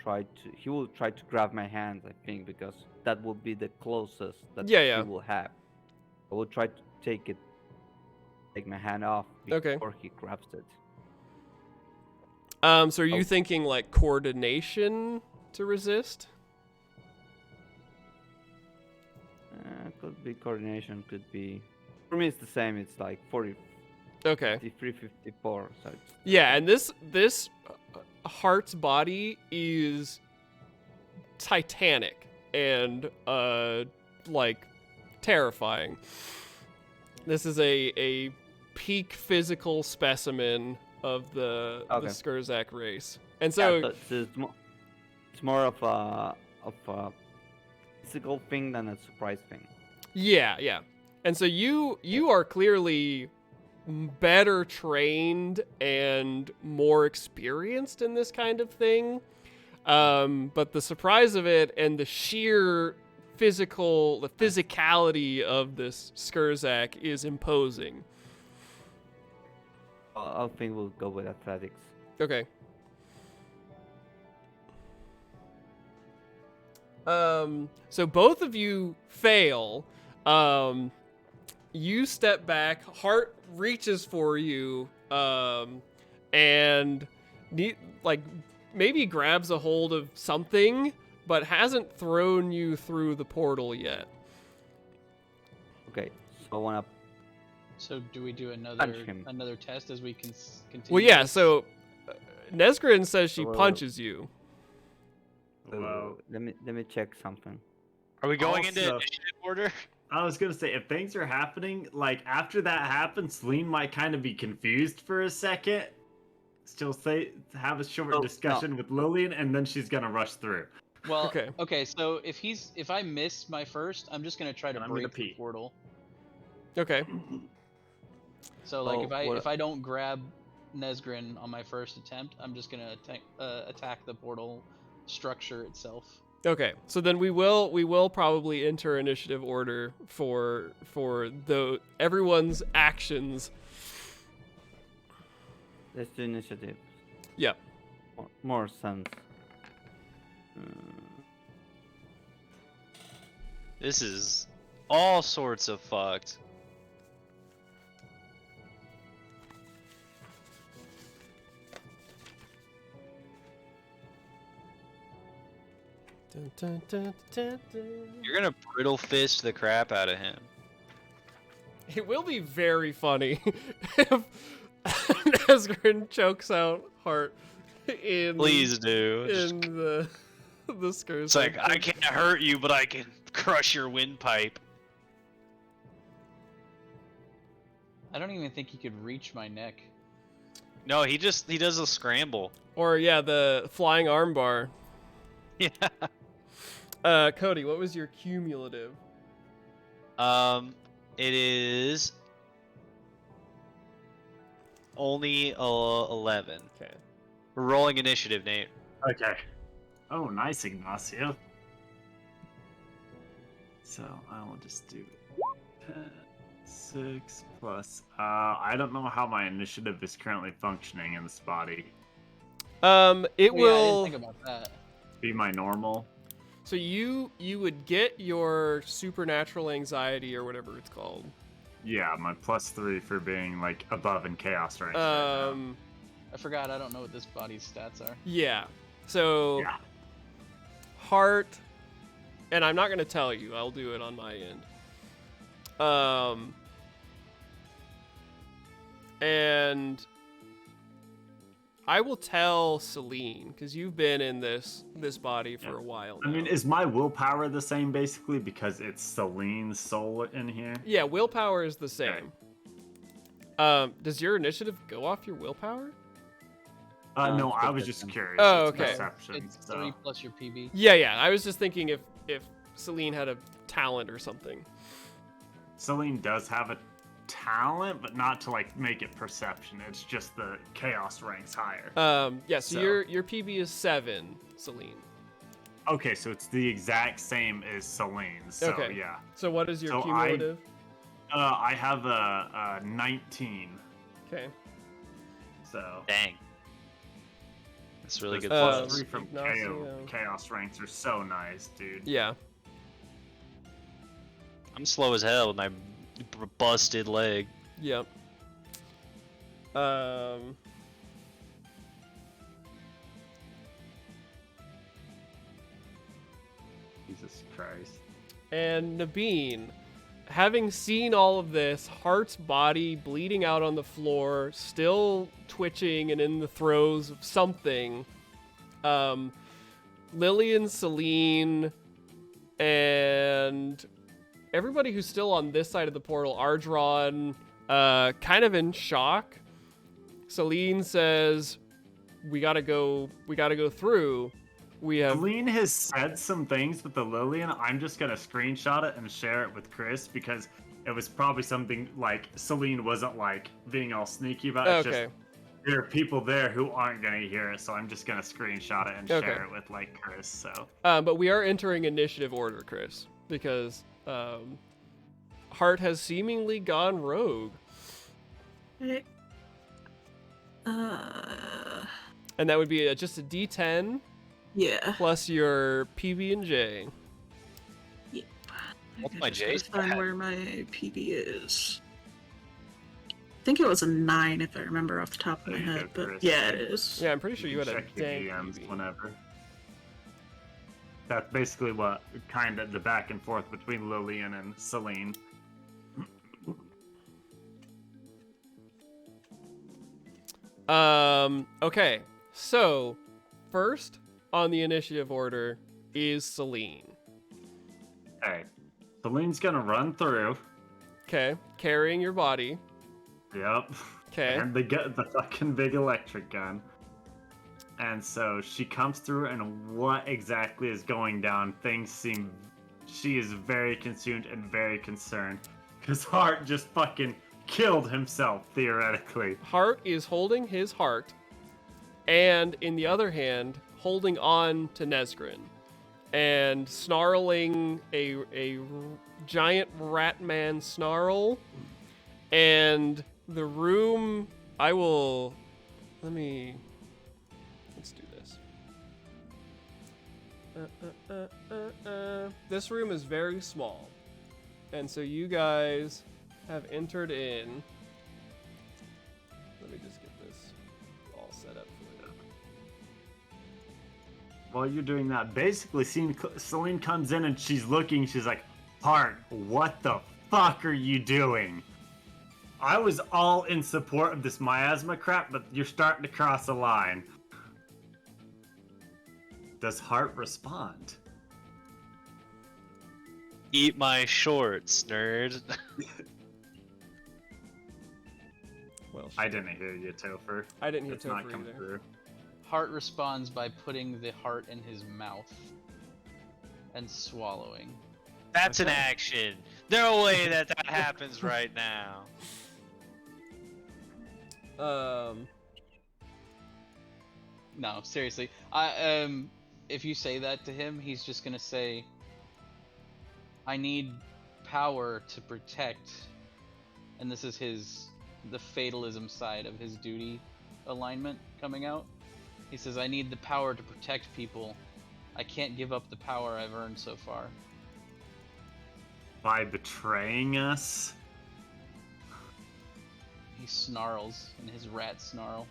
try to. He will try to grab my hands, I think, because that will be the closest that Yeah. he will have. I will try to take my hand off Okay. before he grabs it. So are you thinking like coordination to resist? Could be coordination. Could be. For me, it's the same. It's like 40, Okay. 53, 54. So it's, Yeah, and this Heart's body is titanic and like terrifying. This is a peak physical specimen of the Skurzak race, and so it's more of a physical thing than a surprise thing. yeah, and so you are clearly better trained and more experienced in this kind of thing, but the surprise of it and the sheer physicality of this Skurzak is imposing. I think we'll go with athletics. Okay. So both of you fail. You step back. Heart reaches for you, and maybe grabs a hold of something, but hasn't thrown you through the portal yet. Okay, so I wanna. So do we do Punch him. another test as we can continue? Well, yeah. this? So Nesgrin says she Whoa. punches you. Wow. Let me check something. Are we going into Also- initiative order? I was gonna say, if things are happening, like after that happens, Celine might kind of be confused for a second. Still have a short Oh, no. discussion with Lillian, and then she's gonna rush through. Well, Okay. okay. So if I miss my first, I'm just gonna try to And I'm gonna break the pee. portal. Okay. So like Well, if I don't grab Nesgrin on my first attempt, I'm just gonna attack the portal structure itself. Okay. So then we will probably enter initiative order for the everyone's actions. let's do initiative. Yeah. More sense. This is all sorts of fucked. Dun, dun, dun, dun, dun. You're gonna brittle fist the crap out of him. It will be very funny if Nesgrin chokes out Heart in Please do. Just- in the Scarlet. It's like, I can't hurt you, but I can crush your windpipe. I don't even think he could reach my neck. No, he does a scramble. Or yeah, the flying armbar. Yeah. Cody, what was your cumulative? It is only 11. Okay. We're rolling initiative, Nate. Okay. Oh, nice, Ignacio. So I will just do 6 plus. I don't know how my initiative is currently functioning in this body. It Oh, yeah, I will. didn't think about that. Be my normal. So you would get your supernatural anxiety or whatever it's called. Yeah, my +3 for being like above in chaos ranks. right now. I forgot. I don't know what this body's stats are. Yeah. So Yeah. Heart, and I'm not gonna tell you. I'll do it on my end. And I will tell Celine because you've been in this body for a while now. I mean, is my willpower the same basically because it's Celine's soul in here? Yeah, willpower is the same. Does your initiative go off your willpower? No, it's I was perception. just curious. Oh, It's okay. Perception, It's so. 3 plus your PB. Yeah. I was just thinking if Celine had a talent or something. Celine does have a talent, but not to like make it perception. It's just the chaos ranks higher. Yeah. So So- your PB is 7, Celine. Okay, so it's the exact same as Celine's. So Okay. yeah. So what is your So cumulative? I have a 19. Okay. So. Dang. That's really good. Uh, plus. +3 from Ignacio. chaos ranks are so nice, dude. Yeah. I'm slow as hell with my busted leg. Yep. Jesus Christ. And Nabeen, having seen all of this, Heart's body bleeding out on the floor, still twitching and in the throes of something, Lily and Celine and everybody who's still on this side of the portal, Ardron, kind of in shock. Celine says, we gotta go through. We have Celine has said some things with the Lillian. I'm just gonna screenshot it and share it with Chris because it was probably something like Celine wasn't like being all sneaky about it. It's okay. just there are people there who aren't gonna hear it, so I'm just gonna screenshot it and Okay. share it with like Chris. So But we are entering initiative order, Chris, because Heart has seemingly gone rogue, Okay. and that would be just a D10 Yeah. plus your PB and J. What's I my just gotta J's find at? where my PB is. I think it was a 9 if I remember off the top of my There you go, head, but Chris. yeah, it is. Yeah, I'm pretty sure you had a check your dank DMs PB. whenever. That's basically what kind of the back and forth between Lillian and Celine. Okay, so first on the initiative order is Celine. Okay, Celine's gonna run through. Okay, carrying your body. Yep. Okay. And they get the fucking big electric gun. And so she comes through, and what exactly is going down? Things seem. She is very consumed and very concerned. Because Hart just fucking killed himself, theoretically. Hart is holding his heart, and in the other hand, holding on to Nesgrin, and snarling a giant rat man snarl. And the room, let's do this. This room is very small, and so you guys have entered in. Let me just get this all set up for you. While you're doing that, basically, Celine comes in and she's looking. She's like, Hart, what the fuck are you doing? I was all in support of this miasma crap, but you're starting to cross a line. Does Hart respond? Eat my shorts, nerd. Well, I didn't hear you, Topher. I didn't hear It's not Topher coming either. through. Hart responds by putting the heart in his mouth and swallowing. That's an action. No way that happens right now. No, seriously. If you say that to him, he's just gonna say, I need power to protect. And this is the fatalism side of his duty alignment coming out. He says, I need the power to protect people. I can't give up the power I've earned so far. By betraying us? He snarls in his rat snarl.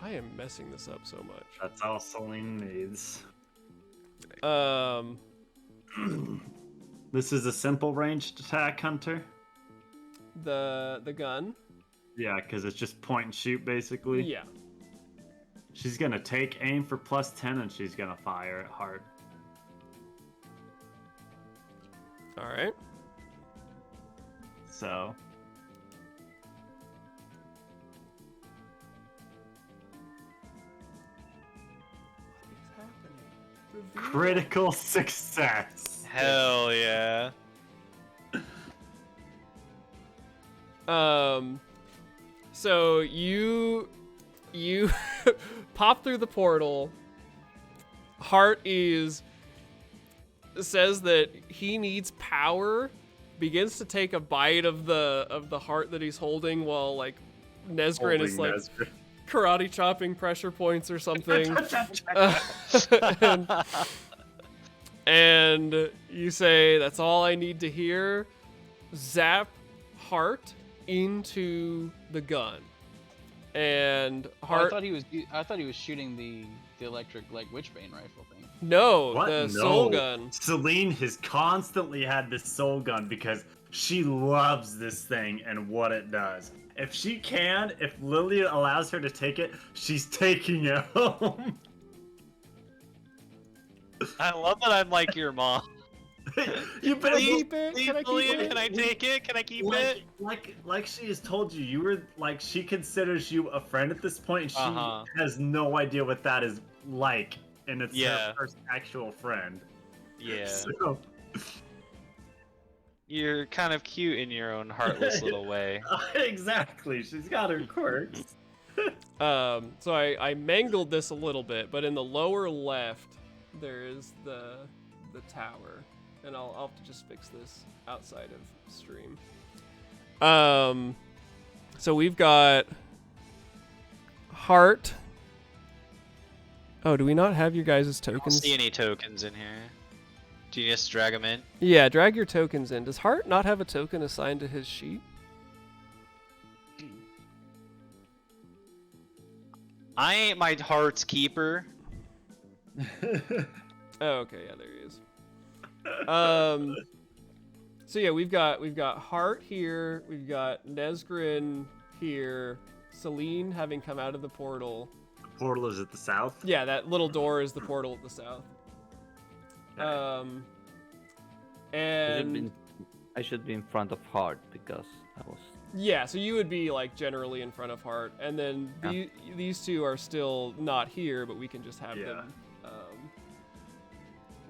I am messing this up so much. That's all Celine needs. This is a simple ranged attack, Hunter? The gun. Yeah, because it's just point and shoot, basically. Yeah. She's gonna take aim for +10 and she's gonna fire it hard. All right. So. What is happening? Reveal. Critical success. Hell yeah. So you pop through the portal. Hart says that he needs power, begins to take a bite of the heart that he's holding while like Nesgrin is like karate chopping pressure points or something. and you say, that's all I need to hear. Zap Hart into the gun. And Hart. I thought he was shooting the electric like witchbane rifle thing. No, What? the No. soul gun. Celine has constantly had this soul gun because she loves this thing and what it does. If Lily allows her to take it, she's taking it home. I love that I'm like your mom. You better keep it? Please Can I keep believe it? Can I take it? Can I keep it? like she has told you, you were like, she considers you a friend at this point, and she has no idea what that is like, and it's her first actual friend. Yeah. So, You're kind of cute in your own heartless little way. exactly, she's got her quirks. So I mangled this a little bit, but in the lower left there is the tower, and I'll have to just fix this outside of stream. So we've got Hart. Oh, do we not have your guys' I don't tokens? see any tokens in here. Do you just drag them in? Yeah, drag your tokens in. Does Hart not have a token assigned to his sheet? I ain't my heart's keeper. Oh, okay, yeah, there he is. So yeah, we've got Hart here, we've got Nesgrin here, Celine having come out of the portal. The portal is at the south. Yeah, that little door is the portal at the south. Okay. And I should be in front of Hart because I was Yeah, so you would be like generally in front of Hart, and then these two are still not here, but we can just have them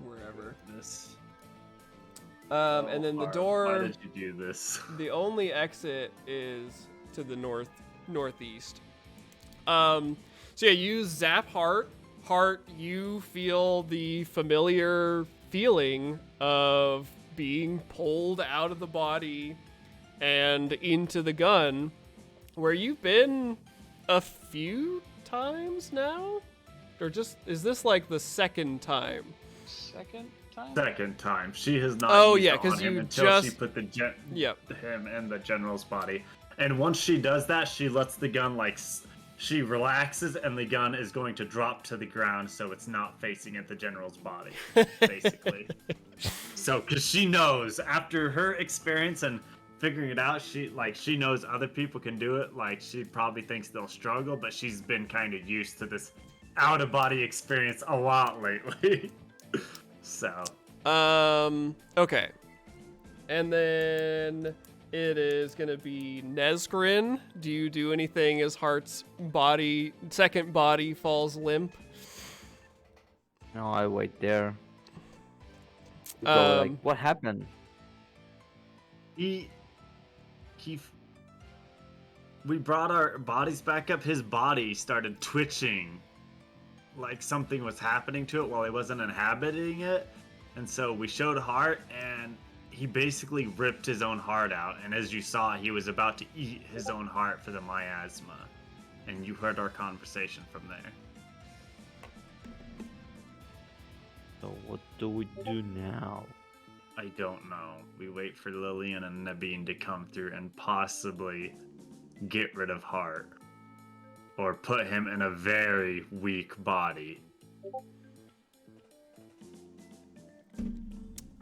wherever. This. And then the Hart, door. Why did you do this? The only exit is to the northeast. So yeah, you zap Hart. Hart, you feel the familiar feeling of being pulled out of the body and into the gun, where you've been a few times now? Or just, is this like the second time? Second time? Second time. She has not Oh, used yeah, it 'cause on him you until just- she put Yep. him in the general's body. And once she does that, she lets the gun she relaxes and the gun is going to drop to the ground so it's not facing at the general's body, basically. So, because she knows, after her experience and figuring it out, she knows other people can do it. Like, she probably thinks they'll struggle, but she's been kind of used to this out-of-body experience a lot lately. So. Okay. And then it is gonna be Nezgrin. Do you do anything as Hart's second body falls limp? No, I wait there. Go, like, what happened? We brought our bodies back up. His body started twitching, like something was happening to it while he wasn't inhabiting it. And so we showed Hart, and he basically ripped his own heart out. And as you saw, he was about to eat his own heart for the miasma. And you heard our conversation from there. So what do we do now? I don't know. We wait for Lillian and Nabeen to come through and possibly get rid of Hart. Or put him in a very weak body.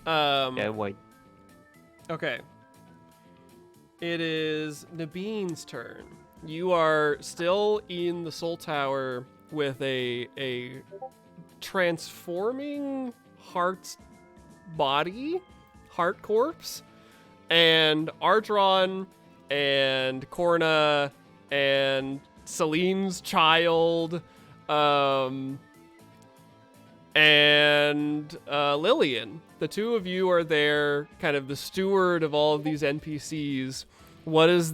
Yeah, wait. Okay. It is Nabeen's turn. You are still in the Soul Tower with a transforming Heart's body, Heart corpse, and Ardron and Corna and Celine's child, and Lillian. The two of you are there, kind of the steward of all of these NPCs. What is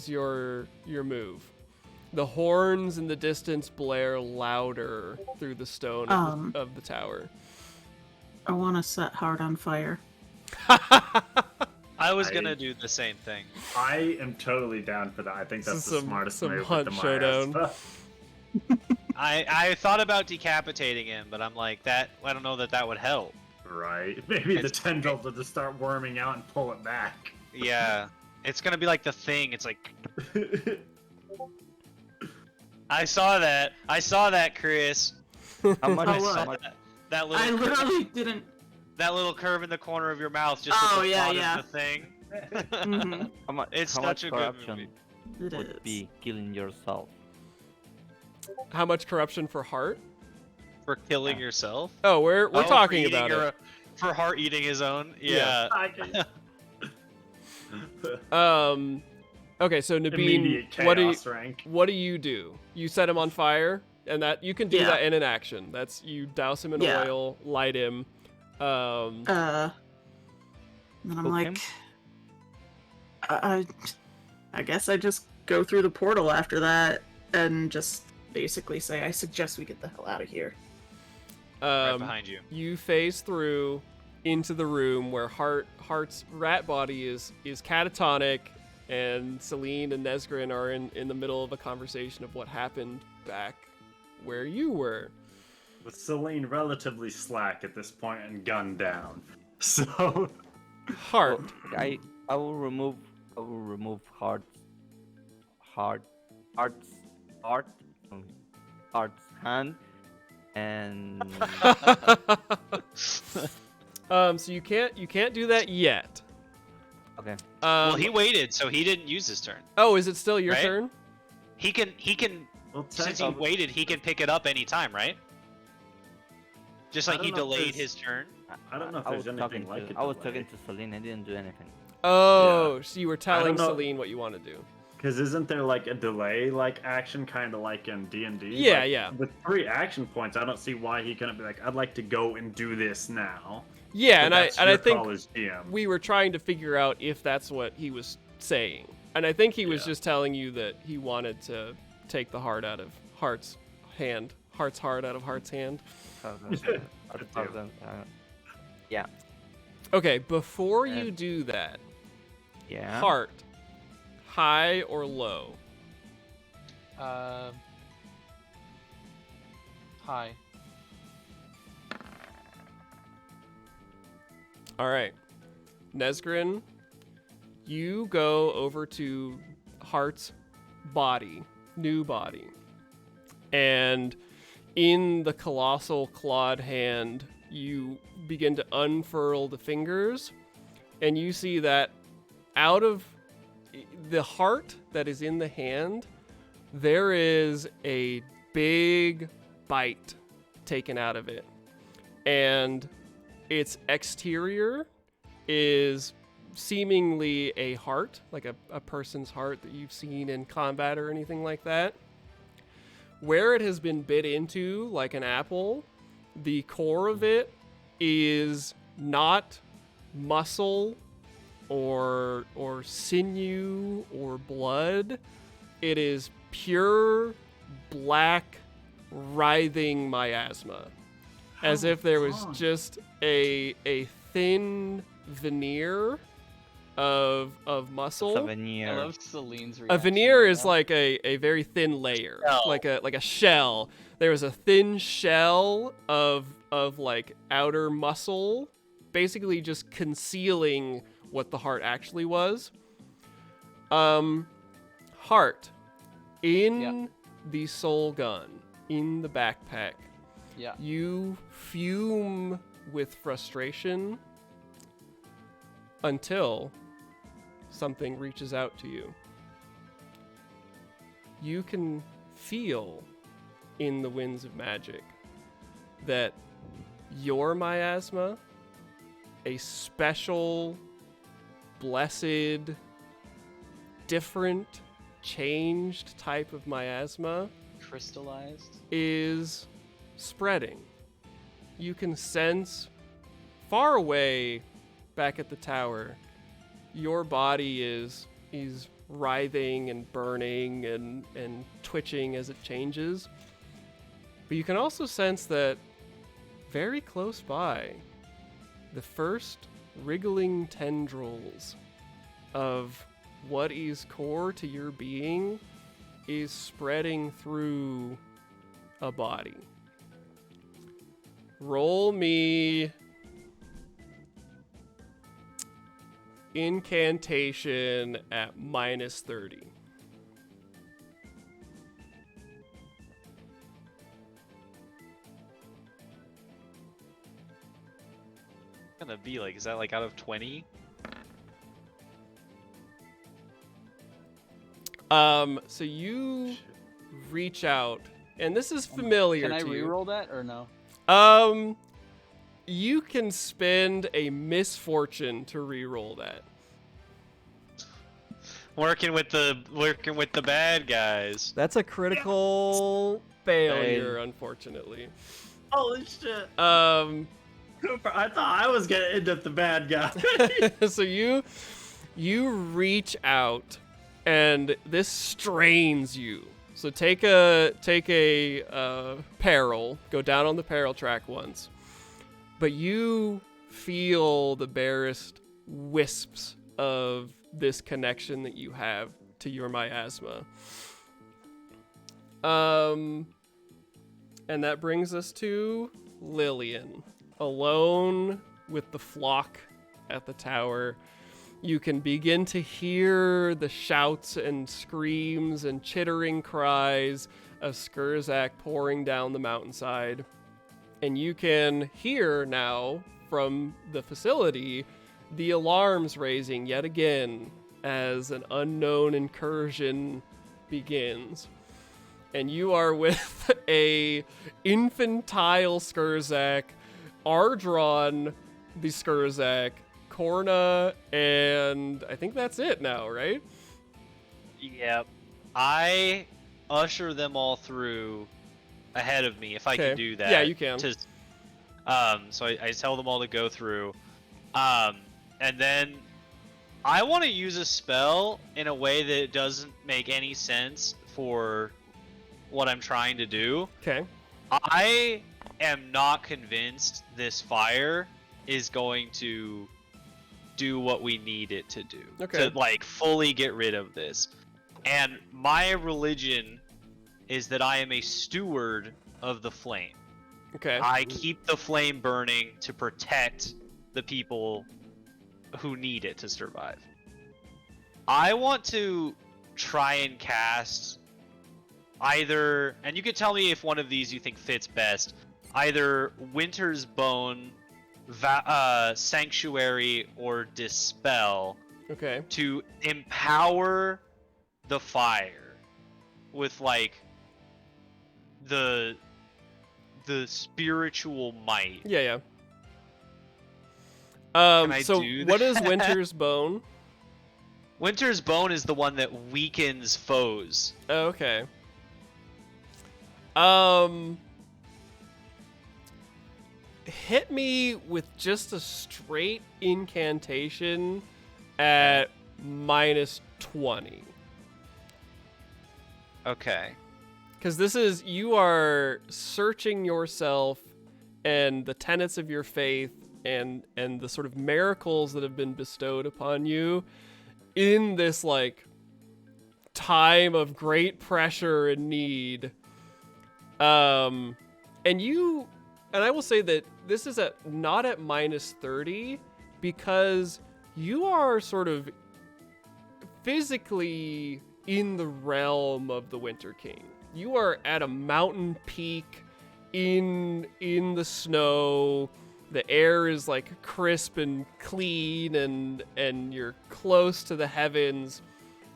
your move? The horns in the distance blare louder through the stone of the tower. I want to set Hart on fire. I was gonna do the same thing. I am totally down for that. I think that's the smartest some move hunt with the showdown. miasma. I thought about decapitating him, but I'm like, I don't know that would help. Right. Maybe the tendrils will just start worming out and pull it back. Yeah. It's gonna be like the Thing. It's like... I saw that, Chris. How much? Oh, what? How much? That I little literally didn't. that little curve in the corner of your mouth just Oh, at the yeah, thought yeah. of the Thing. Mhm. How much? It's how such much a good corruption movie. It would is. be killing yourself? How much corruption for Hart? For killing yourself? Oh, we're Oh, talking for about eating it. For Hart eating his own? Yeah. Yeah. Okay, so Nabeen, Immediate what chaos rank. do you do? You set him on fire, and that you can do Yeah. that in an action. That's you douse him in Yeah. oil, light him. And then I'm Poke like, him? I guess I just go through the portal after that and just basically say, I suggest we get the hell out of here. Right behind you. You phase through into the room where Hart's rat body is catatonic, and Celine and Nezgrin are in the middle of a conversation of what happened back where you were. With Celine relatively slack at this point and gunned down. So Hart. I will remove Heart's hand, and So you can't do that yet. okay. Well, he waited, so he didn't use his turn. Oh, is it still your Right? turn? He can well, since he waited, he can pick it up anytime, right? Just I like he don't know if delayed there's- his turn. I don't know if I there's was talking anything like to, a I was delay. talking to Celine. I didn't do anything. Oh, so you were telling know. Celine what you want to do. Because isn't there like a delay like action kind of like in D&D? Yeah, like, yeah. With 3 action points, I don't see why he couldn't be like, I'd like to go and do this now. Yeah, But and I that's your call think as GM. we were trying to figure out if that's what he was saying. And I think he was Yeah. just telling you that he wanted to take the heart out of Heart's hand. Heart's heart out of Heart's hand. Yeah. Okay, before you do that, Yeah. Heart, high or low? Hi. All right. Nesgrin, you go over to Heart's body, new body. And in the colossal clawed hand, you begin to unfurl the fingers, and you see that out of the heart that is in the hand, there is a big bite taken out of it. And its exterior is seemingly a heart, like a person's heart that you've seen in combat or anything like that. Where it has been bit into like an apple, the core of it is not muscle or sinew or blood. It is pure black writhing miasma. As if there was just a thin veneer of muscle. It's a veneer. I love Celine's reaction. A veneer right is now. like a very thin layer, Shell. like a shell. There was a thin shell of like outer muscle, basically just concealing what the heart actually was. Heart in the soul gun, in the backpack. Yeah. You fume with frustration until something reaches out to you. You can feel in the winds of magic that your miasma, a special, blessed, different, changed type of miasma, Crystallized. is spreading. You can sense far away back at the tower, your body is writhing and burning and twitching as it changes. But you can also sense that very close by, the first wriggling tendrils of what is core to your being is spreading through a body. Roll me incantation at -30. Gonna be like, is that like out of 20? So you reach out, and this is familiar Can I to you. reroll that or no? You can spend a misfortune to re-roll that. Working with the bad guys. That's a critical failure, unfortunately. Holy shit. Cooper, I thought I was gonna end up the bad guy. so you reach out, and this strains you. So take a peril. Go down on the peril track once. But you feel the barest wisps of this connection that you have to your miasma. And that brings us to Lillian. Alone with the flock at the tower. You can begin to hear the shouts and screams and chittering cries of Skurzak pouring down the mountainside. And you can hear now from the facility the alarms raising yet again as an unknown incursion begins. And you are with a infantile Skurzak, Ardron the Skurzak, Corna, and I think that's it now, right? Yep. I usher them all through ahead of me if I Okay. can do that. Yeah, you can. So I tell them all to go through. And then I want to use a spell in a way that doesn't make any sense for what I'm trying to do. Okay. I am not convinced this fire is going to do what we need it to do. Okay. To like fully get rid of this. And my religion is that I am a steward of the flame. Okay. I keep the flame burning to protect the people who need it to survive. I want to try and cast either, and you can tell me if one of these you think fits best, either Winter's Bone, Sanctuary, or Dispel Okay. to empower the fire with like the spiritual might. Yeah. Can I So do what is that? Winter's Bone? Winter's Bone is the one that weakens foes. Oh, okay. Hit me with just a straight incantation at -20. Okay. Because this is, you are searching yourself and the tenets of your faith and the sort of miracles that have been bestowed upon you in this like time of great pressure and need. And I will say that this is not at -30 because you are sort of physically in the realm of the Winter King. You are at a mountain peak in the snow. The air is like crisp and clean and you're close to the heavens.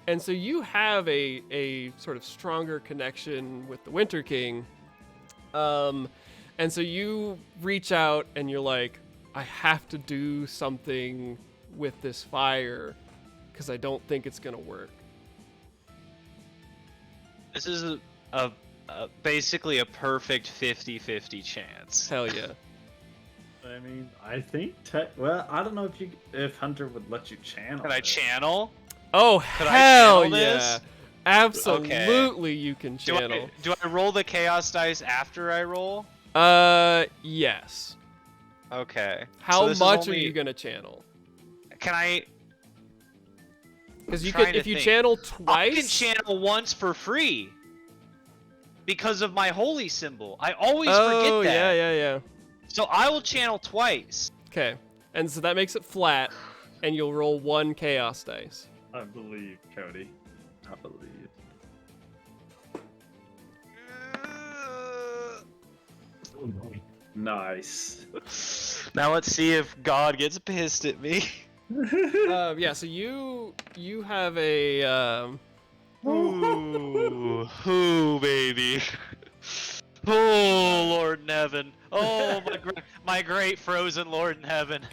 And so you have a sort of stronger connection with the Winter King. And so you reach out and you're like, I have to do something with this fire because I don't think it's going to work. This is basically a perfect 50-50 chance. Hell yeah. I mean, I think. Well, I don't know if Hunter would let you channel. Can I channel? Oh, Could I hell channel yeah. this? Absolutely, you can Do channel. do I roll the chaos dice after I roll? Yes. Okay. How So this is much are only- you gonna channel? Can I? Because you trying could, to if you think. channel I can twice. channel once for free. Because of my holy symbol. I always Oh, forget that. yeah. So I will channel twice. Okay, and so that makes it flat, and you'll roll 1 chaos dice. I believe, Cody. I believe. Nice. Now let's see if God gets pissed at me. Yeah. So you have a Ooh, baby. Oh, Lord in heaven. Oh, my great frozen Lord in heaven.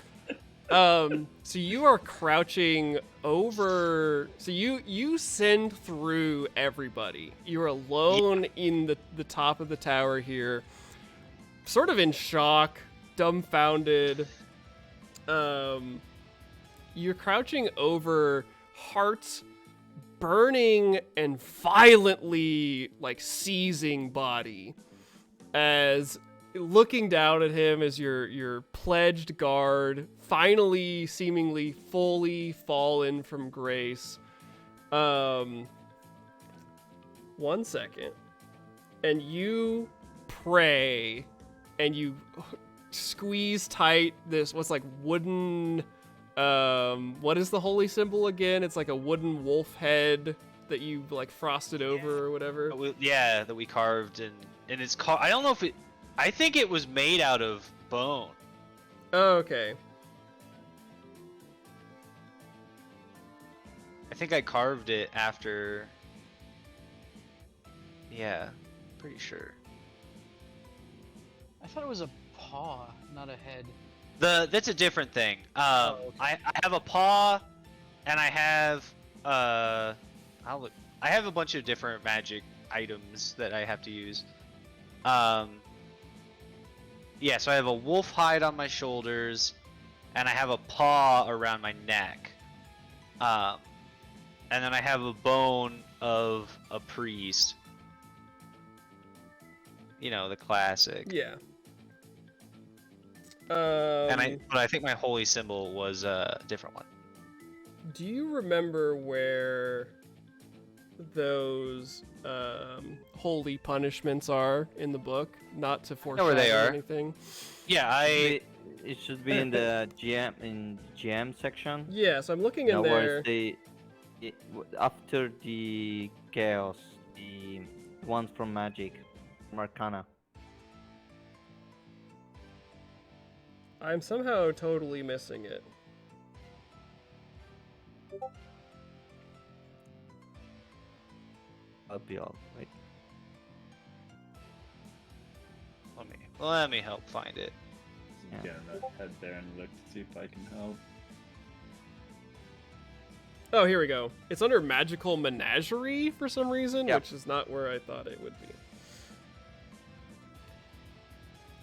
So you are crouching over. So you send through everybody. You're alone in the top of the tower here, sort of in shock, dumbfounded. You're crouching over Heart's burning and violently like seizing body, as looking down at him as your pledged guard finally seemingly fully fallen from grace. 1 second. And you pray and you squeeze tight this what's like wooden what is the holy symbol again? It's like a wooden wolf head that you like frosted over or whatever. Yeah, that we carved and it's called. I don't know if it. I think it was made out of bone. Oh, okay. I think I carved it after. Yeah, pretty sure. I thought it was a paw, not a head. That's a different thing. okay. I have a paw, and I have I'll look. I have a bunch of different magic items that I have to use. Yeah, so I have a wolf hide on my shoulders, and I have a paw around my neck. And then I have a bone of a priest. You know, the classic. Yeah. But I think my holy symbol was a different one. Do you remember where those holy punishments are in the book? Not to foreshadow where they are. anything. Yeah, It should be in the GM section. Yeah, so I'm looking in Where there. after the chaos, the ones from magic, from Arcana. I'm somehow totally missing it. I'll be all right. let me help find it. Yeah. Head there and look to see if I can help. Oh, here we go. It's under Magical Menagerie for some reason, Yep. which is not where I thought it would be.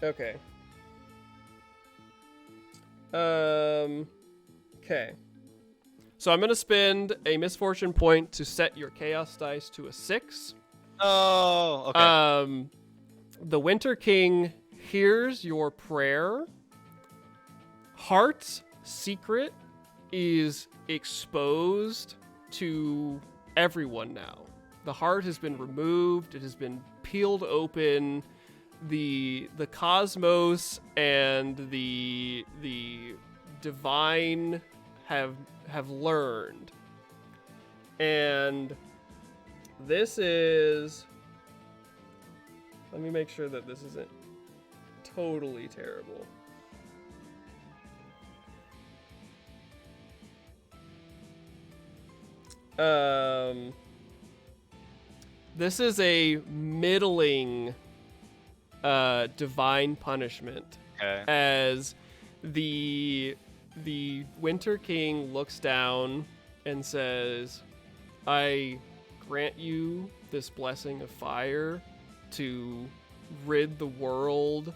Okay. Okay. So I'm gonna spend a misfortune point to set your chaos dice to a 6. Oh, okay. The Winter King hears your prayer. Heart's secret is exposed to everyone now. The heart has been removed. It has been peeled open. The cosmos and the divine have learned. And this is, let me make sure that this isn't totally terrible. This is a middling divine punishment. Okay. As the Winter King looks down and says, I grant you this blessing of fire to rid the world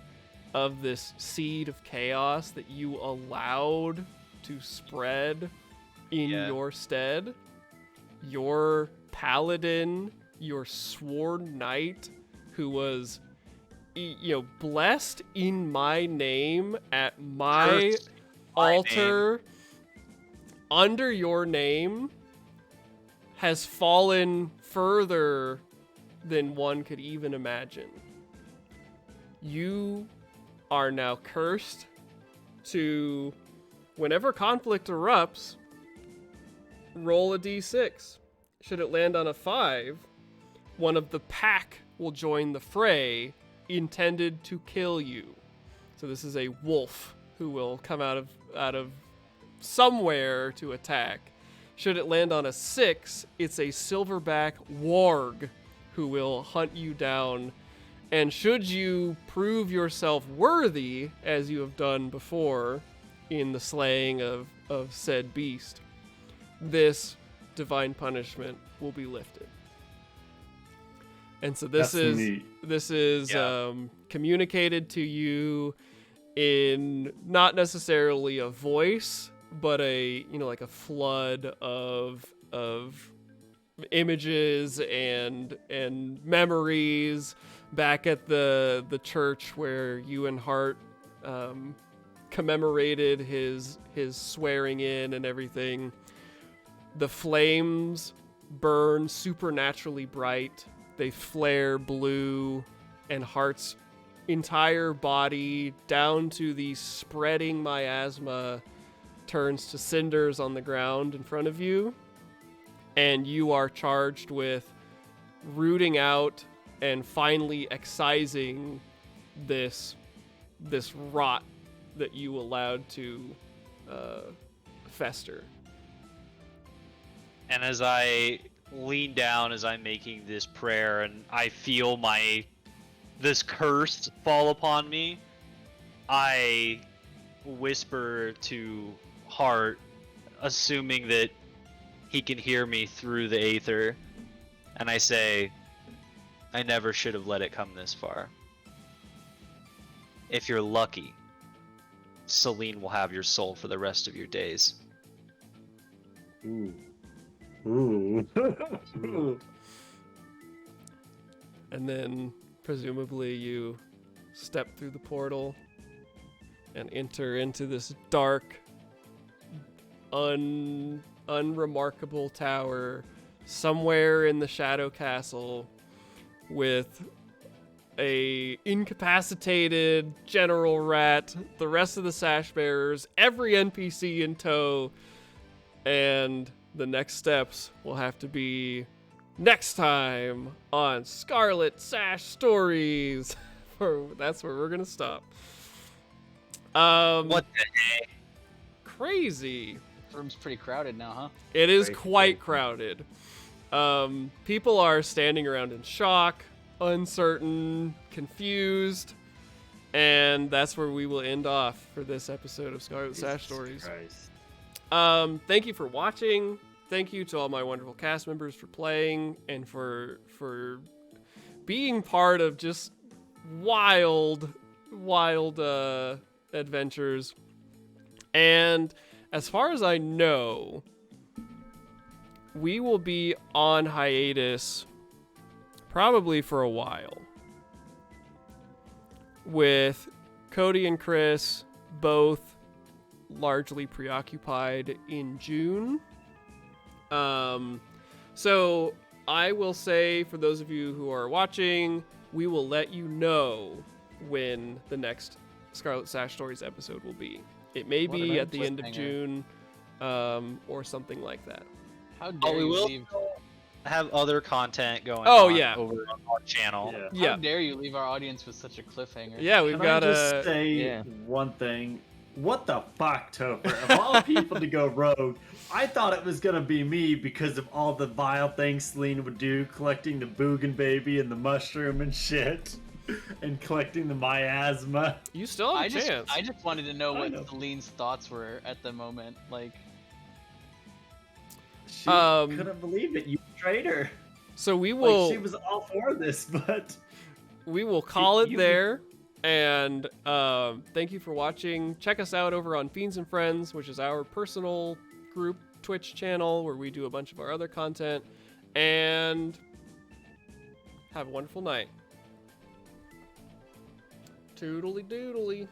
of this seed of chaos that you allowed to spread in your stead. Your paladin, your sworn knight, who was, blessed in my name at my altar under your name, has fallen further than one could even imagine. You are now cursed to, whenever conflict erupts, roll a d6. Should it land on a 5, one of the pack will join the fray, intended to kill you. So this is a wolf who will come out of somewhere to attack. Should it land on a 6, it's a silverback warg who will hunt you down. And should you prove yourself worthy, as you have done before in the slaying of said beast, this divine punishment will be lifted. And so this is communicated to you in not necessarily a voice, but like a flood of images and memories back at the church where you and Hart commemorated his swearing in and everything. The flames burn supernaturally bright. They flare blue, and Hart's entire body, down to the spreading miasma, turns to cinders on the ground in front of you. And you are charged with rooting out and finally excising this rot that you allowed to fester. And as I lean down as I'm making this prayer and I feel this curse fall upon me, I whisper to Hart, assuming that he can hear me through the aether, and I say, I never should have let it come this far. If you're lucky, Celine will have your soul for the rest of your days. Ooh. Ooh. And then presumably you step through the portal and enter into this dark, unremarkable tower somewhere in the Shadow Castle with a incapacitated General Rat, the rest of the Sash Bearers, every NPC in tow, and the next steps will have to be next time on Scarlet Sash Stories. That's where we're gonna stop. What the heck? Crazy. Room's pretty crowded now, huh? It is Very quite crazy. crowded. People are standing around in shock, uncertain, confused, and that's where we will end off for this episode of Scarlet Sash Stories. Christ. Thank you for watching. Thank you to all my wonderful cast members for playing and for being part of just wild adventures. And as far as I know, we will be on hiatus probably for a while, with Cody and Chris both largely preoccupied in June. So I will say, for those of you who are watching, we will let you know when the next Scarlet Sash Stories episode will be. It may What be a at the end of cliffhanger. June, or something like that. How dare we you will leave? have other content going Oh, on yeah. over on our channel. Yeah. Yeah, How dare you leave our audience with such a cliffhanger? yeah, we've Can got I just a. say yeah. one thing? What the fuck, Topher? Of all people to go rogue, I thought it was gonna be me because of all the vile things Celine would do, collecting the Boogan baby and the mushroom and shit, and collecting the miasma. You still have a chance. I just wanted to know I what know. Celine's thoughts were at the moment. Like, She Um, couldn't believe it. You betrayed her. So we will. Like, she was all for this, but We will call it you- there. And thank you for watching. Check us out over on Fiends and Friends, which is our personal group Twitch channel where we do a bunch of our other content. And have a wonderful night. Toodly doodly.